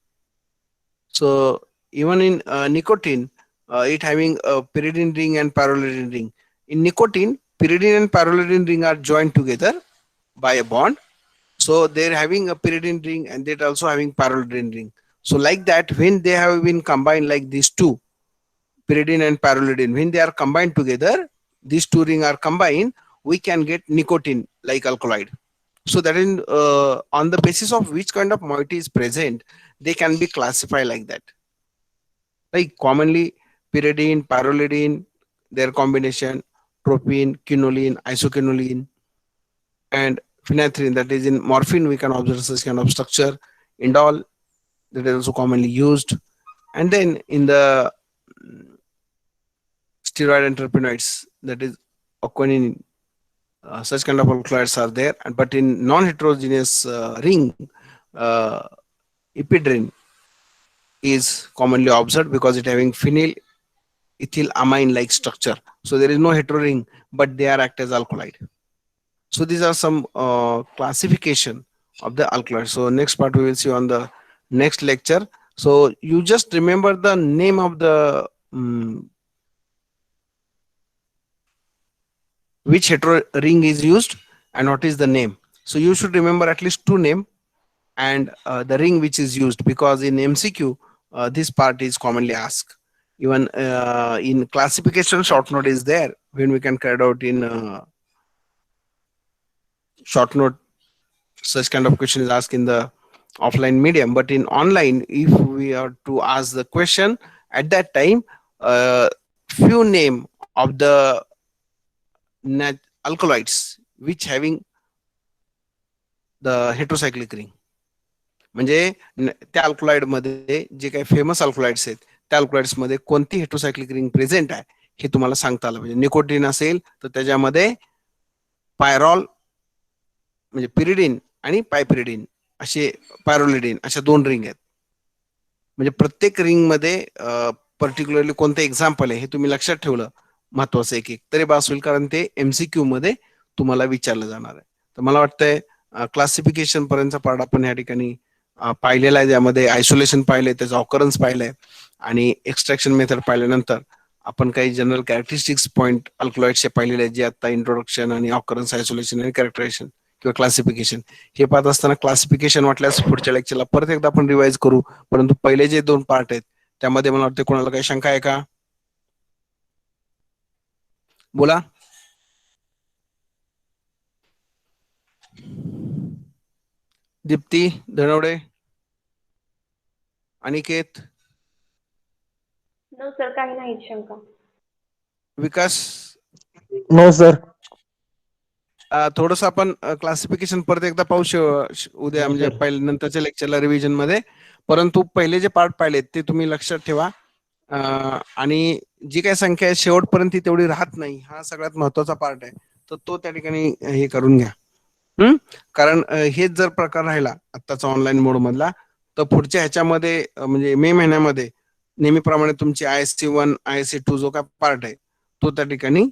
So even in nicotine, it having a pyridine ring and pyrrolidine ring. In nicotine, pyridine and pyrrolidine ring are joined together by a bond. So they're having a pyridine ring and they're also having pyrrolidine ring. So like that, when they have been combined like these two, pyridine and pyrrolidine, when they are combined together, these two ring are combined, we can get nicotine like alkaloid. So that in on the basis of which kind of moiety is present, they can be classified like that. Like commonly pyridine, pyrrolidine, their combination, tropine, quinoline, isoquinoline, and phenanthrene, that is in morphine, we can observe such kind of structure. Indol, that is also commonly used. And then in the steroid and terpenoids, that is quinine, such kind of alkaloids are there. But in non-heterogeneous ring, uh, ephedrine is commonly observed because it having phenyl ethyl amine like structure. So there is no hetero ring, but they are act as alkaloid. So these are some classification of the alkaloid. So next part we will see on the next lecture. So you just remember the name of the which hetero ring is used and what is the name. So you should remember at least two name and the ring which is used, because in MCQ this part is commonly asked. Even in classification, short note is there when we can carry out in short note. Such kind of question is asked in the offline medium, but in online, if we are to ask the question at that time, few name of the alkaloids which having the heterocyclic ring, म्हणजे त्या alkaloid मध्ये जे काही famous alkaloids आहेत त्या alkaloids मध्ये कोणती हेटेरोसायक्लिक ring present आहे हे तुम्हाला सांगता आलं पाहिजे. निकोटीन असेल तर त्याच्यामध्ये पायरॉल म्हणजे पिरिडिन आणि पायपिरिडिन असे, पायरोलिडिन अशा दोन रिंग आहेत. म्हणजे प्रत्येक रिंग मध्ये पर्टिक्युलरली कोणतं एक्झाम्पल आहे हे तुम्ही लक्षात ठेवलं महत्वाचं एक एक तरी बास होईल, कारण ते MCQ मध्ये तुम्हाला विचारलं जाणार आहे. तर मला वाटतंय क्लासिफिकेशन पर्यंतचा पार्ट आपण या ठिकाणी पाहिलेला आहे, ज्यामध्ये आयसोलेशन पाहिलंय, त्याचा ऑकरन्स पाहिलंय आणि एक्स्ट्रॅक्शन मेथड पाहिल्यानंतर आपण काही जनरल कॅरेक्टरिस्टिक्स पॉईंट अल्कलॉइड्सचे पाहिलेले आहेत, जे आता इंट्रोडक्शन आणि ऑकरन्स, आयसोलेशन आणि कॅरेक्टरायझेशन किंवा क्लासिफिकेशन हे पाहत असताना क्लासिफिकेशन वाटल्यास पुढच्या लेक्चरला परत एकदा आपण रिवाइज करू. परंतु पहिले जे दोन पार्ट आहेत त्यामध्ये मला वाटतं कोणाला काही शंका आहे का? बोला. दीप्ती धनवडे, अनिकेत, नो सर, काही नाही शंका. विकास नो सर. थोडस आपण क्लासिफिकेशन परत एकदा पाहू उद्या हो, म्हणजे sir. पहिले नंतरच्या लेक्चरला रिव्हिजन मध्ये. परंतु पहिले जे पार्ट पाहिलेत ते तुम्ही लक्षात ठेवा. आणि जी काही संख्या आहे शेवटपर्यंत ती तेवढी राहत नाही, हा सगळ्यात महत्वाचा पार्ट आहे. तर तो त्या ठिकाणी हे करून घ्या. कारण हेच जर प्रकार राहिला आत्ताचा ऑनलाईन मोड मधला, तर पुढच्या ह्याच्यामध्ये म्हणजे मे महिन्यामध्ये नेहमीप्रमाणे तुमची ISC1 ISC2 जो काय पार्ट आहे तो त्या ठिकाणी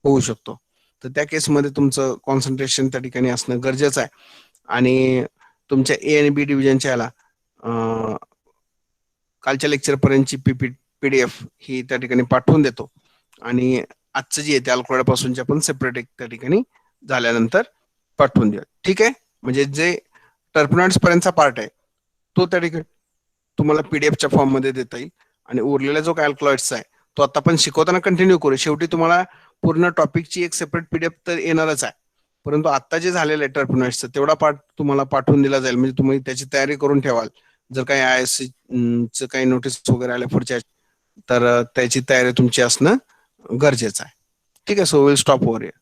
होऊ शकतो. तर त्या केसमध्ये तुमचं कॉन्सन्ट्रेशन त्या ठिकाणी असणं गरजेचं आहे. आणि तुमच्या A आणि B डिव्हिजनच्या याला कालच्या लेक्चर पर्यंतची PDF ही त्या ठिकाणी पाठवून देतो. आणि आजचं जे आहे ते अल्कोहोल पासूनचे आपण सेपरेट एक त्या ठिकाणी झाल्यानंतर पाठवून द्या. ठीक आहे. म्हणजे जे टर्पनॉइड्स पर्यंतचा पार्ट आहे तो त्या ठिकाणी तुम्हाला पीडीएफच्या फॉर्म मध्ये देता येईल. आणि उरलेला जो कॅल्क्युलेट्स आहे तो आता पण शिकवताना कंटिन्यू करू. शेवटी तुम्हाला पूर्ण टॉपिकची एक सेपरेट पीडीएफ तर येणारच आहे. परंतु आता जे झालेलं आहे टर्पनॉइड्सचं तेवढा पार्ट तुम्हाला पाठवून दिला जाईल. म्हणजे तुम्ही त्याची तयारी करून ठेवाल. जर काही ISC चं काही नोटीस वगैरे आल्या पुढच्या, तर त्याची तयारी तुमची असणं गरजेचं आहे. ठीक आहे. So will stop over here.